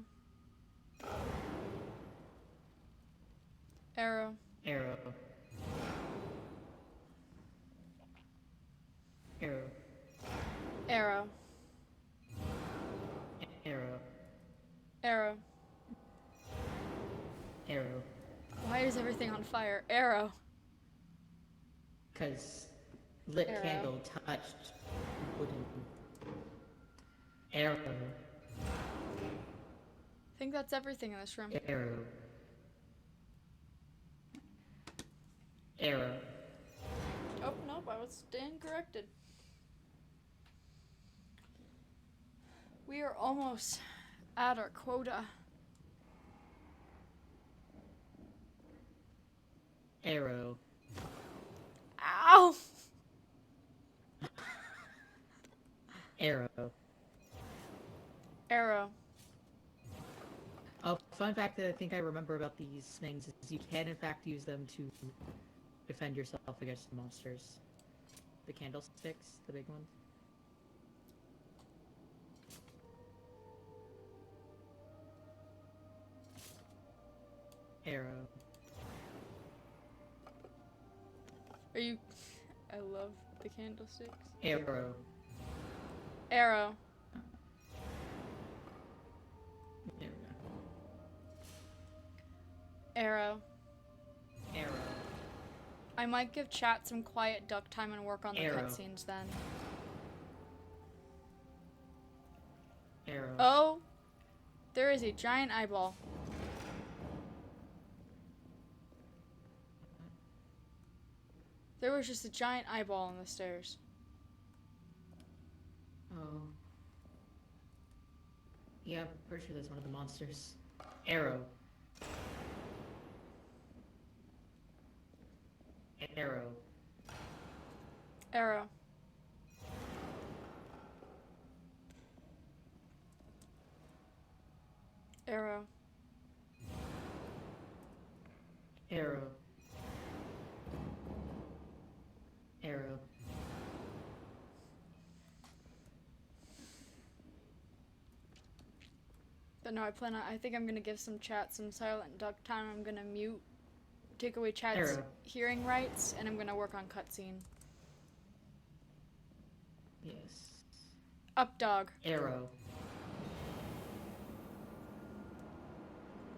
Arrow. Arrow. Arrow. Arrow. Arrow. Arrow. Arrow. Arrow. Why is everything on fire? Arrow. Cause lit Arrow. candle touched wooden. Arrow. I think that's everything in this room. Arrow. Arrow. Oh, nope, I was stand corrected. We are almost at our quota. Arrow. Ow! Arrow. Arrow. Oh, fun fact that I think I remember about these things is you can in fact use them to defend yourself against the monsters. The candlesticks, the big ones. Arrow. Are you... I love the candlesticks. Arrow. Arrow. There we go. Arrow. Arrow. I might give chat some quiet duck time and work on the Arrow. cutscenes then. Arrow. Oh! There is a giant eyeball. There was just a giant eyeball on the stairs. Oh. Yeah, I'm pretty sure that's one of the monsters. Arrow. Arrow. Arrow. Arrow. Arrow. Arrow. But no, I think I'm gonna give some chat some silent duck time. I'm gonna mute, take away chat's Arrow. hearing rights, and I'm gonna work on cutscene. Yes. Up dog. Arrow.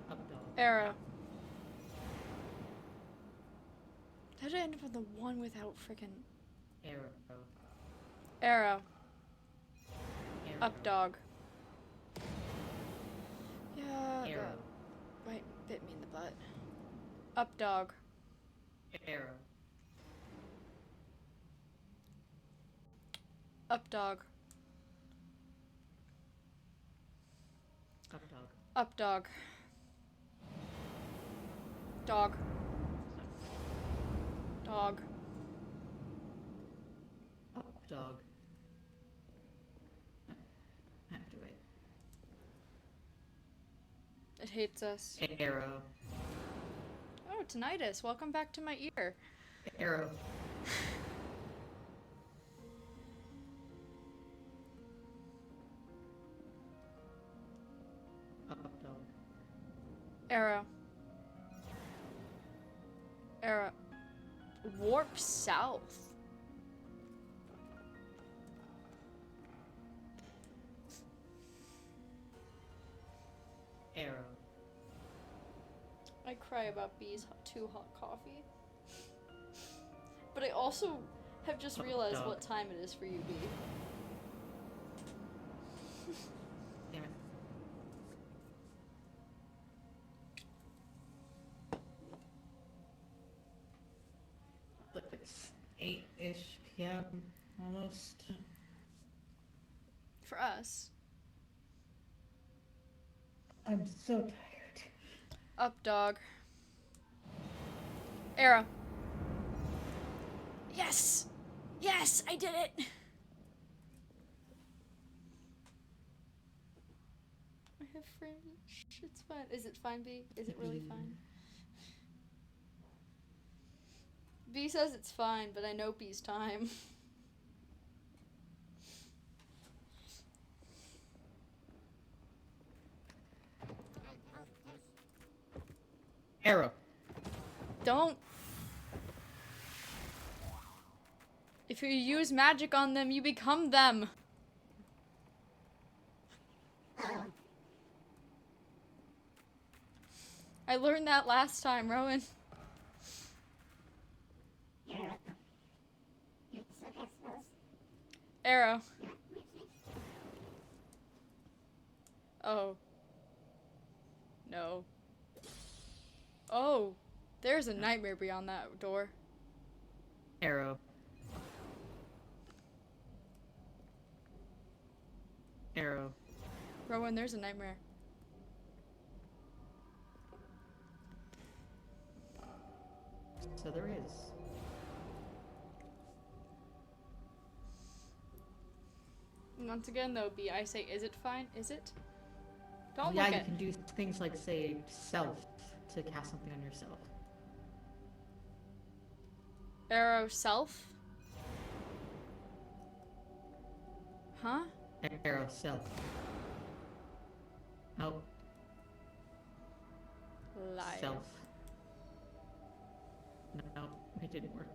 Up dog. Arrow. How did I end up on the one without frickin' Arrow. arrow? Arrow. Up dog. Yeah. Arrow. Right, bit me in the butt. Up dog. Arrow. Up dog. Up dog. Up dog. Dog. Dog. Up dog. I have to wait. It hates us. Arrow. Oh, tinnitus. Welcome back to my ear. Arrow. Up dog. Arrow. Arrow. Warp south. cry about B's too hot coffee. But I also have just realized dog. what time it is for you, B. Damn it. Look, it's 8-ish p.m. almost. For us. I'm so tired. Up, dog. Arrow. Yes! Yes, I did it! I have friends. It's fine. Is it fine, B? Is it really fine? B says it's fine, but I know B's time. Arrow. Don't. If you use magic on them, you become them. I learned that last time, Rowan. Arrow. Oh. No. Oh. There's a nightmare beyond that door. Arrow. Arrow. Rowan, there's a nightmare. So there is. Once again, though, B, I say, is it fine? Is it? Don't Yeah, look you at. can do things like, say, self to cast something on yourself. Arrow self? Huh? Arrow self. Oh, Liar. self. No, it didn't work.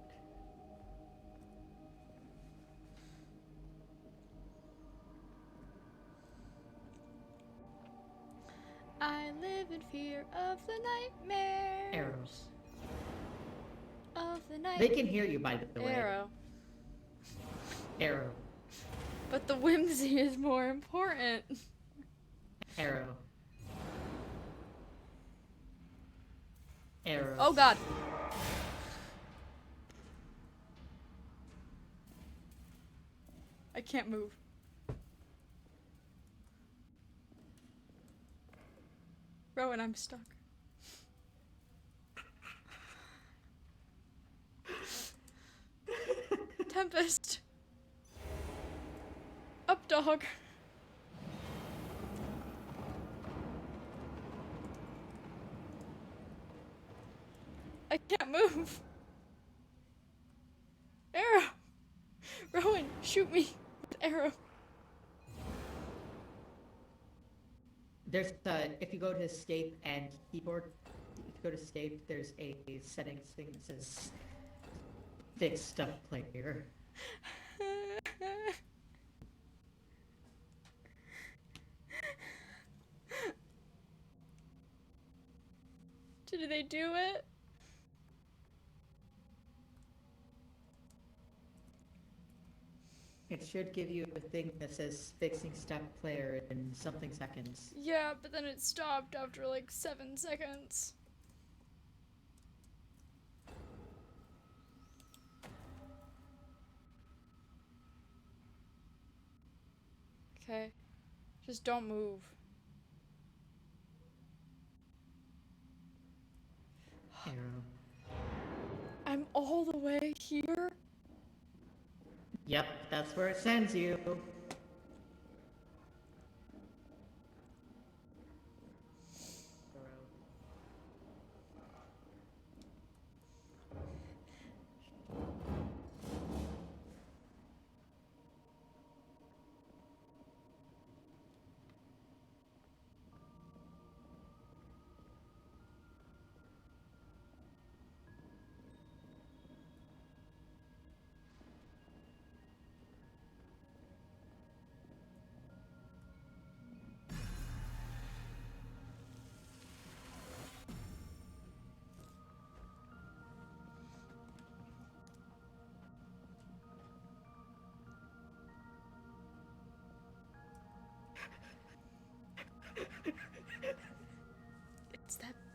I live in fear of the nightmares. Arrows. Of the night. They can hear you, by the way. Arrow. Arrow. But the whimsy is more important. Arrow. Arrow. Oh god. I can't move. Rowan, I'm stuck. Tempest. Up, dog. I can't move. Arrow. Rowan, shoot me with arrow. There's if you go to escape and keyboard, if you go to escape, there's a settings thing that says fix stuff player. Did they do it? It should give you a thing that says fixing step player in something seconds. Yeah, but then it stopped after like 7 seconds. Okay. Just don't move. Arrow. I'm all the way here? Yep, that's where it sends you.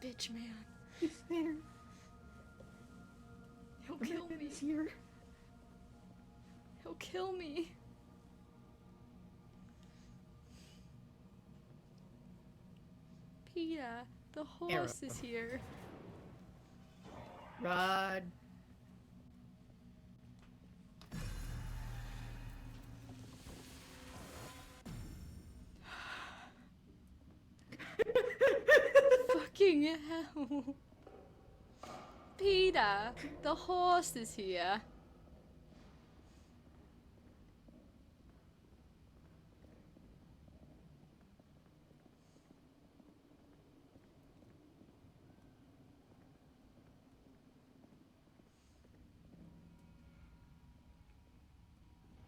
bitch man. He's there. He'll kill me. He's here. He'll kill me. Peter, the horse Arrow. is here. Rod. Fucking hell. Peter, the horse is here.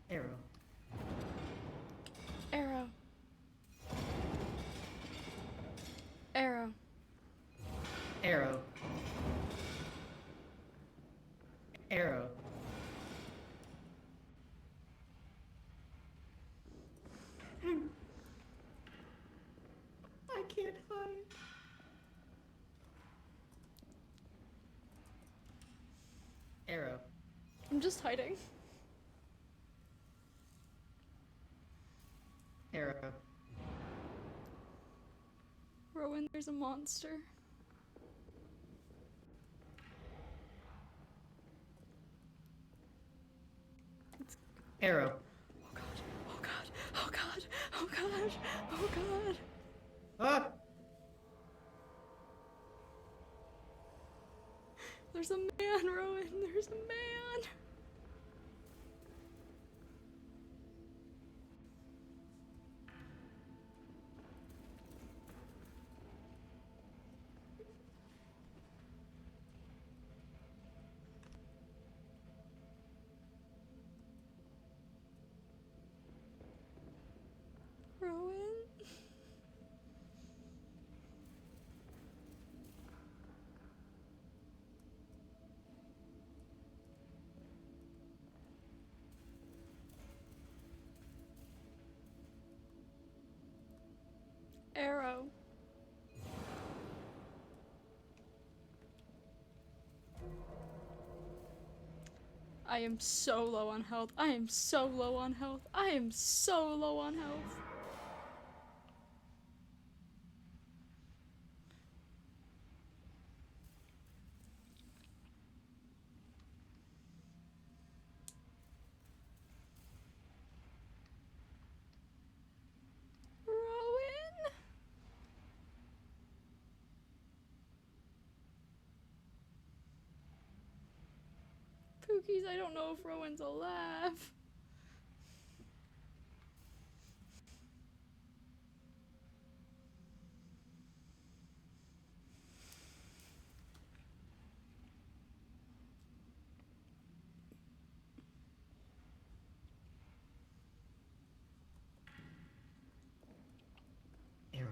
Arrow. Arrow. Arrow. Arrow. Arrow. I can't hide. Arrow. I'm just hiding. Arrow. Rowan, there's a monster. Arrow. Oh god. Oh god. Oh god. Oh god. Oh god. Ah! There's a man, Rowan. There's a man. Rowan. Arrow. I am so low on health. I am so low on health. I am so low on health. Rowan. Pookies, I don't know if Rowan's alive. Arrow.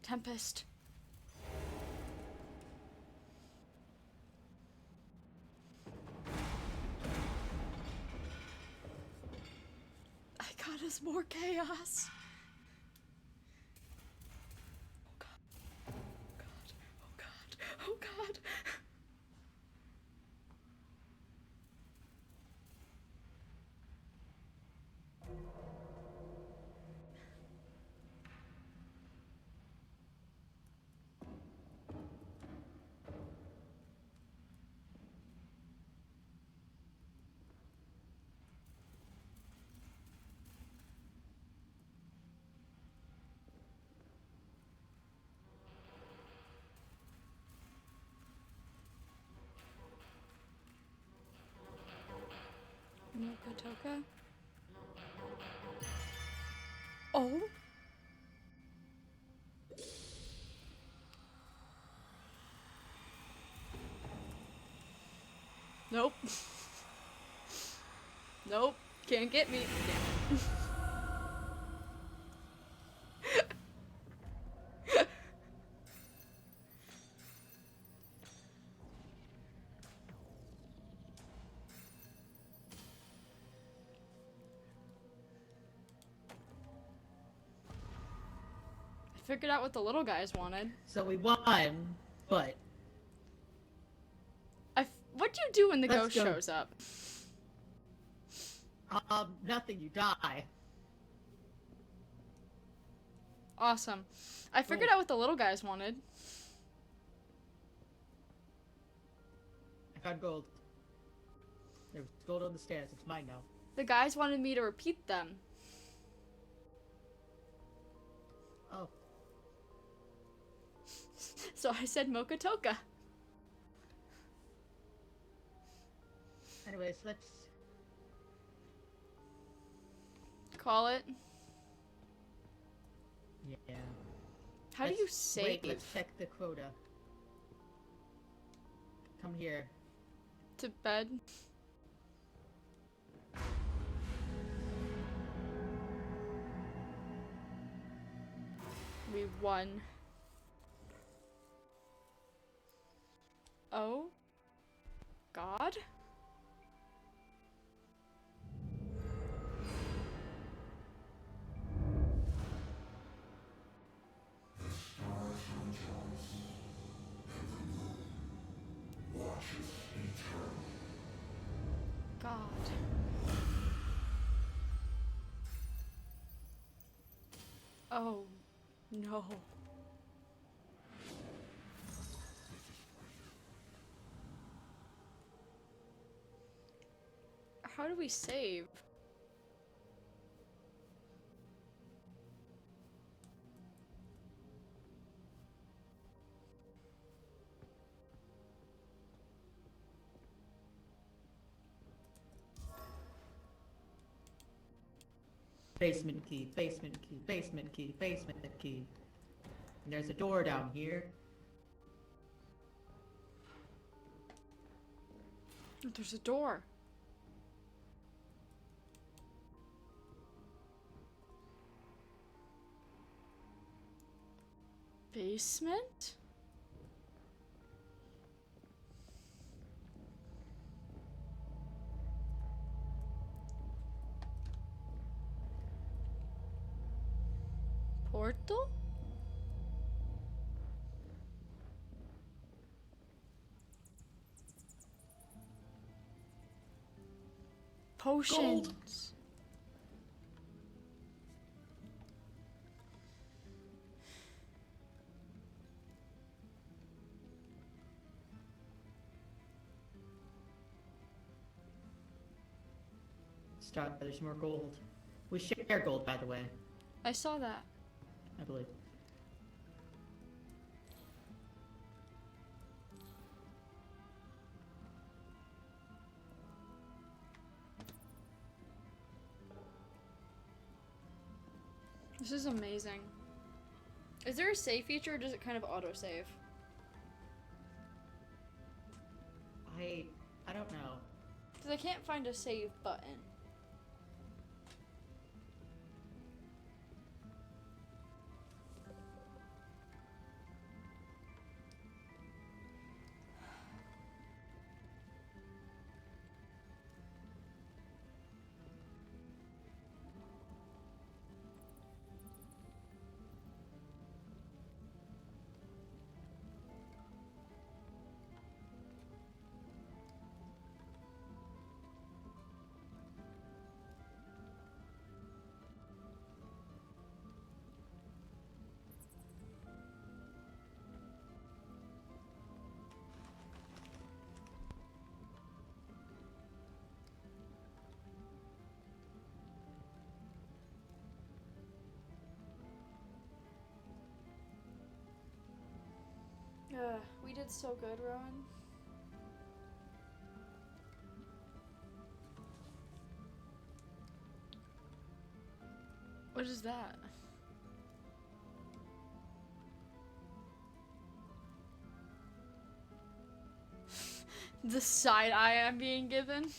Tempest. I got us more chaos. Oh god. Oh god. Oh god. Oh god. Mokotoka. Oh. Nope. Nope. Can't get me. Damn it. figured out what the little guys wanted. So we won, but What'd you do when the Let's ghost go. shows up? nothing. You die. Awesome. I figured out what the little guys wanted. I found gold. There was gold on the stairs. It's mine now. The guys wanted me to repeat them. Oh, So I said Mokotoka. anyways, let's. Call it. Yeah. How do you save? Wait, let's check the quota. Come here. To bed? We won. Oh? God? God. Oh, no. How do we save? Basement key, basement key, basement key, basement key. And there's a door down here. There's a door. Basement? Portal? Potions. Stop, there's more gold. We share gold, by the way, I saw that. I believe. This is amazing. Is there a save feature or does it kind of auto-save? I don't know. Because I can't find a save button. We did so good, Rowan. What is that? The side eye I'm being given?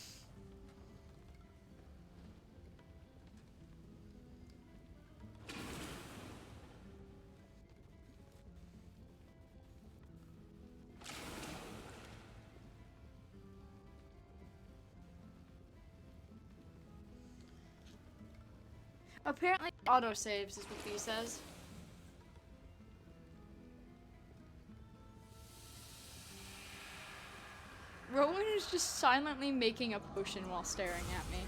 Apparently auto saves is what B says. who's just silently making a potion while staring at me.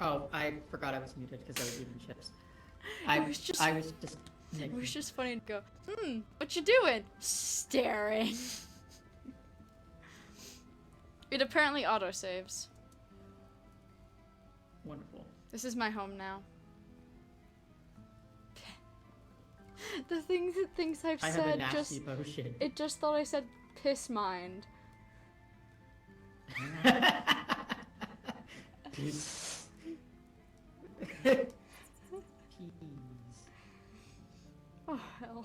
Oh, I forgot I was muted because I was eating chips. It was just making... It was just funny to go, what you doing? Staring. It apparently autosaves. Wonderful. This is my home now. The things I've I said have a nasty potion. It just thought I said piss mind. Peace. Peas. Oh hell.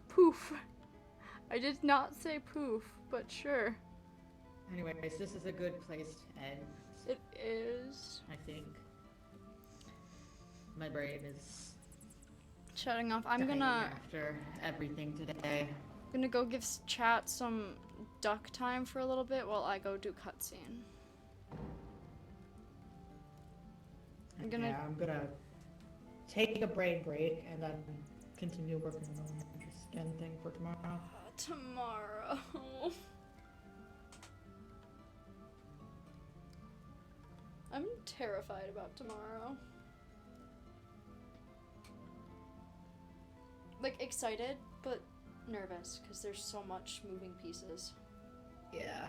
Poof. I did not say poof, but sure. Anyways, this is a good place to end. It is. I think. My brain is Shutting off. I'm dying gonna after everything today. go give chat some duck time for a little bit while I go do cutscene. I'm gonna take a brain break and then continue working on the skin thing for tomorrow. Tomorrow. I'm terrified about tomorrow. Like, excited, but nervous, because there's so much moving pieces. Yeah.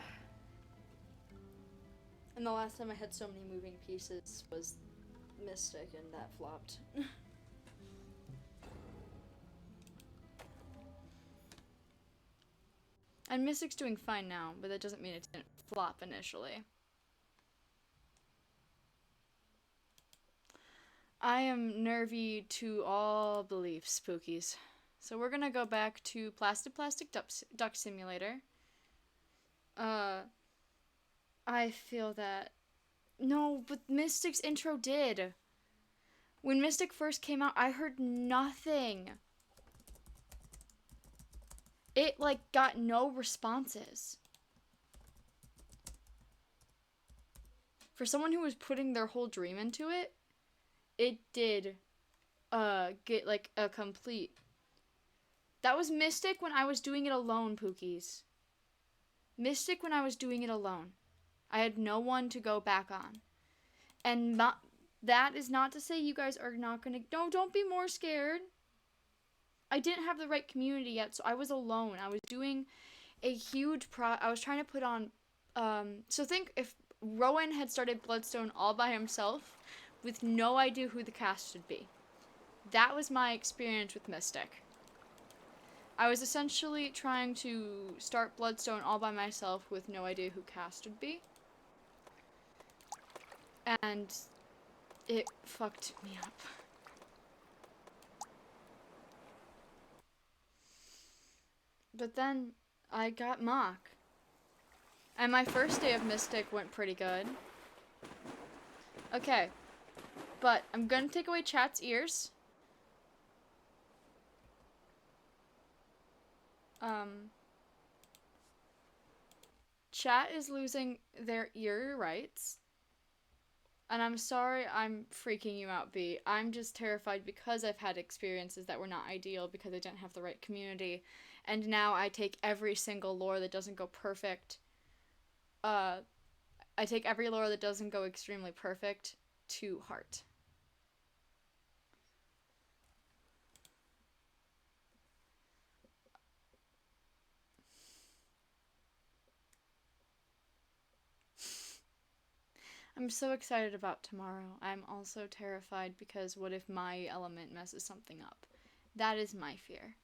And the last time I had so many moving pieces was Mystic, and that flopped. And Mystic's doing fine now, but that doesn't mean it didn't flop initially. I am nervy to all beliefs, spookies. So we're gonna go back to Plastic Duck Simulator. I feel that... No, but Mystic's intro did. When Mystic first came out, I heard nothing. It, like, got no responses. For someone who was putting their whole dream into it, it did, get, like, a complete... That was Mystic when I was doing it alone, Pookies. Mystic when I was doing it alone. I had no one to go back on. And that is not to say you guys are not gonna... No, don't be more scared. I didn't have the right community yet, so I was alone. I was doing a huge I was trying to put on... So think if Rowan had started Bloodstone all by himself with no idea who the cast should be. That was my experience with Mystic. I was essentially trying to start Bloodstone all by myself with no idea who cast would be. And it fucked me up. But then I got Mock. And my first day of Mystic went pretty good. Okay. But I'm gonna take away chat's ears. Chat is losing their ear rights. And I'm sorry I'm freaking you out, B. I'm just terrified because I've had experiences that were not ideal because I didn't have the right community. And now I take every single lore that doesn't go perfect. I take every lore that doesn't go extremely perfect to heart. I'm so excited about tomorrow. I'm also terrified because what if my element messes something up? That is my fear.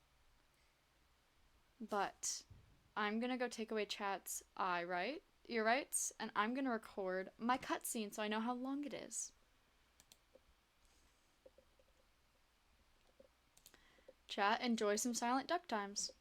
But I'm gonna go take away chat's ear rights, and I'm gonna record my cutscene so I know how long it is. Chat, enjoy some silent duck times.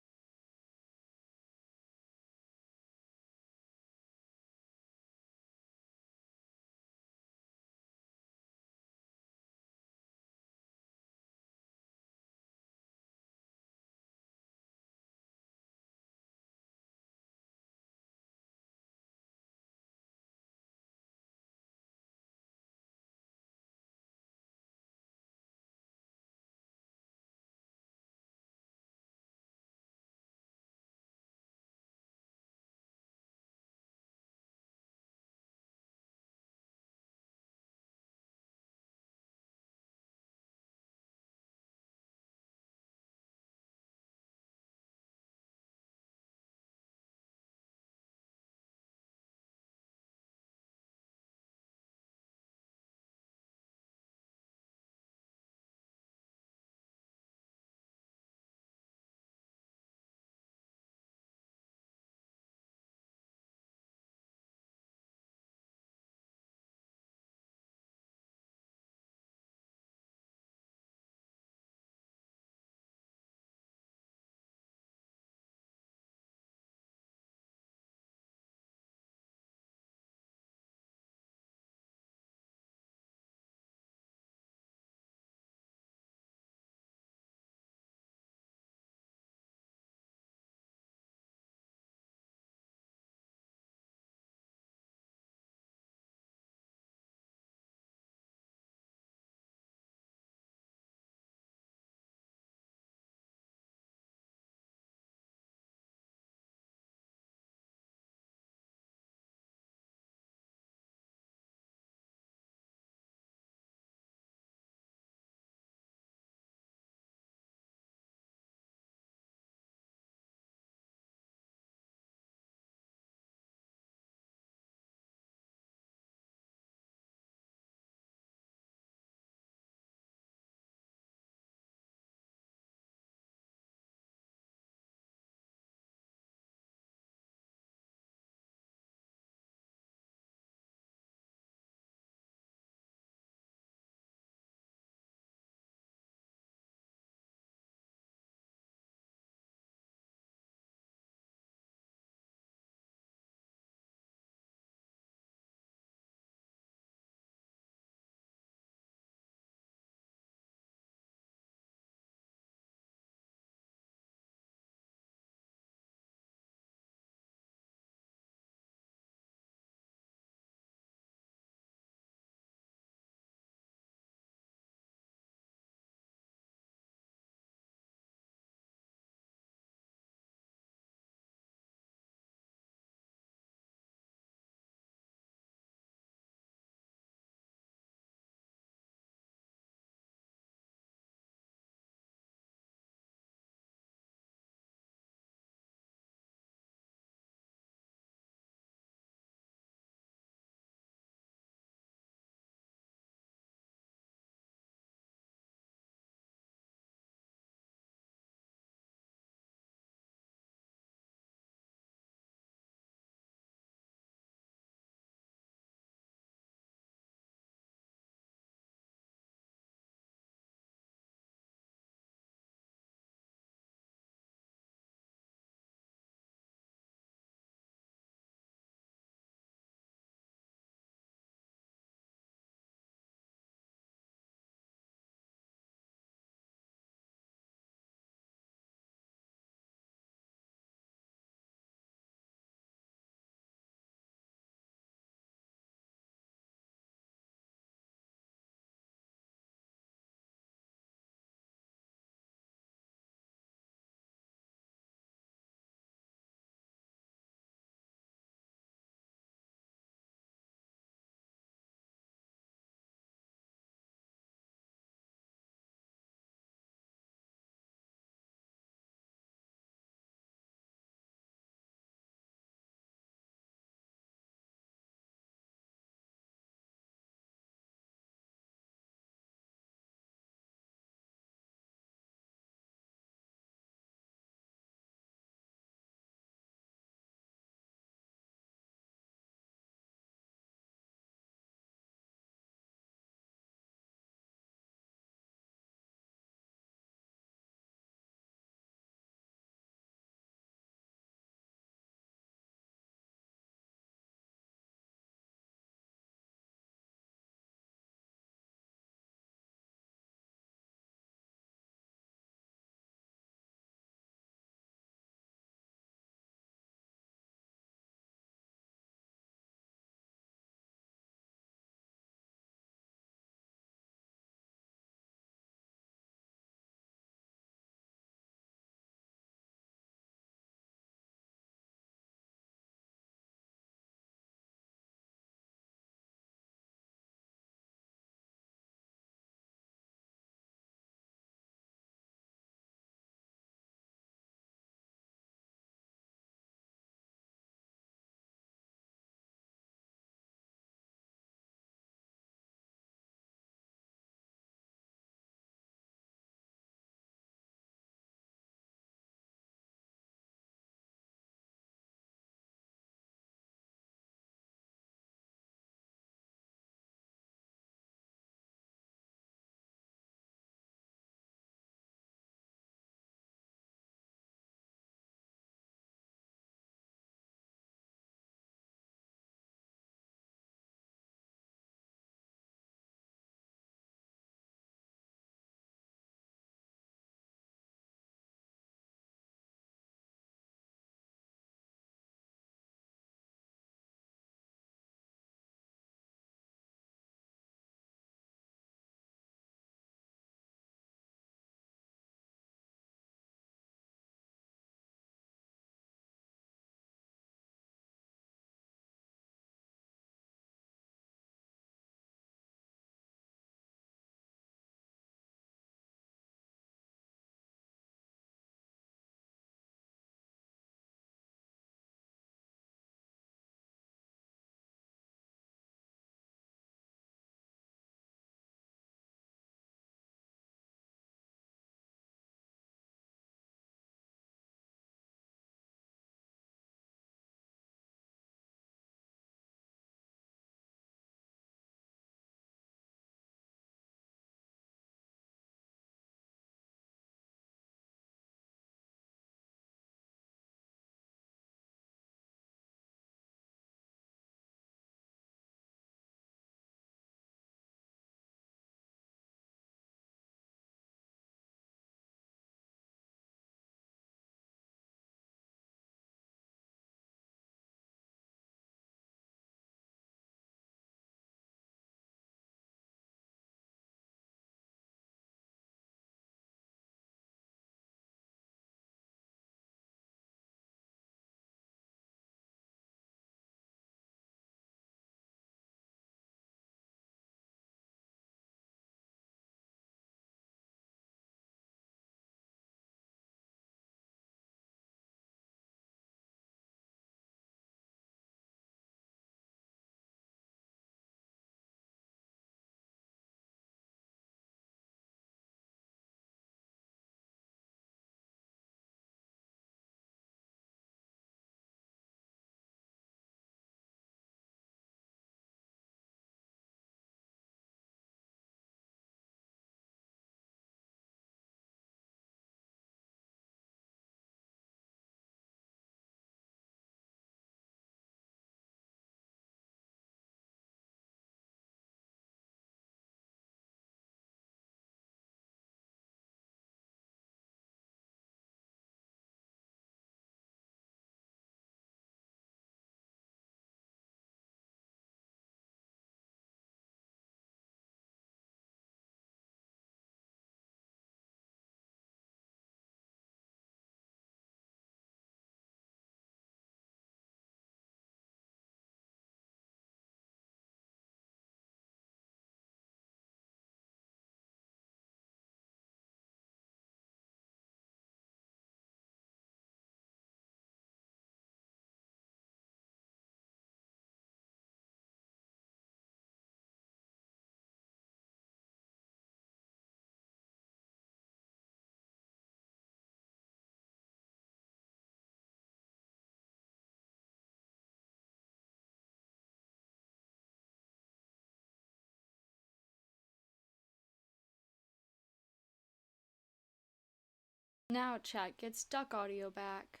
Now chat gets duck audio back.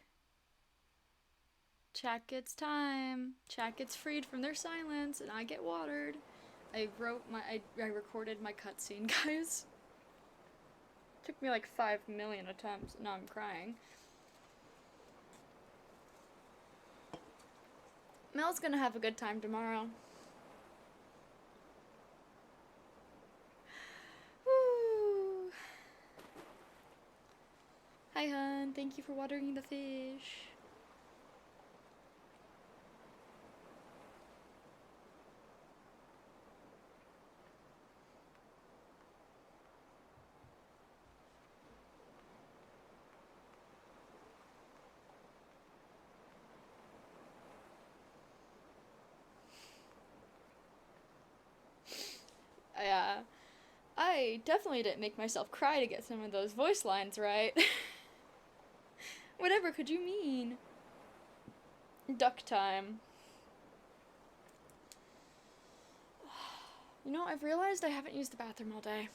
Chat gets time. Chat gets freed from their silence, and I get watered. I recorded my cutscene, guys. Took me like 5 million attempts. Now I'm crying. Mel's gonna have a good time tomorrow. Woo. Hi, hun. Thank you for watering the fish. I definitely didn't make myself cry to get some of those voice lines right. Whatever could you mean? Duck time. You know, I've realized I haven't used the bathroom all day.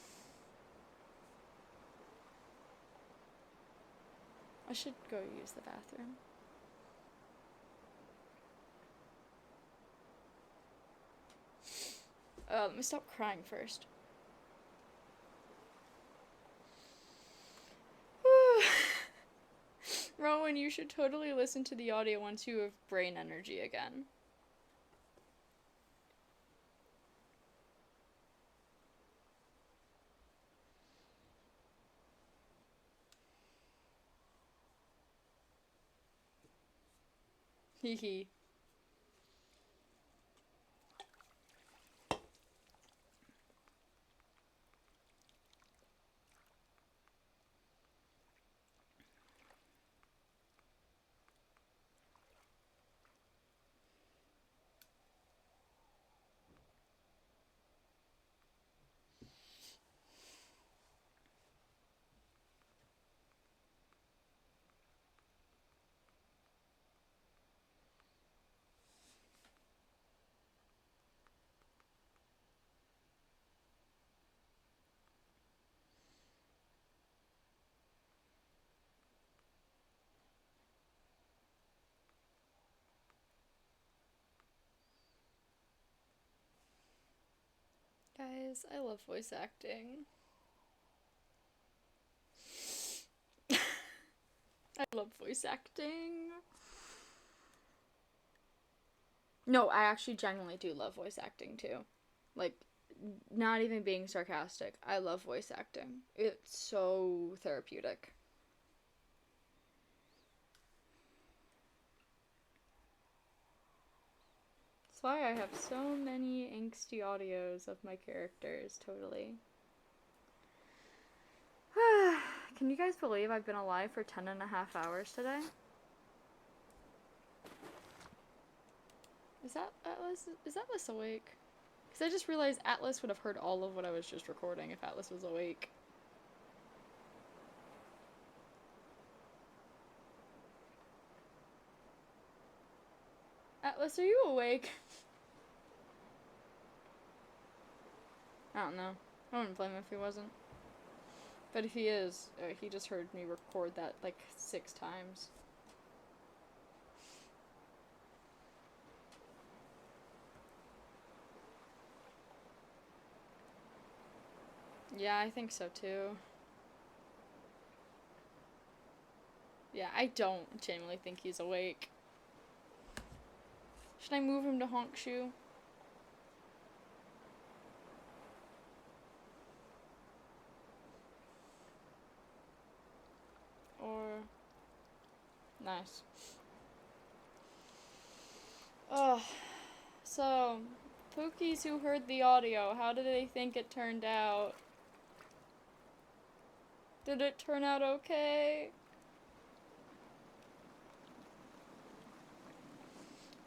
I should go use the bathroom. Let me stop crying first. Rowan, you should totally listen to the audio once you have brain energy again. Hee hee. Guys, I love voice acting. I love voice acting. No, I actually genuinely do love voice acting too. Like, not even being sarcastic. I love voice acting. It's so therapeutic. That's why I have so many angsty audios of my characters, totally. Can you guys believe I've been alive for 10.5 hours today? Is Atlas awake? Because I just realized Atlas would have heard all of what I was just recording if Atlas was awake. Atlas, are you awake? I don't know. I wouldn't blame him if he wasn't. But if he is, he just heard me record that like 6 times. Yeah, I think so too. Yeah, I don't genuinely think he's awake. Should I move him to Honkshoe? Or... Nice. Oh, so, Pookies who heard the audio, how did they think it turned out? Did it turn out okay?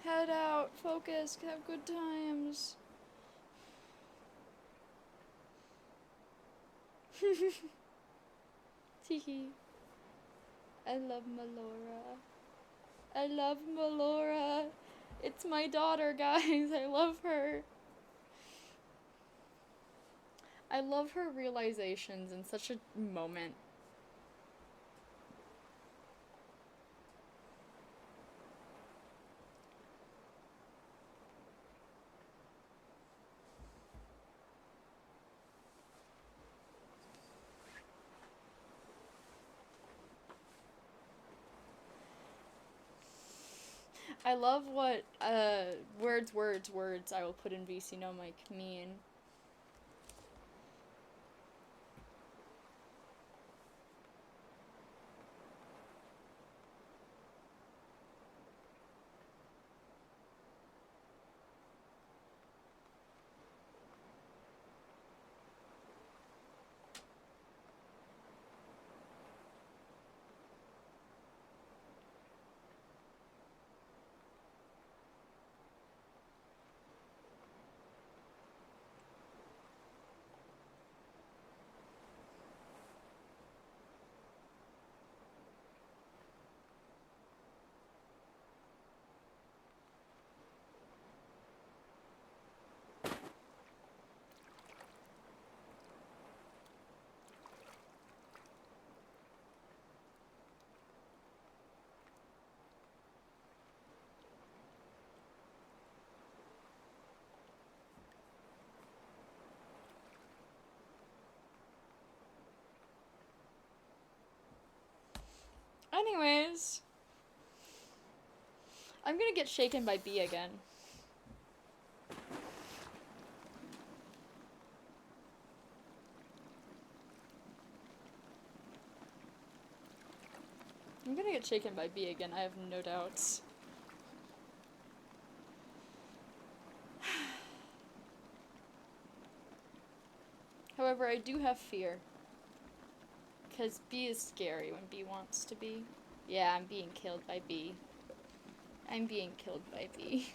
Head out, focus, have good times. Teehee. I love Melora. I love Melora. It's my daughter, guys. I love her. I love her realizations in such a moment. I love what words I will put in VC no mic mean. Anyways, I'm gonna get shaken by B again. I'm gonna get shaken by B again, I have no doubts. However, I do have fear. Because B is scary when B wants to be. Yeah, I'm being killed by B. I'm being killed by B.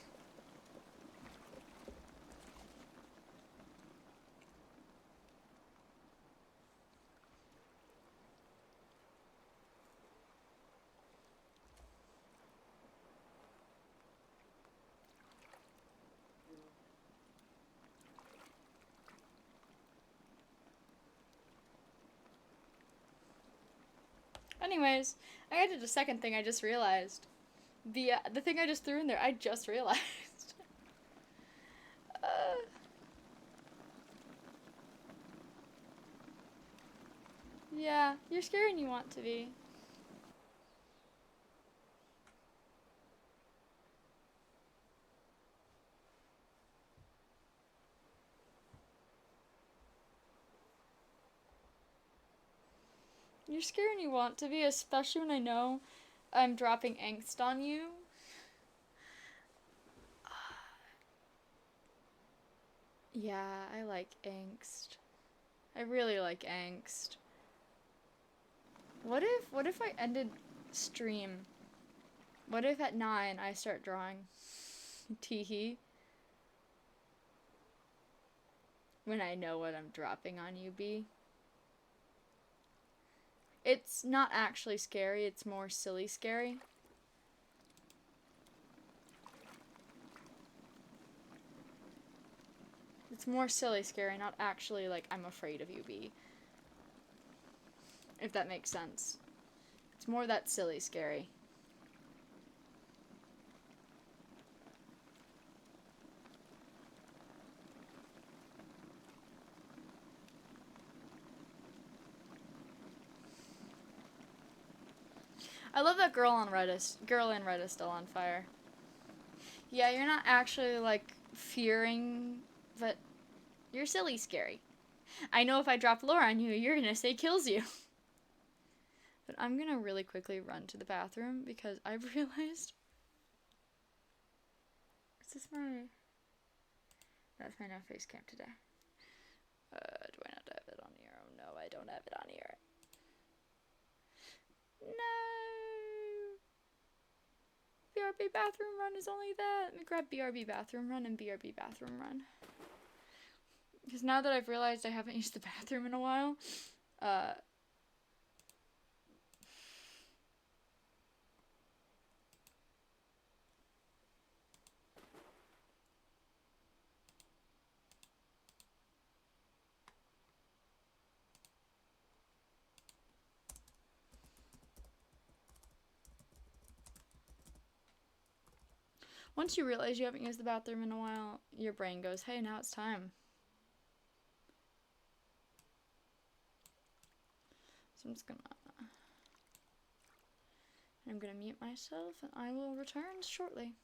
Anyways, I did a second thing I just realized. The thing I just threw in there, I just realized. uh, yeah, you're scary and you want to be. You're scary and you want to be, especially when I know I'm dropping angst on you. Yeah, I like angst. I really like angst. What if I ended stream? What if at 9 I start drawing? Teehee. When I know what I'm dropping on you, B. It's not actually scary, it's more silly scary. It's more silly scary, not actually like I'm afraid of you, B. If that makes sense. It's more that silly scary. I love that girl in red is still on fire. Yeah, you're not actually like fearing, but you're silly scary. I know if I drop lore on you, you're gonna say kills you. But I'm gonna really quickly run to the bathroom because I've realized. Is this my. That's my no face cam today. Do I not have it on here? Oh no, I don't have it on here. No! BRB bathroom run is only that. Let me grab BRB bathroom run and BRB bathroom run. Because now that I've realized I haven't used the bathroom in a while, once you realize you haven't used the bathroom in a while, your brain goes, hey, now it's time. So I'm just gonna... I'm gonna mute myself and I will return shortly.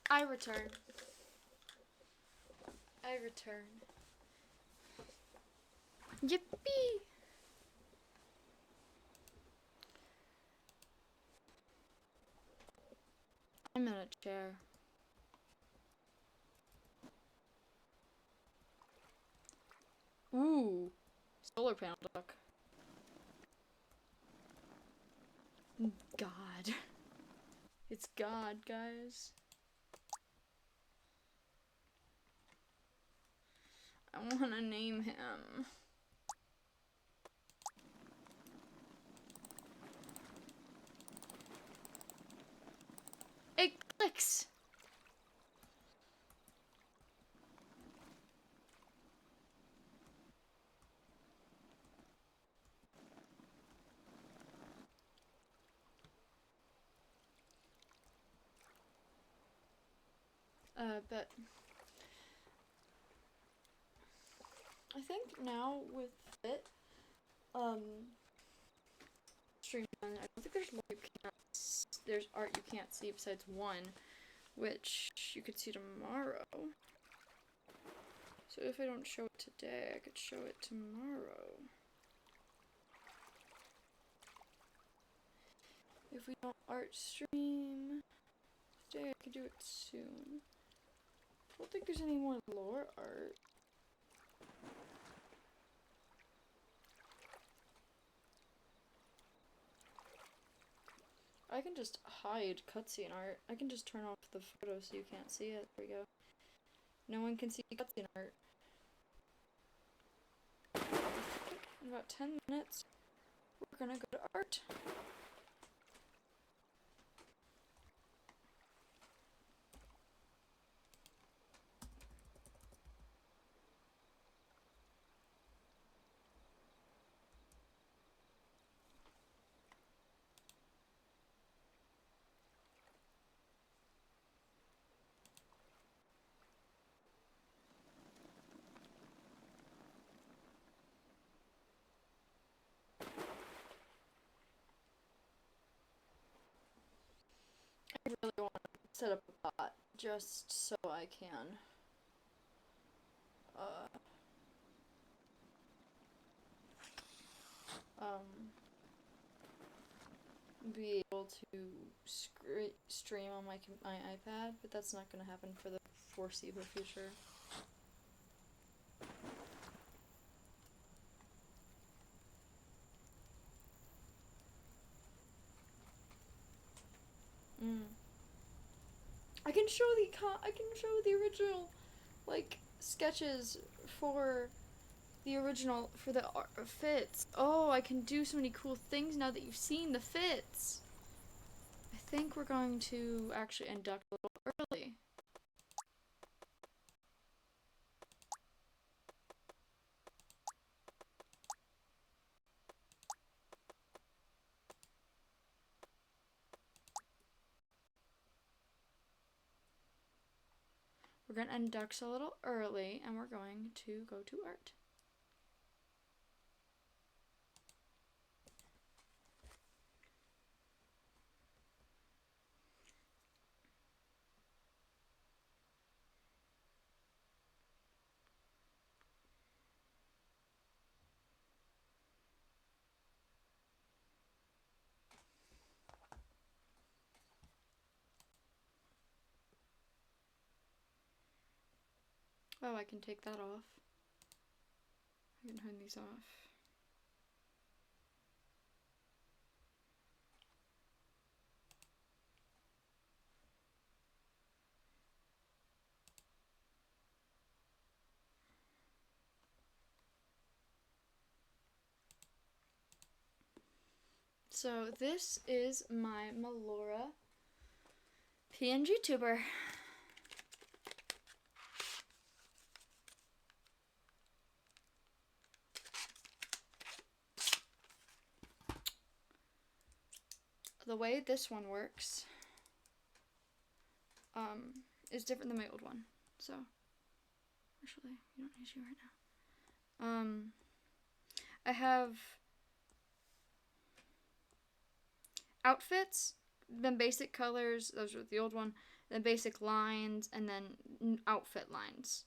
I return. I return. Yippee! I'm in a chair. Ooh, solar panel duck. God. It's God, guys. I want to name him. It clicks. But I think now with it, stream, I don't think there's more there's art you can't see besides one, which you could see tomorrow. So if I don't show it today, I could show it tomorrow. If we don't art stream today, I could do it soon. I don't think there's any more lore art. I can just hide cutscene art. I can just turn off the photo so you can't see it. There we go. No one can see cutscene art. In about 10 minutes, we're gonna go to art. I really want to set up a bot just so I can be able to stream on my iPad, but that's not going to happen for the foreseeable future. I can show the original like sketches for the original for the fits. Oh, I can do so many cool things now that you've seen the fits. I think we're going to actually induct a little early. We're going to induct a little early, and we're going to go to art. Oh, I can take that off. I can turn these off. So this is my Melora PNG tuber. The way this one works is different than my old one. So actually, you don't need you right now. I have outfits, then basic colors, those were the old one, then basic lines, and then outfit lines.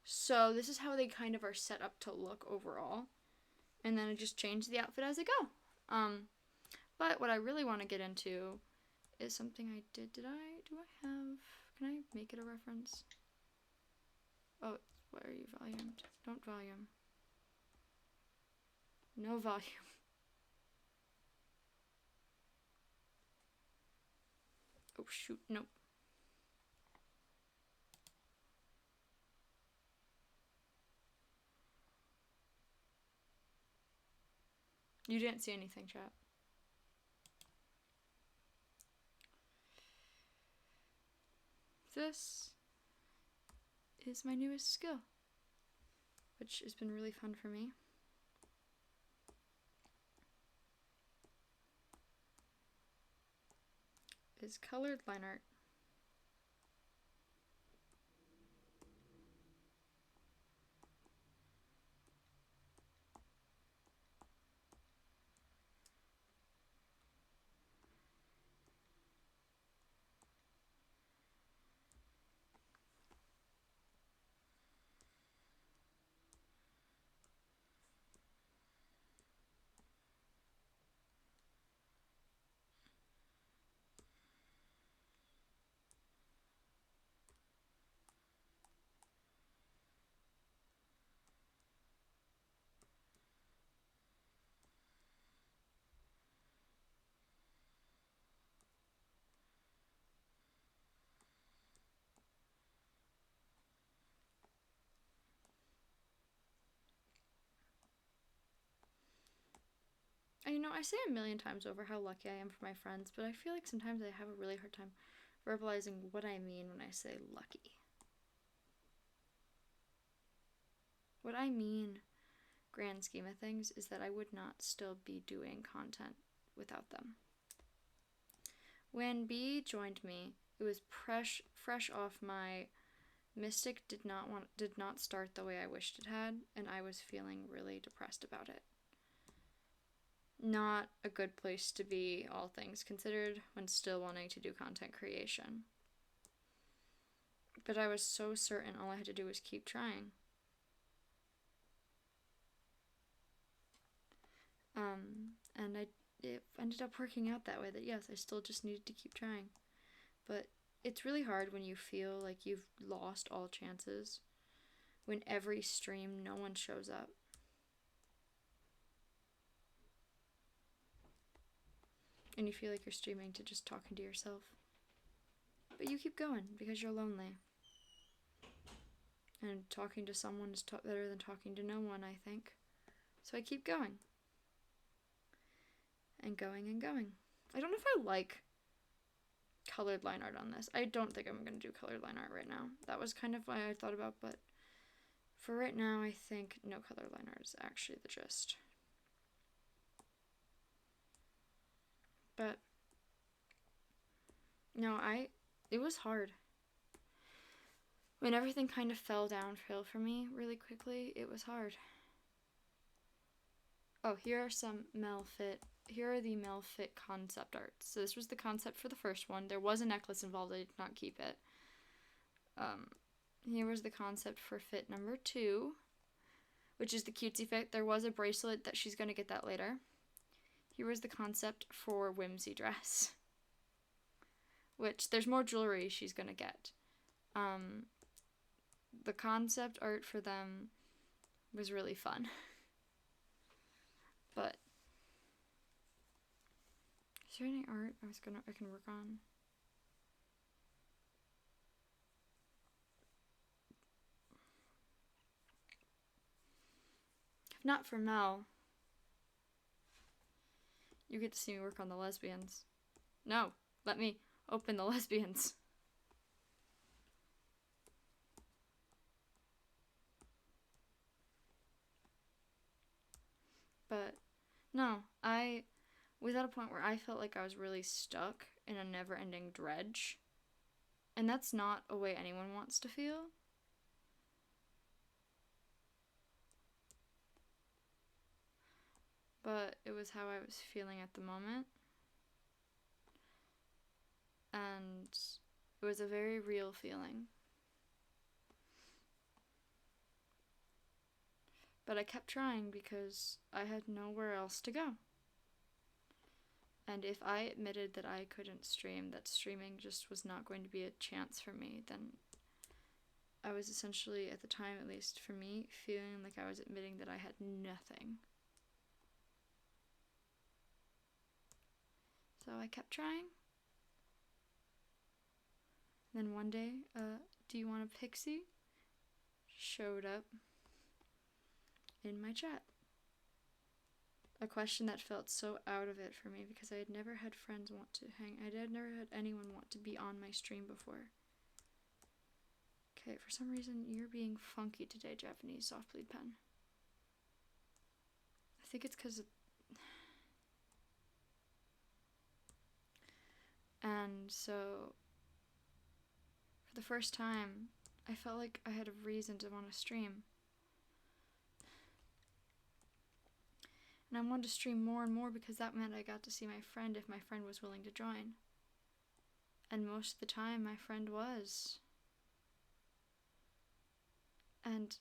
So this is how they kind of are set up to look overall. And then I just change the outfit as I go. But what I really want to get into is something I did. Do I have, can I make it a reference? Oh, why are you volumed? Don't volume. No volume. Oh shoot, nope. You didn't see anything, chat. This is my newest skill, which has been really fun for me. Is colored line art. I say a million times over how lucky I am for my friends, but I feel like sometimes I have a really hard time verbalizing what I mean when I say lucky. What I mean, grand scheme of things, is that I would not still be doing content without them. When B joined me, it was fresh off my Mystic did not start the way I wished it had, and I was feeling really depressed about it. Not a good place to be, all things considered, when still wanting to do content creation. But I was so certain all I had to do was keep trying. And it ended up working out that way, that yes, I still just needed to keep trying. But it's really hard when you feel like you've lost all chances, when every stream no one shows up. And you feel like you're streaming to just talking to yourself. But you keep going because you're lonely. And talking to someone is better than talking to no one, I think. So I keep going. And going and going. I don't know if I like colored line art on this. I don't think I'm going to do colored line art right now. That was kind of why I thought about, but for right now, I think no color line art is actually the gist. But no, it was hard. When everything kind of fell downhill for me really quickly, it was hard. Oh, here are the Mel Fit concept arts. So this was the concept for the first one. There was a necklace involved, I did not keep it. Here was the concept for fit number 2, which is the cutesy fit. There was a bracelet that she's going to get that later. Here was the concept for whimsy dress, which there's more jewelry she's going to get. The concept art for them was really fun. But is there any art I can work on? If not for Mel, you get to see me work on the lesbians. No, let me open the lesbians. But no, I was at a point where I felt like I was really stuck in a never-ending dredge. And that's not a way anyone wants to feel. But it was how I was feeling at the moment. And It was a very real feeling. But I kept trying because I had nowhere else to go. And if I admitted that I couldn't stream, that streaming just was not going to be a chance for me, then I was essentially, at the time at least for me, feeling like I was admitting that I had nothing. So I kept trying. Then one day, do you want a pixie? Showed up in my chat. A question that felt so out of it for me because I had never had friends want to hang. I had never had anyone want to be on my stream before. Okay, for some reason you're being funky today, Japanese soft bleed pen. I think it's because. And so, for the first time, I felt like I had a reason to want to stream. And I wanted to stream more and more because that meant I got to see my friend if my friend was willing to join. And most of the time, my friend was. And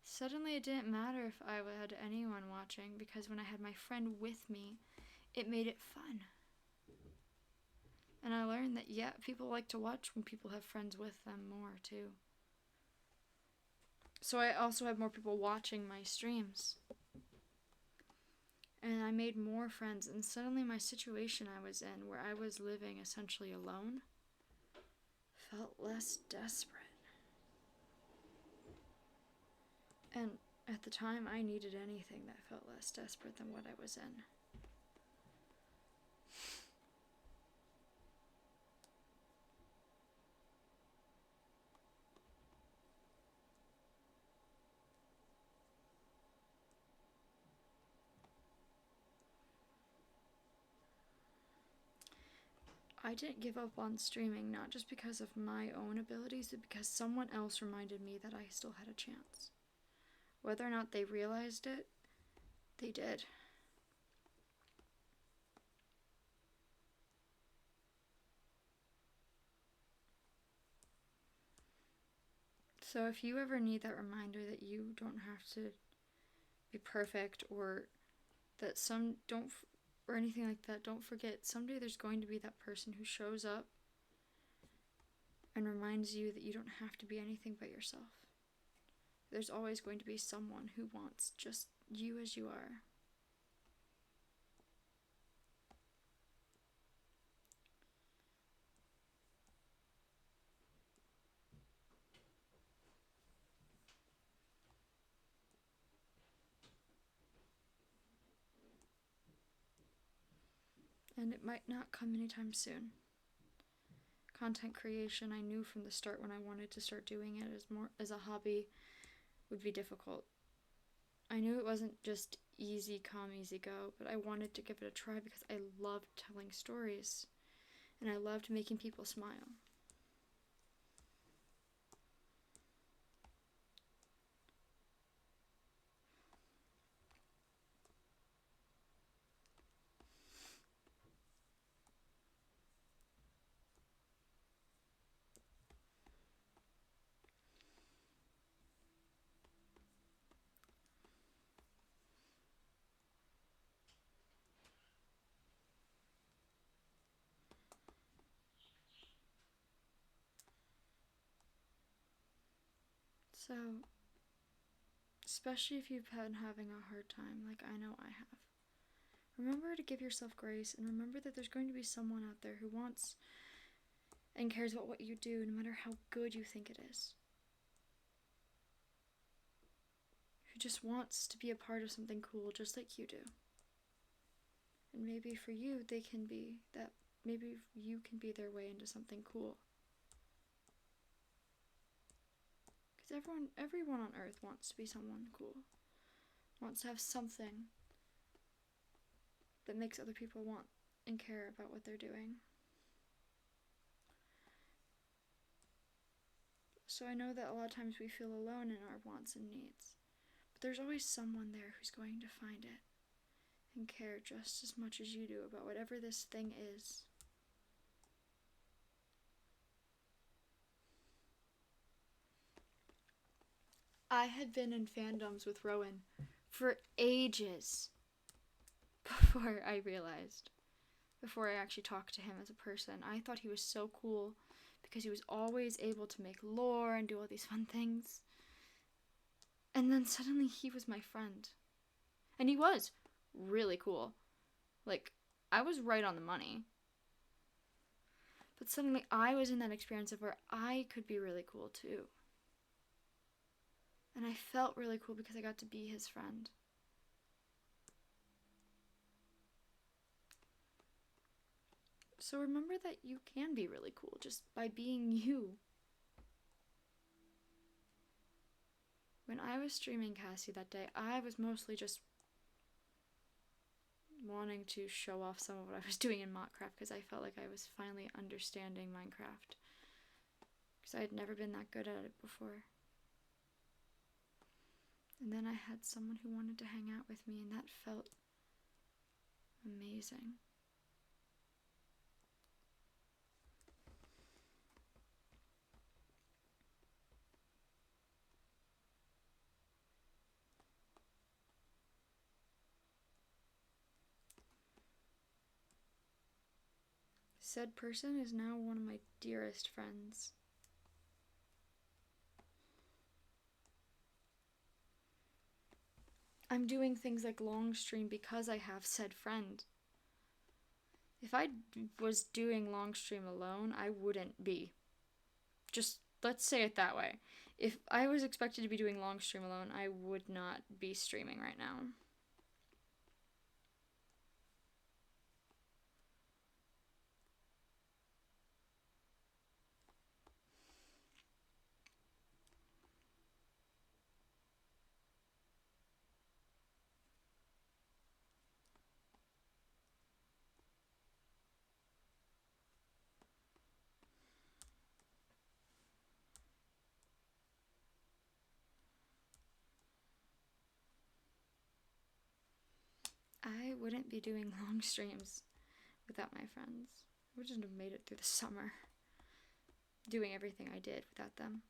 suddenly it didn't matter if I had anyone watching because when I had my friend with me, it made it fun. And I learned that, yeah, people like to watch when people have friends with them more, too. So I also had more people watching my streams. And I made more friends, and suddenly my situation I was in, where I was living essentially alone, felt less desperate. And at the time, I needed anything that felt less desperate than what I was in. I didn't give up on streaming, not just because of my own abilities, but because someone else reminded me that I still had a chance. Whether or not they realized it, they did. So if you ever need that reminder that you don't have to be perfect, or that or anything like that, don't forget, someday there's going to be that person who shows up and reminds you that you don't have to be anything but yourself. There's always going to be someone who wants just you as you are. And it might not come anytime soon. Content creation, I knew from the start when I wanted to start doing it as a hobby would be difficult. I knew it wasn't just easy come, easy go, but I wanted to give it a try because I loved telling stories and I loved making people smile. So, especially if you've been having a hard time, like I know I have, remember to give yourself grace and remember that there's going to be someone out there who wants and cares about what you do, no matter how good you think it is. Who just wants to be a part of something cool just like you do. And maybe for you, they can be that, maybe you can be their way into something cool. Because everyone on earth wants to be someone cool. Wants to have something that makes other people want and care about what they're doing. So I know that a lot of times we feel alone in our wants and needs. But there's always someone there who's going to find it and care just as much as you do about whatever this thing is. I had been in fandoms with Rowan for ages before I realized, before I actually talked to him as a person. I thought he was so cool because he was always able to make lore and do all these fun things. And then suddenly he was my friend. And he was really cool. Like, I was right on the money. But suddenly I was in that experience of where I could be really cool too. And I felt really cool because I got to be his friend. So remember that you can be really cool just by being you. When I was streaming Cassie that day, I was mostly just wanting to show off some of what I was doing in Minecraft because I felt like I was finally understanding Minecraft. Because I had never been that good at it before. And then I had someone who wanted to hang out with me, and that felt amazing. Said person is now one of my dearest friends. I'm doing things like long stream because I have said friend. If I was doing long stream alone, I wouldn't be. Just let's say it that way. If I was expected to be doing long stream alone, I would not be streaming right now. I wouldn't be doing long streams without my friends. I wouldn't have made it through the summer doing everything I did without them.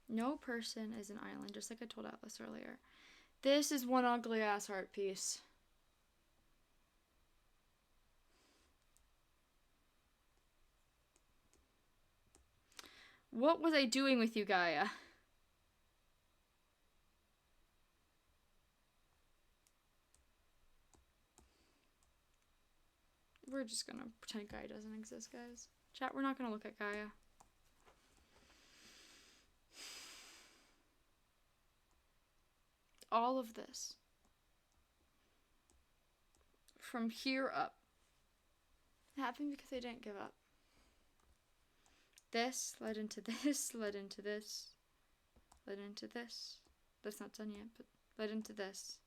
No person is an island, just like I told Atlas earlier. This is one ugly ass art piece. What was I doing with you, Gaia? We're just gonna pretend Gaia doesn't exist, guys. Chat, we're not gonna look at Gaia. All of this, from here up, happened because I didn't give up. This led into this, led into this, led into this. That's not done yet, but led into this,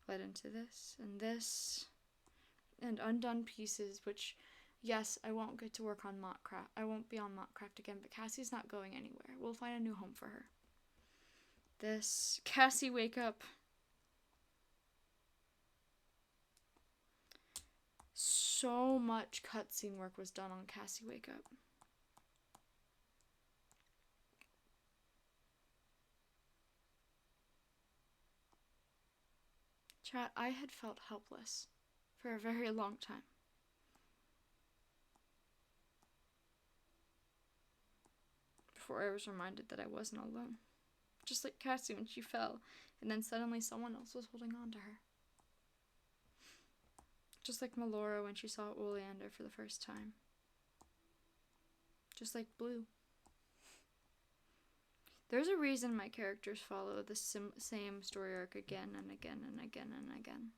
led into this, and undone pieces, which, yes, I won't get to work on Mockcraft. I won't be on Mockcraft again, but Cassie's not going anywhere. We'll find a new home for her. This, Cassie, wake up. So much cutscene work was done on Cassie, wake up. Chat, I had felt helpless for a very long time. Before I was reminded that I wasn't alone. Just like Cassie when she fell, and then suddenly someone else was holding on to her. Just like Melora when she saw Oleander for the first time. Just like Blue. There's a reason my characters follow the same story arc again and again and again and again.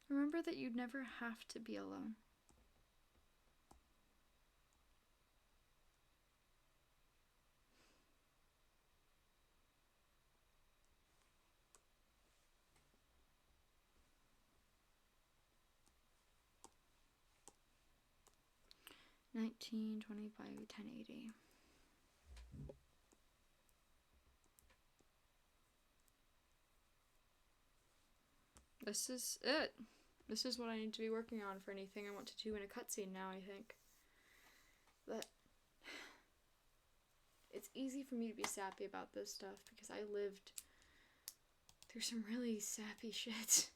Remember that you never have to be alone. $19.25, $10.80. This is it. This is what I need to be working on for anything I want to do in a cutscene now, I think. But it's easy for me to be sappy about this stuff because I lived through some really sappy shit.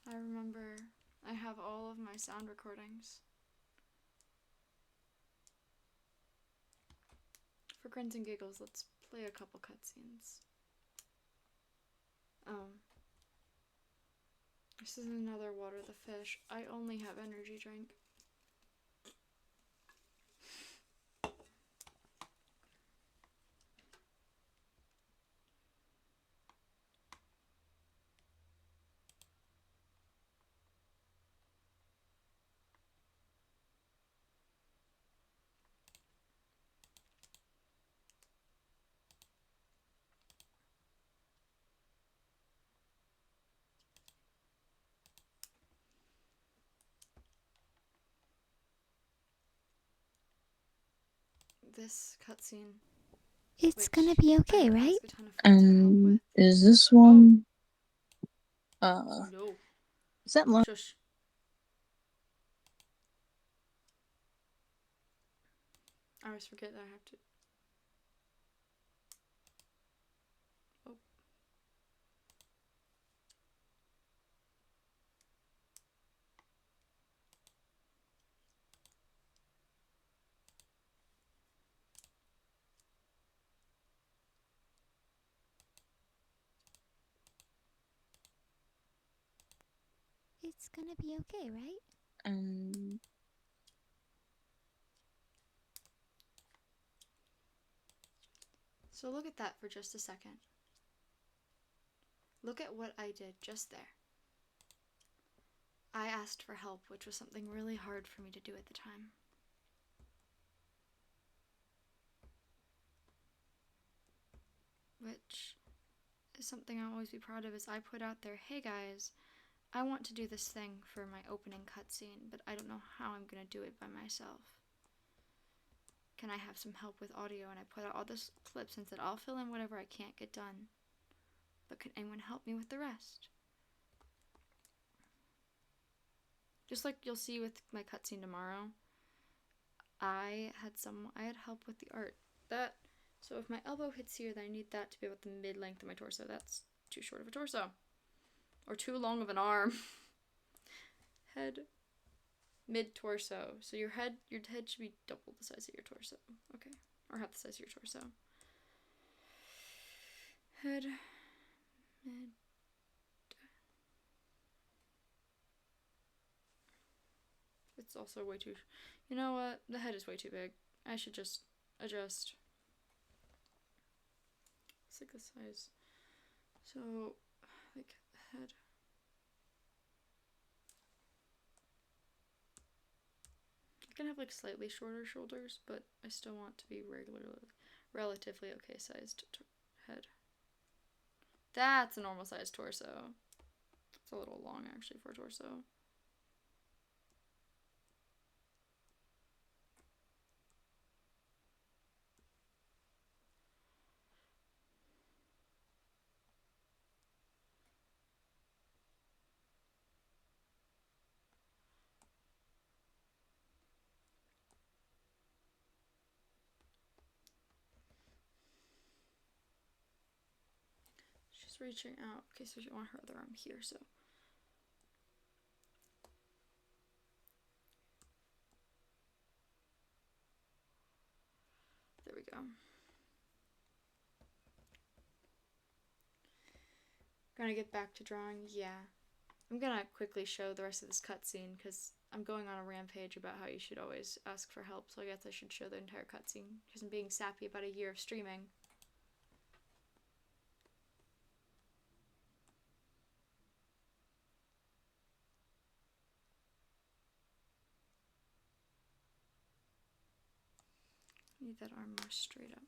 I remember I have all of my sound recordings. For grins and giggles, let's play a couple cutscenes. This is another water the fish. I only have energy drink. This cutscene. It's gonna be okay, right? A ton of friends for help with. Is this one? No. Is that long? Shush. I always forget that I have to. Oh. It's gonna be okay, right? So look at that for just a second. Look at what I did just there. I asked for help, which was something really hard for me to do at the time. Which is something I'll always be proud of, is I put out there, hey guys, I want to do this thing for my opening cutscene, but I don't know how I'm gonna do it by myself. Can I have some help with audio? And I put out all those clips and said, I'll fill in whatever I can't get done, but can anyone help me with the rest? Just like you'll see with my cutscene tomorrow, I had help with the art. So if my elbow hits here, then I need that to be about the mid-length of my torso. That's too short of a torso. Or too long of an arm. Head, mid-torso. So your head should be double the size of your torso. Okay. Or half the size of your torso. Head, mid. It's also way too... You know what? The head is way too big. I should just adjust. It's like the size. So, like, head. I can have like slightly shorter shoulders, but I still want to be relatively okay sized head. That's a normal sized torso. It's a little long actually for a torso. She's reaching out. Okay, so you want her other arm here, so. There we go. Gonna get back to drawing? Yeah. I'm gonna quickly show the rest of this cutscene because I'm going on a rampage about how you should always ask for help, so I guess I should show the entire cutscene because I'm being sappy about a year of streaming. Need that arm more straight up.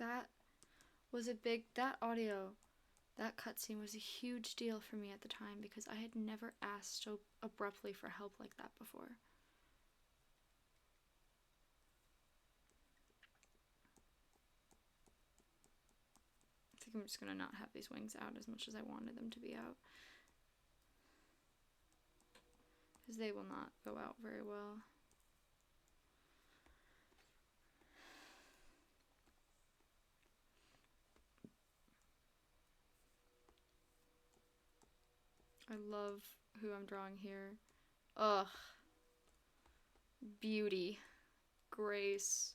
that was a big, that audio, that cutscene was a huge deal for me at the time because I had never asked so abruptly for help like that before. I think I'm just gonna not have these wings out as much as I wanted them to be out, because they will not go out very well. I love who I'm drawing here. Ugh. Beauty. Grace.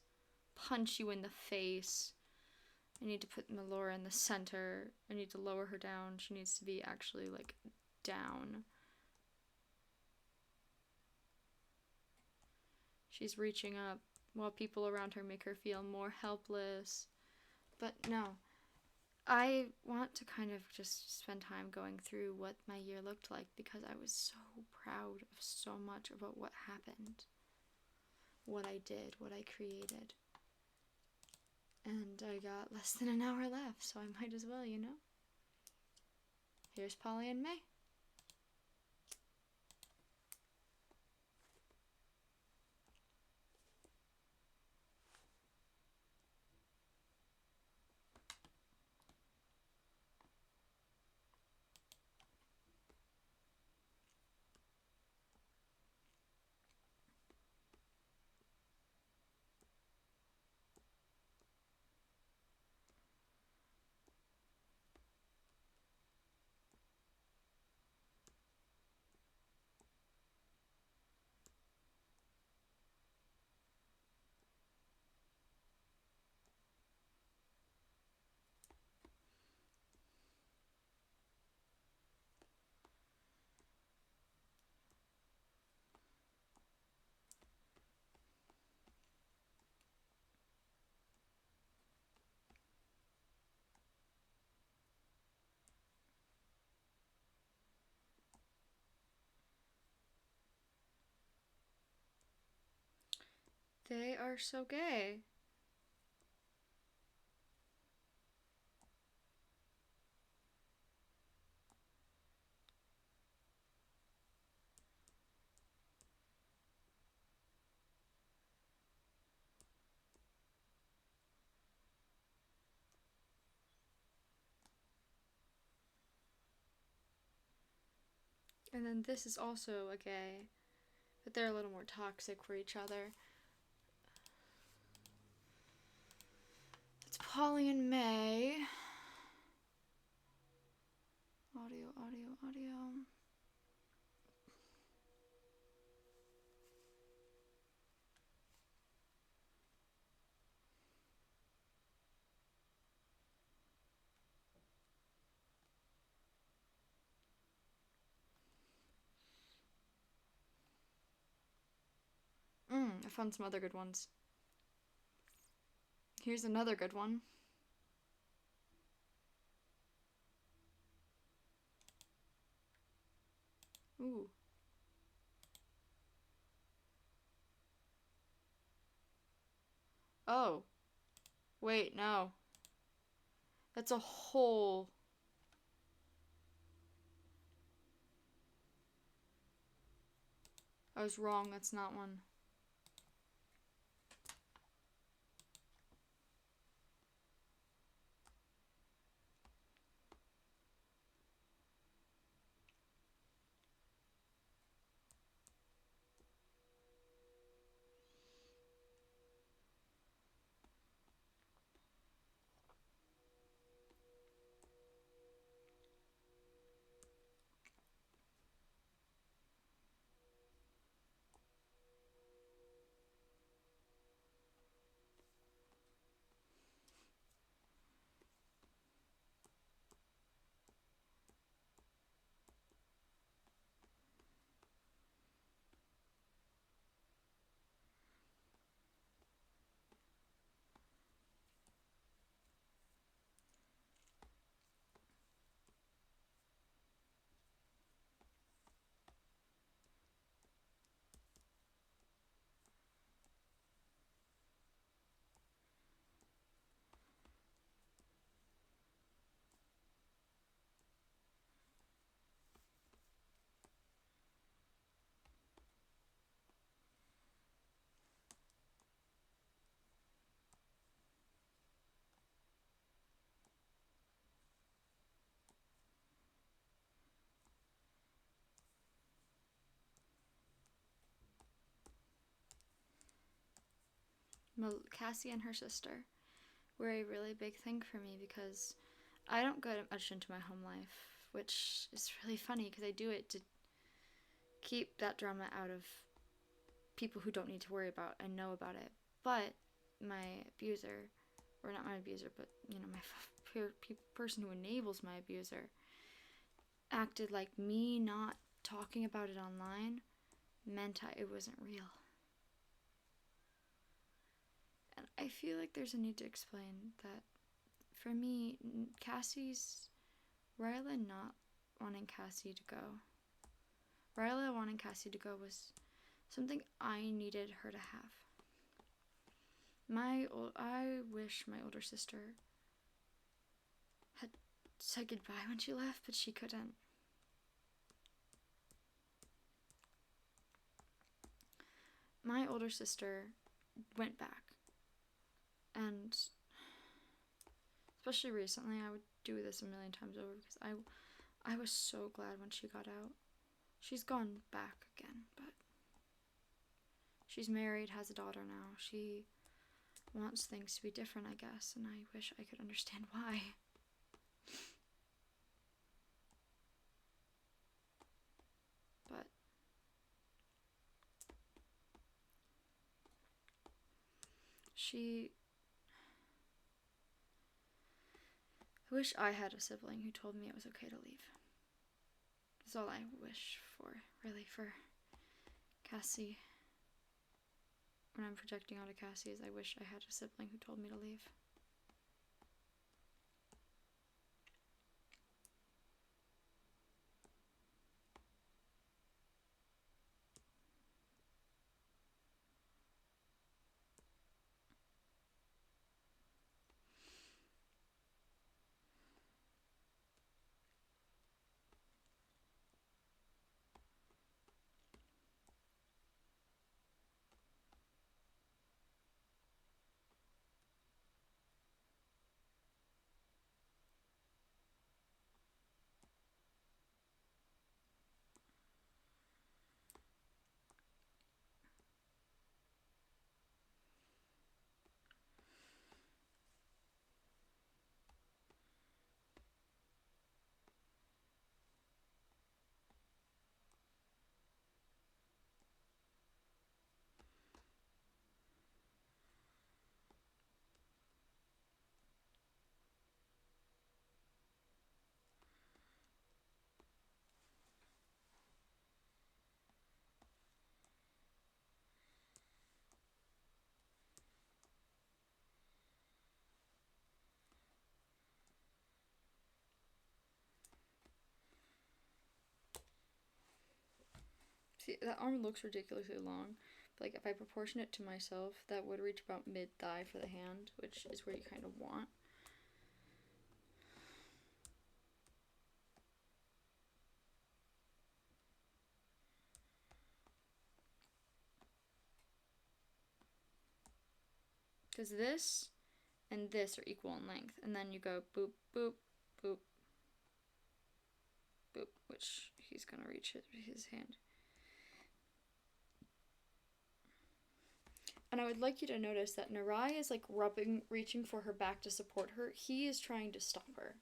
Punch you in the face. I need to put Melora in the center. I need to lower her down. She needs to be actually, like, down. She's reaching up while people around her make her feel more helpless. But no. I want to kind of just spend time going through what my year looked like because I was so proud of so much about what happened, what I did, what I created. And I got less than an hour left, so I might as well, you know? Here's Polly and May. They are so gay. And then this is also a gay, but they're a little more toxic for each other. It's Polly and May. Audio, audio, audio. I found some other good ones. Here's another good one. Ooh. Oh. Wait, no. That's a whole... I was wrong, that's not one. Cassie and her sister were a really big thing for me because I don't go much into my home life, which is really funny because I do it to keep that drama out of people who don't need to worry about and know about it. But my abuser, or not my abuser, but my person who enables my abuser, acted like me not talking about it online meant it wasn't real. And I feel like there's a need to explain that for me, Ryla not wanting Cassie to go. Ryla wanting Cassie to go was something I needed her to have. I wish my older sister had said goodbye when she left, but she couldn't. My older sister went back, and especially recently, I would do this a million times over because I was so glad when she got out. She's gone back again, but she's married, has a daughter now. She wants things to be different, I guess, and I wish I could understand why. But I wish I had a sibling who told me it was okay to leave. That's all I wish for, really, for Cassie. When I'm projecting onto Cassie, is I wish I had a sibling who told me to leave. See, that arm looks ridiculously long. But, like, if I proportion it to myself, that would reach about mid-thigh for the hand, which is where you kind of want. Because this and this are equal in length. And then you go boop, boop, boop, boop, which he's going to reach his hand. And I would like you to notice that Narai is like reaching for her back to support her. He is trying to stop her.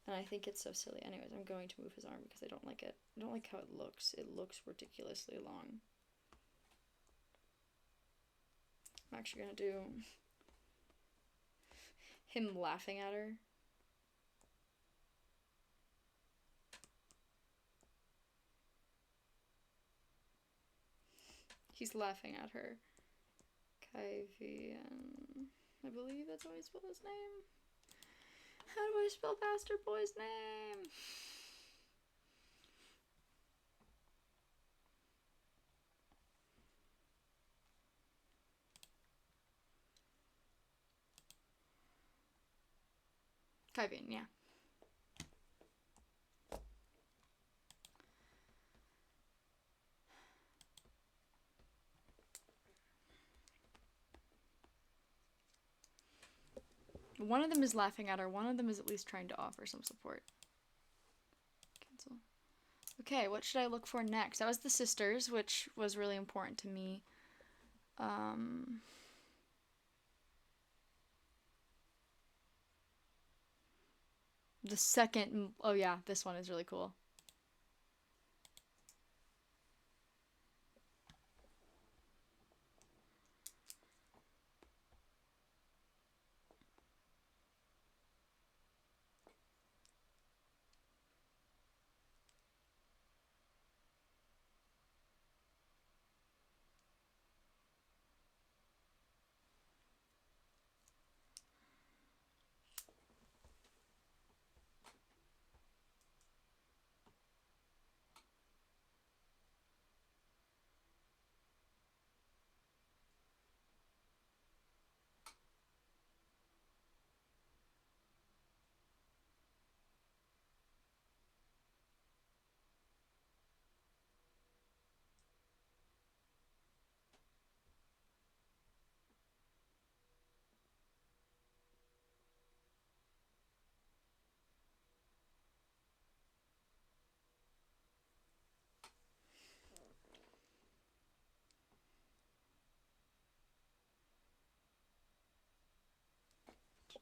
And I think it's so silly. Anyways, I'm going to move his arm because I don't like it. I don't like how it looks. It looks ridiculously long. I'm actually going to do him laughing at her. He's laughing at her. Kyvian. I believe that's how I spell his name. How do I spell Bastard Boy's name? Kyvian, yeah. One of them is laughing at her. One of them is at least trying to offer some support. Cancel. Okay, what should I look for next? That was the sisters, which was really important to me. the second. Oh yeah, this one is really cool.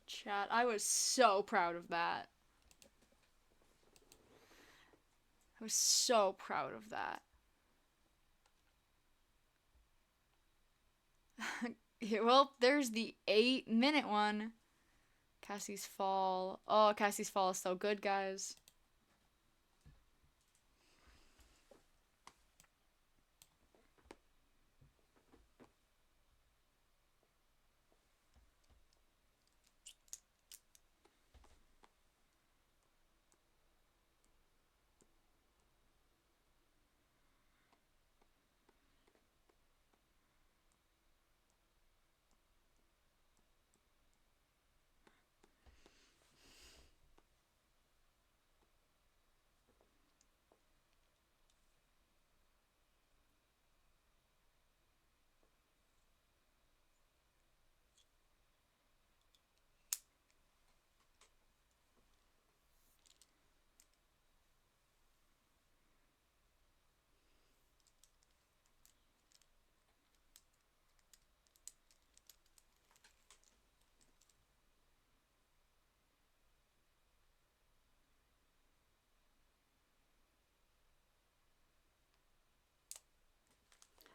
Chat, I was so proud of that. I was so proud of that. Yeah, well, there's the 8-minute one. Cassie's Fall. Oh, Cassie's Fall is so good, guys.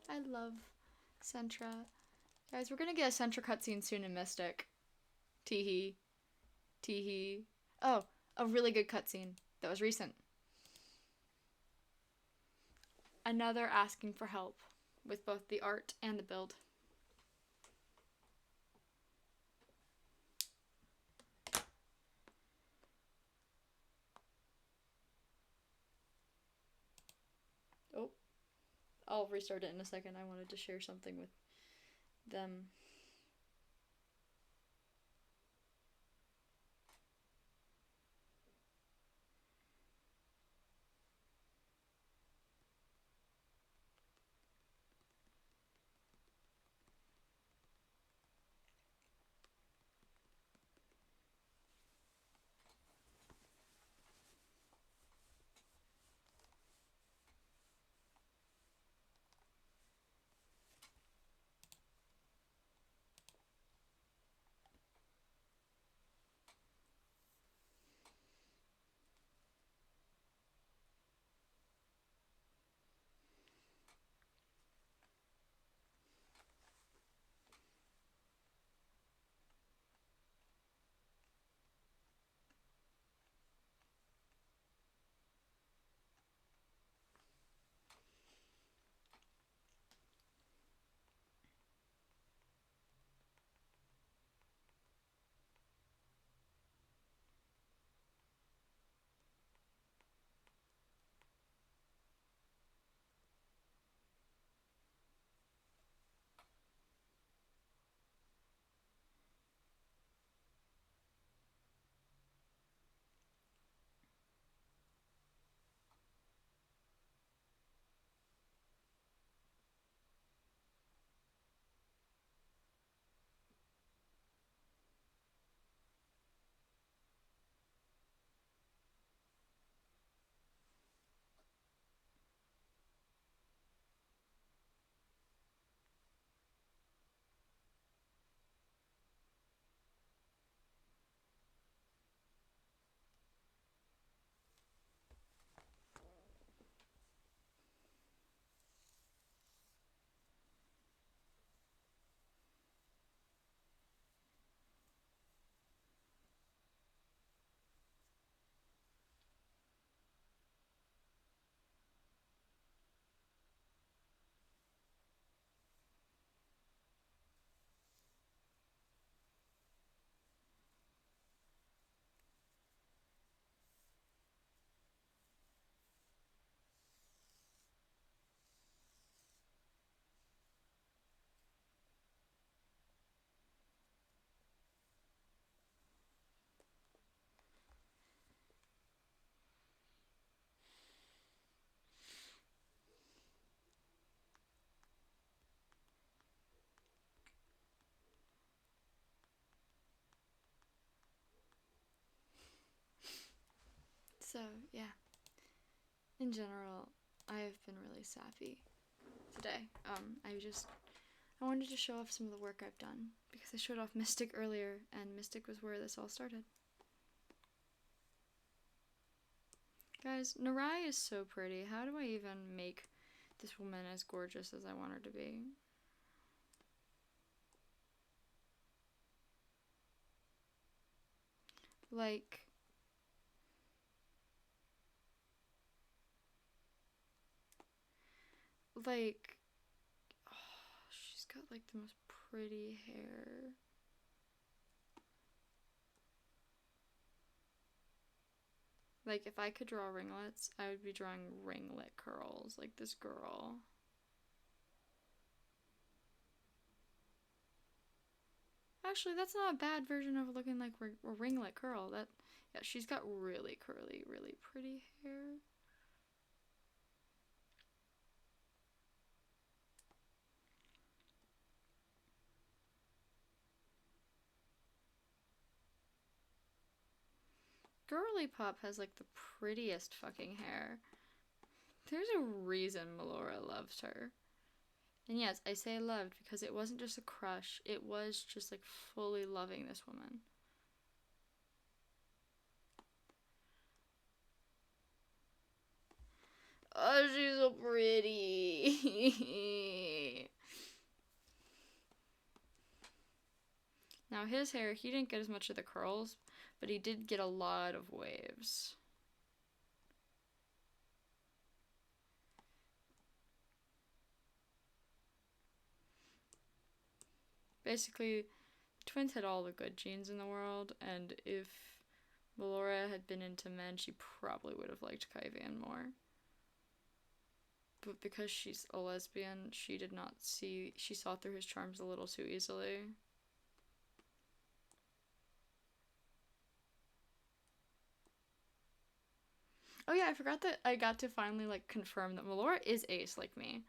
I love Sentra. Guys, we're gonna get a Sentra cutscene soon in Mystic. Teehee. Teehee. Oh, a really good cutscene that was recent. Another asking for help with both the art and the build. Oh, I'll restart it in a second. I wanted to share something with them. So, yeah. In general, I have been really sappy today. I wanted to show off some of the work I've done because I showed off Mystic earlier, and Mystic was where this all started. Guys, Narai is so pretty. How do I even make this woman as gorgeous as I want her to be? Like, oh, she's got like the most pretty hair. Like, if I could draw ringlets, I would be drawing ringlet curls, like this girl. Actually, that's not a bad version of looking like a ringlet curl. Yeah, she's got really curly, really pretty hair. Girly Pop has like the prettiest fucking hair. There's a reason Melora loves her. And yes, I say loved because it wasn't just a crush, it was just like fully loving this woman. Oh, she's so pretty. Now his hair, he didn't get as much of the curls, but he did get a lot of waves. Basically, twins had all the good genes in the world, and if Melora had been into men, she probably would have liked Kaivan more. But because she's a lesbian, she saw through his charms a little too easily. Oh yeah, I forgot that I got to finally like confirm that Melora is ace like me.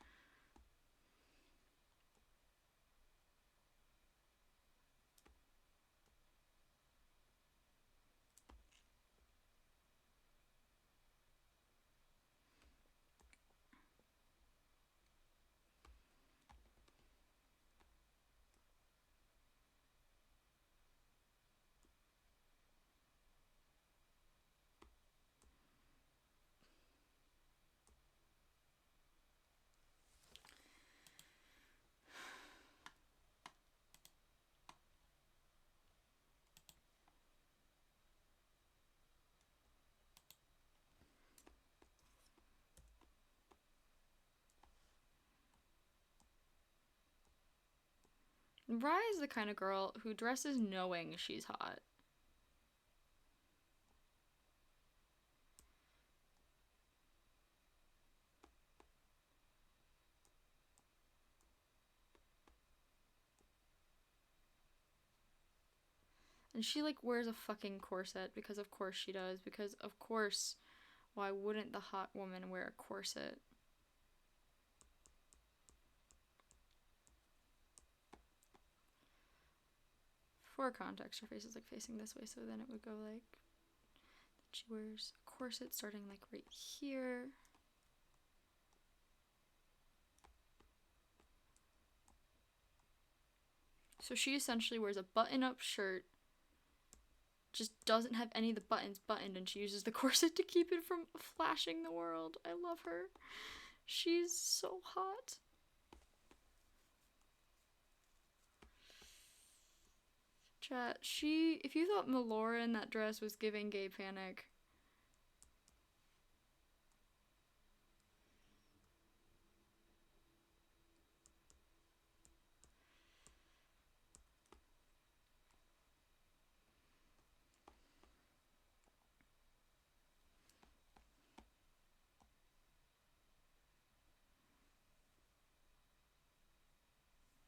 Rye is the kind of girl who dresses knowing she's hot. And she like wears a fucking corset because of course she does, because of course why wouldn't the hot woman wear a corset? For context, her face is like facing this way, so then it would go like that she wears a corset starting like right here. So she essentially wears a button-up shirt, just doesn't have any of the buttons buttoned, and she uses the corset to keep it from flashing the world. I love her. She's so hot. Chat, if you thought Melora in that dress was giving gay panic,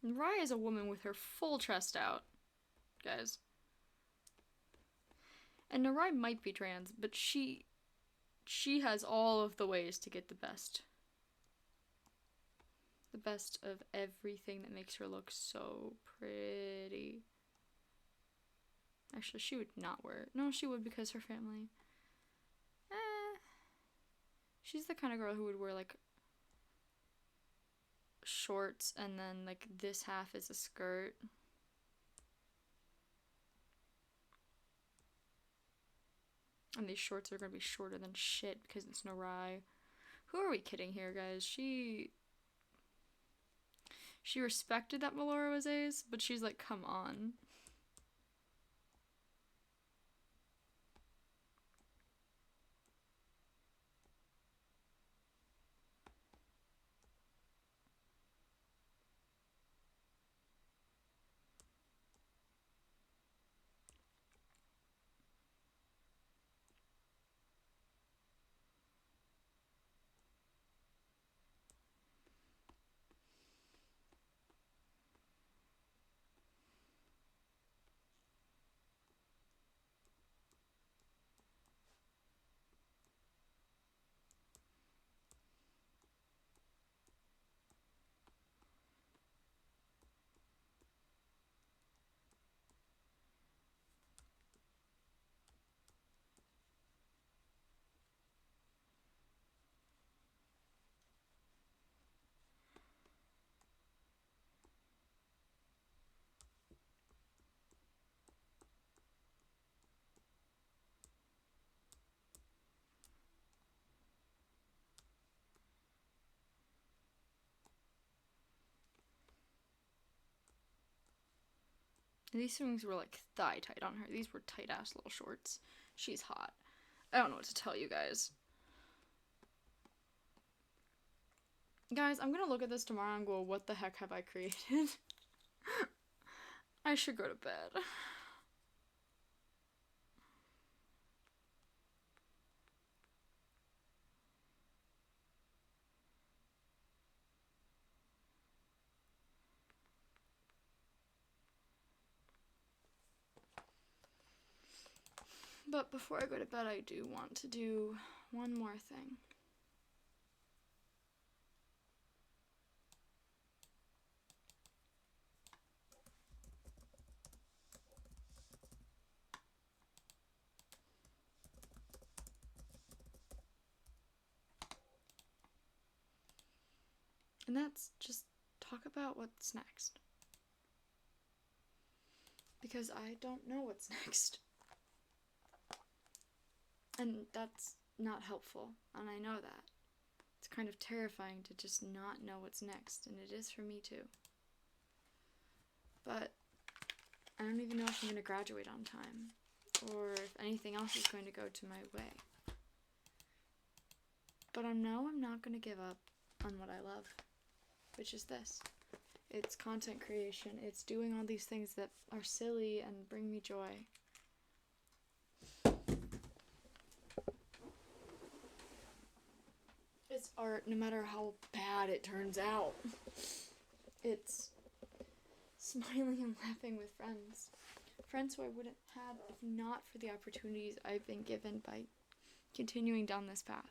Rye is a woman with her full chest out, guys. And Narai might be trans, but she has all of the ways to get the best. The best of everything that makes her look so pretty. Actually, she would not wear it. No, she would because her family. She's the kind of girl who would wear like shorts and then like this half is a skirt. And these shorts are gonna be shorter than shit because it's Narai. Who are we kidding here, guys? She respected that Melora was ace, but she's like, come on. And these swings were like thigh tight on her. These were tight ass little shorts. She's hot. I don't know what to tell you guys. Guys, I'm gonna look at this tomorrow and go, what the heck have I created? I should go to bed. But before I go to bed, I do want to do one more thing. And that's just talk about what's next. Because I don't know what's next. And that's not helpful, and I know that. It's kind of terrifying to just not know what's next, and it is for me too. But I don't even know if I'm going to graduate on time, or if anything else is going to go to my way. But I know I'm not going to give up on what I love, which is this. It's content creation. It's doing all these things that are silly and bring me joy. It's art no matter how bad it turns out. It's smiling and laughing with friends. Friends who I wouldn't have if not for the opportunities I've been given by continuing down this path.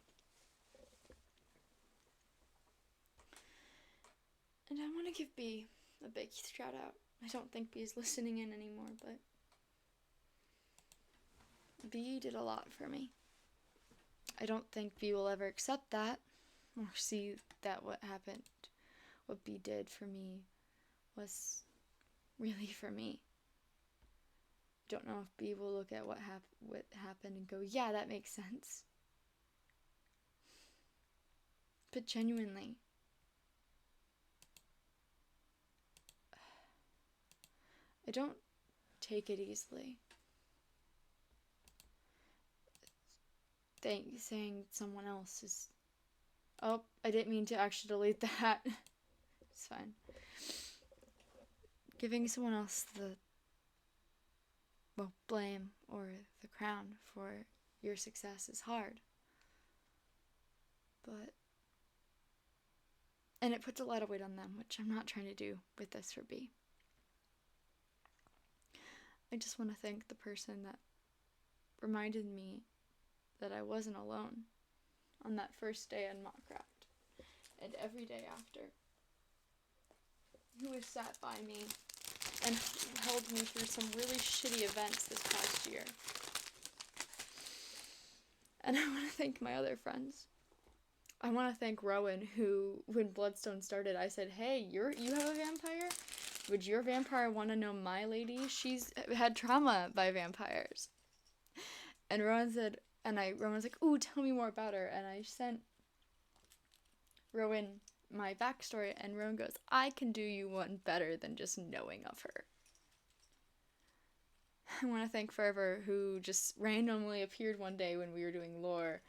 And I want to give B a big shout out. I don't think B is listening in anymore, but B did a lot for me. I don't think B will ever accept that or see that what B did for me was really for me. Don't know if B will look at what happened and go, yeah, that makes sense. But genuinely, I don't take it easily. Saying someone else is... Oh, I didn't mean to actually delete that. It's fine. Giving someone else the blame or the crown for your success is hard. And it puts a lot of weight on them, which I'm not trying to do with this for B. I just want to thank the person that reminded me that I wasn't alone on that first day in Mockcraft and every day after. Who has sat by me and held me through some really shitty events this past year. And I want to thank my other friends I want to thank Rowan, who, when Bloodstone started, I said, hey, you have a vampire? Would your vampire want to know my lady? She's had trauma by vampires. And Rowan said, Rowan's like, ooh, tell me more about her. And I sent Rowan my backstory, and Rowan goes, I can do you one better than just knowing of her. I want to thank Fervor, who just randomly appeared one day when we were doing lore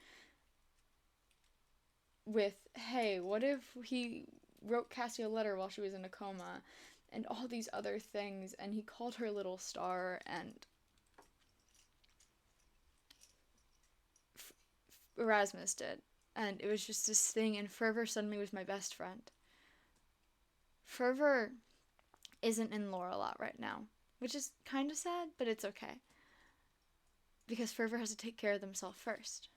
with, hey, what if he wrote Cassie a letter while she was in a coma, and all these other things, and he called her Little Star, and Erasmus did. And it was just this thing, and Fervor suddenly was my best friend. Fervor isn't in lore a lot right now, which is kind of sad, but it's okay. Because Fervor has to take care of themselves first.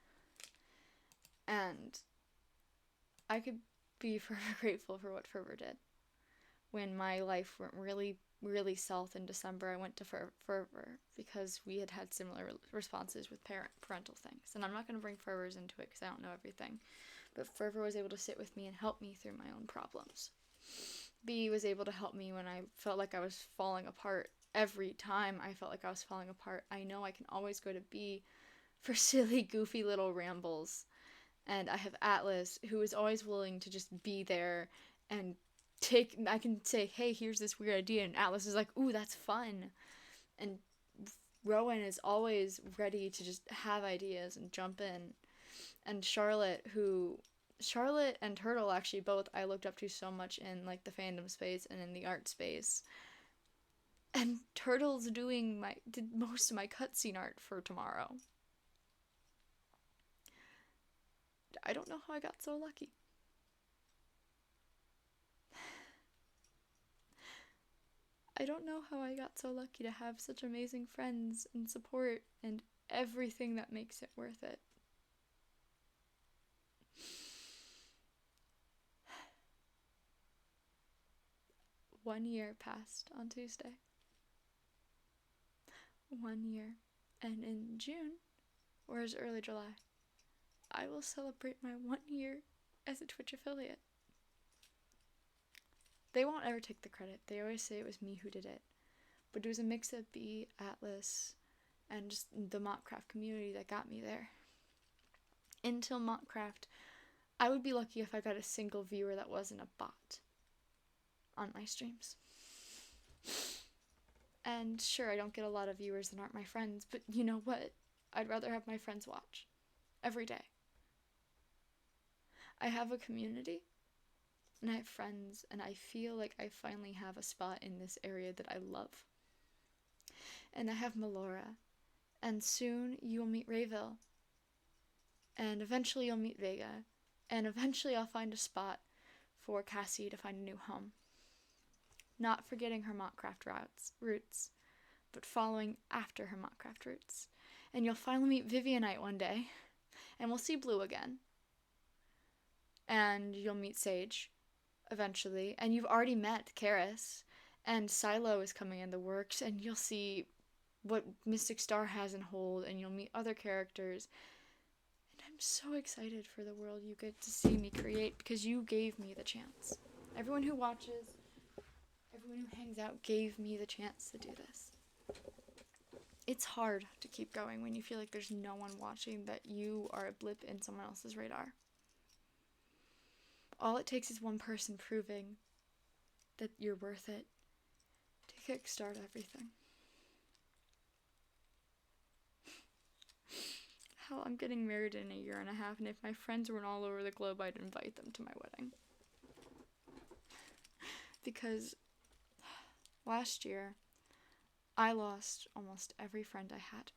And I could be forever grateful for what Fervor did. When my life went really, really south in December, I went to Fervor because we had similar responses with parental things. And I'm not going to bring Fervors into it because I don't know everything. But Fervor was able to sit with me and help me through my own problems. B was able to help me when I felt like I was falling apart. Every time I felt like I was falling apart, I know I can always go to B for silly, goofy little rambles. And I have Atlas, who is always willing to just be there and I can say, hey, here's this weird idea, and Atlas is like, ooh, that's fun. And Rowan is always ready to just have ideas and jump in. And Charlotte and Turtle actually both I looked up to so much in like the fandom space and in the art space. And Turtle's did most of my cutscene art for tomorrow. I don't know how I got so lucky. I don't know how I got so lucky to have such amazing friends and support and everything that makes it worth it. One year passed on Tuesday. 1 year. And in June, or is early July, I will celebrate my 1 year as a Twitch affiliate. They won't ever take the credit. They always say it was me who did it. But it was a mix of B, Atlas, and just the Mockcraft community that got me there. Until Mockcraft, I would be lucky if I got a single viewer that wasn't a bot on my streams. And sure, I don't get a lot of viewers that aren't my friends, but you know what? I'd rather have my friends watch every day. I have a community, and I have friends, and I feel like I finally have a spot in this area that I love. And I have Melora, and soon you'll meet Rayville, and eventually you'll meet Vega, and eventually I'll find a spot for Cassie to find a new home. Not forgetting her Mockcraft roots, but following after her Mockcraft roots. And you'll finally meet Vivianite one day, and we'll see Blue again. And you'll meet Sage, eventually, and you've already met Karis, and Silo is coming in the works, and you'll see what Mystic Star has in hold, and you'll meet other characters. And I'm so excited for the world you get to see me create, because you gave me the chance. Everyone who watches, everyone who hangs out gave me the chance to do this. It's hard to keep going when you feel like there's no one watching, that you are a blip in someone else's radar. All it takes is one person proving that you're worth it to kickstart everything. Hell, I'm getting married in 1.5 years, and if my friends weren't all over the globe, I'd invite them to my wedding. Because last year, I lost almost every friend I had.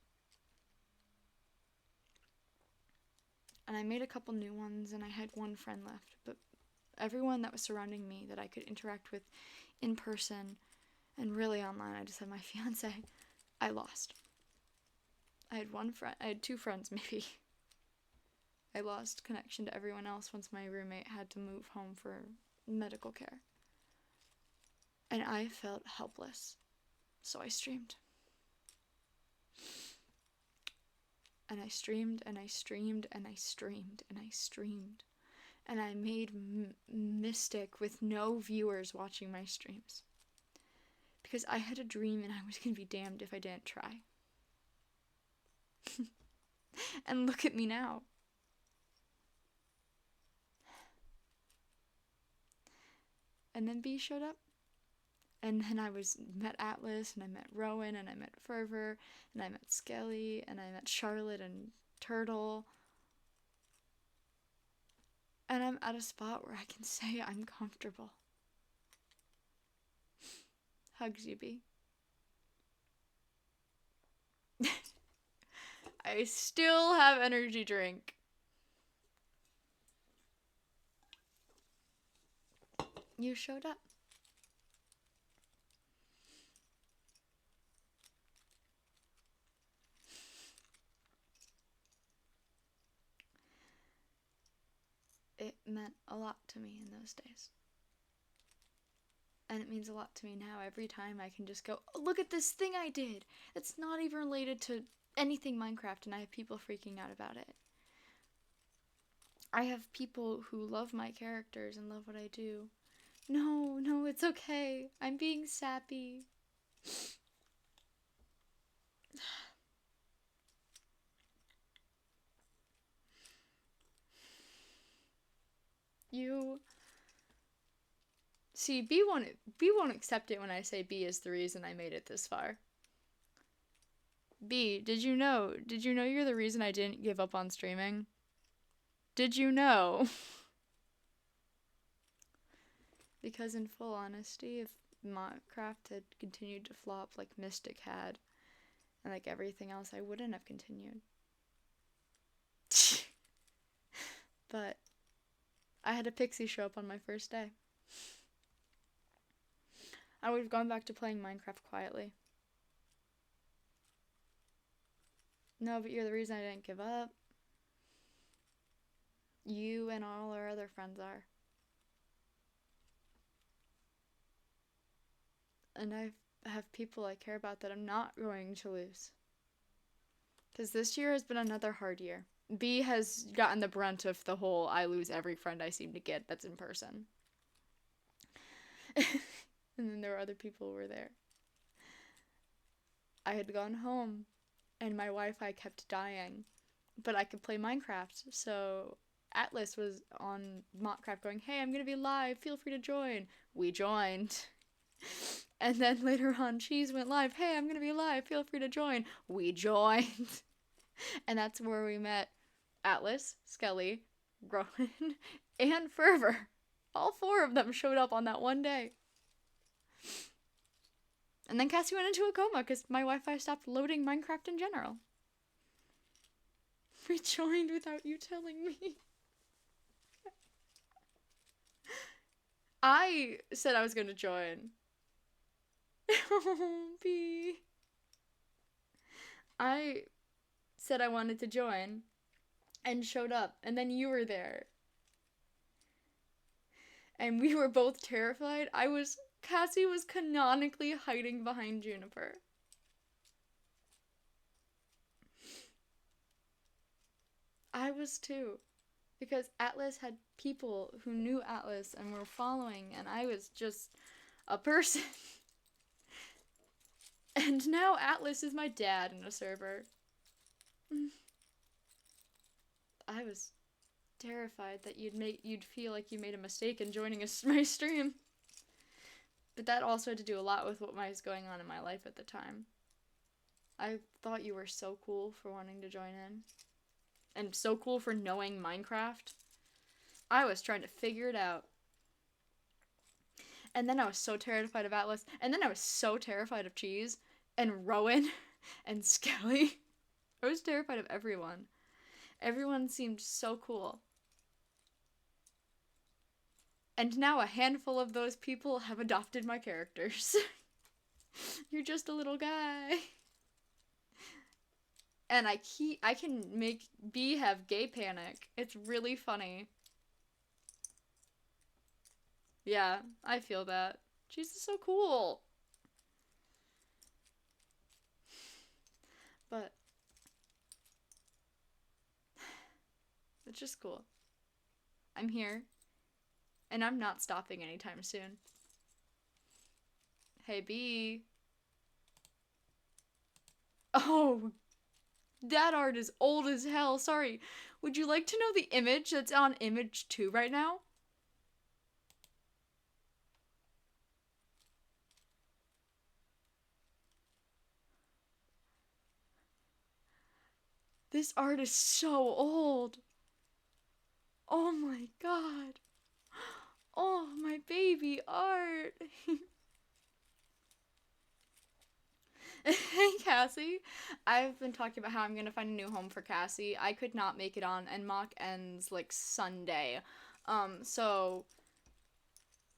And I made a couple new ones, and I had one friend left, but everyone that was surrounding me that I could interact with in person and really online, I just had my fiance, I lost. I had 2 friends maybe. I lost connection to everyone else once my roommate had to move home for medical care. And I felt helpless. So I streamed. And I streamed, and I streamed, and I streamed, and I streamed. and I made Mystic with no viewers watching my streams. Because I had a dream and I was gonna be damned if I didn't try. And look at me now. And then B showed up. And then I met Atlas, and I met Rowan, and I met Fervor, and I met Skelly, and I met Charlotte and Turtle. And I'm at a spot where I can say I'm comfortable. Hugs you, B. I still have energy drink. You showed up. It meant a lot to me in those days. And it means a lot to me now. Every time I can just go, oh, look at this thing I did. It's not even related to anything Minecraft, and I have people freaking out about it. I have people who love my characters and love what I do. No, it's okay. I'm being sappy. You... See, B won't accept it when I say B is the reason I made it this far. B, did you know you're the reason I didn't give up on streaming? Did you know? Because in full honesty, if Minecraft had continued to flop like Mystic had, and like everything else, I wouldn't have continued. But I had a pixie show up on my first day. I would have gone back to playing Minecraft quietly. No, but you're the reason I didn't give up. You and all our other friends are. And I have people I care about that I'm not going to lose. Because this year has been another hard year. B has gotten the brunt of the whole I lose every friend I seem to get that's in person. And then there were other people who were there. I had gone home and my Wi-Fi kept dying, but I could play Minecraft, so Atlas was on Mockcraft going, hey, I'm gonna be live, feel free to join. We joined. And then later on, Cheese went live, hey, I'm gonna be live, feel free to join. We joined. And that's where we met Atlas, Skelly, Rowan, and Fervor. All four of them showed up on that one day. And then Cassie went into a coma because my Wi-Fi stopped loading Minecraft in general. We joined without you telling me. I said I was going to join. Oh, B. I said I wanted to join and showed up, and then you were there. And we were both terrified. Cassie was canonically hiding behind Juniper. I was too. Because Atlas had people who knew Atlas and were following, and I was just a person. And now Atlas is my dad in a server. I was terrified that you'd feel like you made a mistake in joining my stream. But that also had to do a lot with what was going on in my life at the time. I thought you were so cool for wanting to join in. And so cool for knowing Minecraft. I was trying to figure it out. And then I was so terrified of Atlas. And then I was so terrified of Cheese. And Rowan. And Skelly. I was terrified of everyone. Everyone seemed so cool. And now a handful of those people have adopted my characters. You're just a little guy. And I can make B have gay panic. It's really funny. Yeah, I feel that. She's so cool. But it's just cool. I'm here. And I'm not stopping anytime soon. Hey, B. Oh, that art is old as hell. Sorry. Would you like to know the image that's on image 2 right now? This art is so old. Oh my god. Oh, my baby art. Hey, Cassie. I've been talking about how I'm gonna find a new home for Cassie. I could not make it on, and mock ends like Sunday. So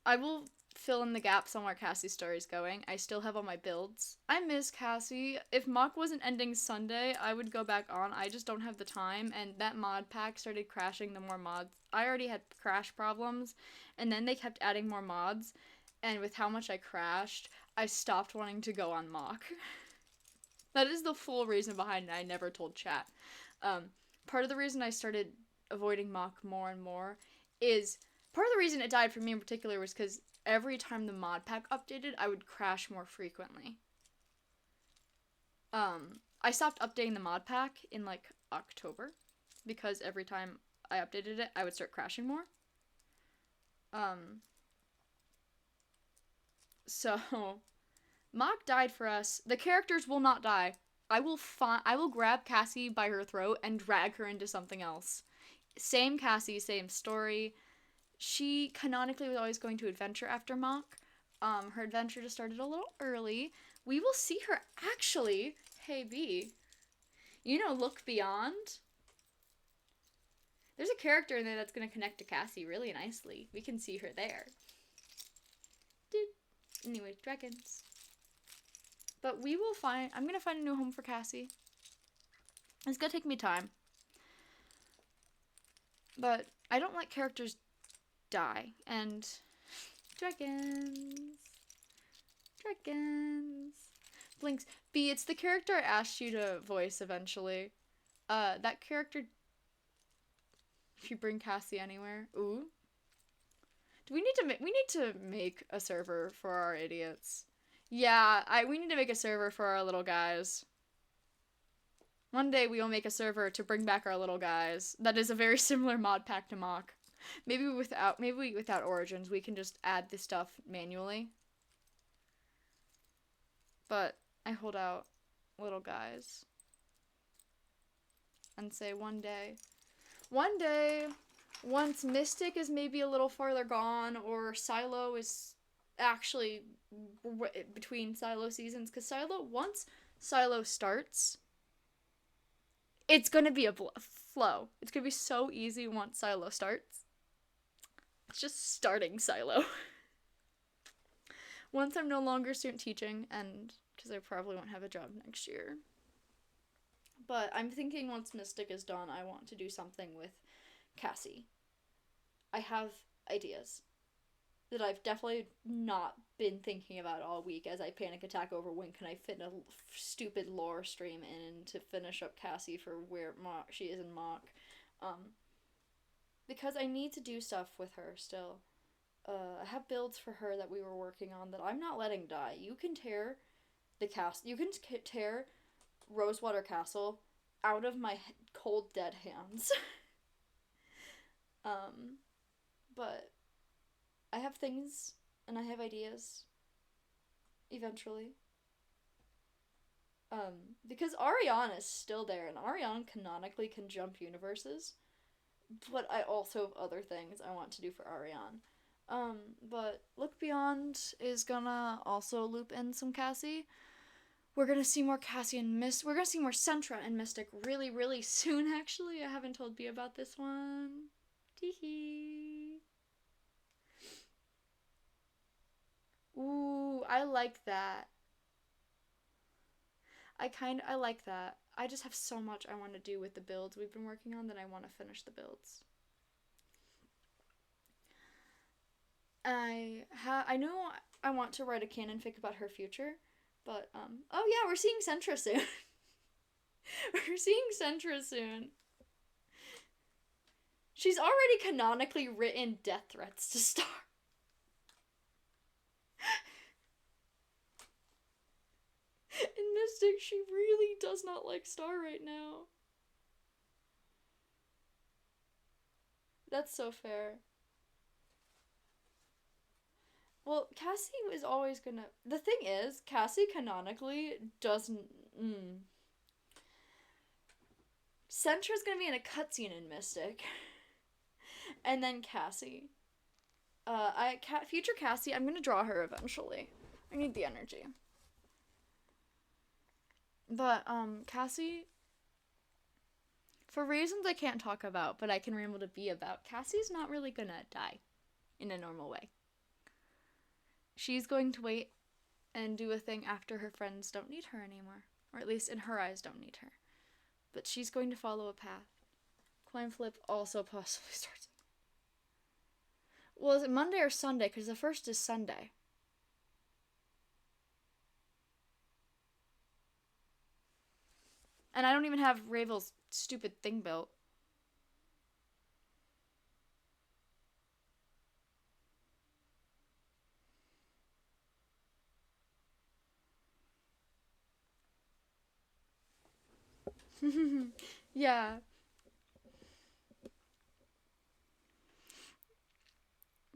I will fill in the gaps on where Cassie's story is going. I still have all my builds. I miss Cassie. If mock wasn't ending Sunday, I would go back on. I just don't have the time, and that mod pack started crashing the more mods. I already had crash problems, and then they kept adding more mods, and with how much I crashed, I stopped wanting to go on mock. That is the full reason behind it. I never told chat. Part of the reason I started avoiding mock more and more is part of the reason it died for me in particular was because every time the mod pack updated, I would crash more frequently. I stopped updating the mod pack in like October because every time I updated it, I would start crashing more. So mock died for us. The characters will not die. I will grab Cassie by her throat and drag her into something else. Same Cassie, same story. She canonically was always going to adventure after mock. Her adventure just started a little early. We will see her actually. Hey B, you know Look Beyond? There's a character in there that's gonna connect to Cassie really nicely. We can see her there. Dude. Anyway, dragons. But we will find, I'm gonna find a new home for Cassie. It's gonna take me time. But I don't let characters die. And dragons. Dragons. Blinks. B, it's the character I asked you to voice eventually. That character, if you bring Cassie anywhere. Ooh. Do we need to make a server for our idiots? Yeah, we need to make a server for our little guys. One day we will make a server to bring back our little guys. That is a very similar mod pack to mock. Maybe without origins, we can just add this stuff manually. But I hold out little guys and say one day, once Mystic is maybe a little farther gone, or Silo is actually between Silo seasons, because once Silo starts, it's gonna be a flow. It's gonna be so easy once Silo starts. It's just starting Silo. Once I'm no longer student teaching, and because I probably won't have a job next year. But I'm thinking once Mystic is done, I want to do something with Cassie. I have ideas that I've definitely not been thinking about all week as I panic attack over when can I fit a stupid lore stream in to finish up Cassie for where she is in mock. Because I need to do stuff with her still. I have builds for her that we were working on that I'm not letting die. You can tear Rosewater Castle out of my cold dead hands. But I have things and I have ideas eventually. Because Ariane is still there, and Ariane canonically can jump universes, but I also have other things I want to do for Ariane. But Look Beyond is gonna also loop in some Cassie. We're gonna see more Cassie and we're gonna see more Sentra and Mystic really, really soon, actually. I haven't told B about this one. Teehee. Ooh, I like that. I like that. I just have so much I want to do with the builds we've been working on that I want to finish the builds. I know I want to write a canon fic about her future, but oh yeah, we're seeing Sentra soon. We're seeing Sentra soon. She's already canonically written death threats to Star. And Mystic, she really does not like Star right now. That's so fair. Well, Cassie is always gonna. The thing is, Cassie canonically doesn't. Sentra's gonna be in a cutscene in Mystic. And then Cassie. Future Cassie, I'm gonna draw her eventually. I need the energy. But, Cassie, for reasons I can't talk about, but I can ramble to be about, Cassie's not really gonna die in a normal way. She's going to wait and do a thing after her friends don't need her anymore. Or at least in her eyes don't need her. But she's going to follow a path. Coin flip also possibly starts. Well, is it Monday or Sunday? Because the first is Sunday. And I don't even have Ravel's stupid thing built. Yeah.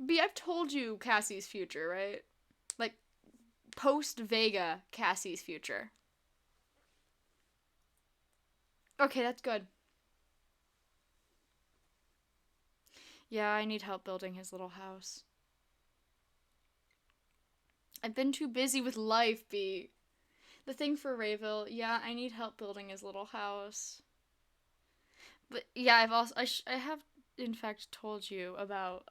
B, I've told you Cassie's future, right? Like, post-Vega Cassie's future. Okay, that's good. Yeah, I need help building his little house. I've been too busy with life, B. The thing for Rayville, yeah, I need help building his little house. But yeah, I have in fact told you about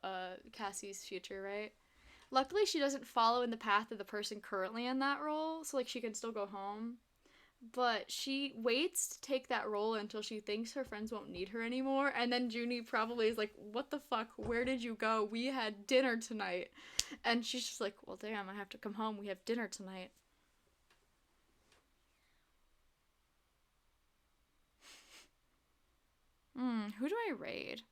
Cassie's future, right? Luckily, she doesn't follow in the path of the person currently in that role, so like she can still go home. But she waits to take that role until she thinks her friends won't need her anymore, and then Junie probably is like, "What the fuck? Where did you go? We had dinner tonight." And she's just like, "Well, damn, I have to come home. We have dinner tonight." Who do I raid?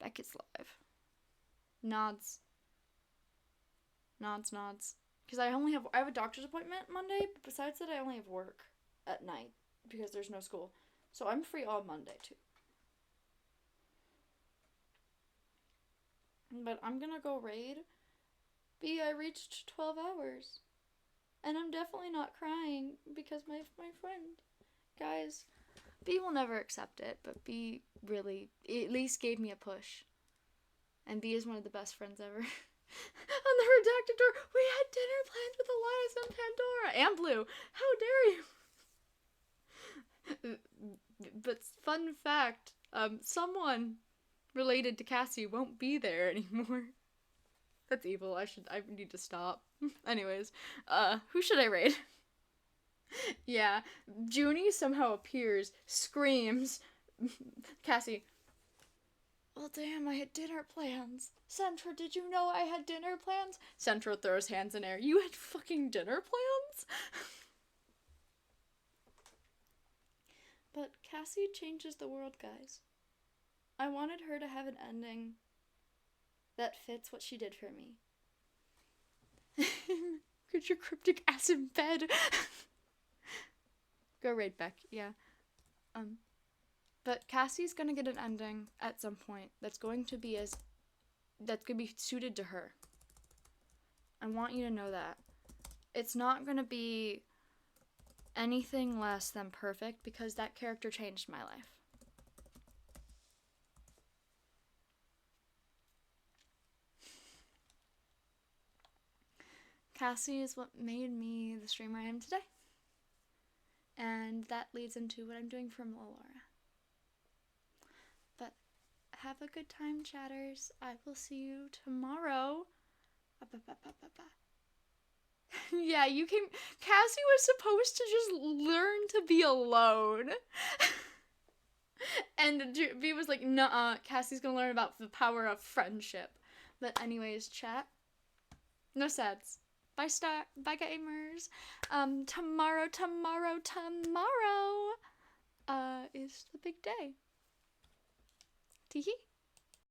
Beckett's live. Nods. Because I have a doctor's appointment Monday, but besides that I only have work at night because there's no school. So I'm free all Monday too. But I'm gonna go raid. B, I reached 12 hours. And I'm definitely not crying because my friend. Guys, B will never accept it, but B really at least gave me a push. And B is one of the best friends ever. On the redacted door, we had dinner planned with Elias and Pandora and Blue. How dare you? But fun fact, someone related to Cassie won't be there anymore. That's evil. I need to stop. Anyways, who should I raid? Yeah, Junie somehow appears, screams. Cassie. Well, damn, I had dinner plans. Centra, did you know I had dinner plans? Centra throws hands in air. You had fucking dinner plans? But Cassie changes the world, guys. I wanted her to have an ending that fits what she did for me. Get your cryptic ass in bed. Go raid Beck, yeah. But Cassie's gonna get an ending at some point that's going to be suited to her. I want you to know that. It's not gonna be anything less than perfect because that character changed my life. Cassie is what made me the streamer I am today. And that leads into what I'm doing for Melora. But have a good time, chatters. I will see you tomorrow. Yeah, you came. Cassie was supposed to just learn to be alone. And B was like, nuh-uh, Cassie's gonna learn about the power of friendship. But anyways, chat. No sads. Bye, bye, gamers. Tomorrow is the big day. Teehee?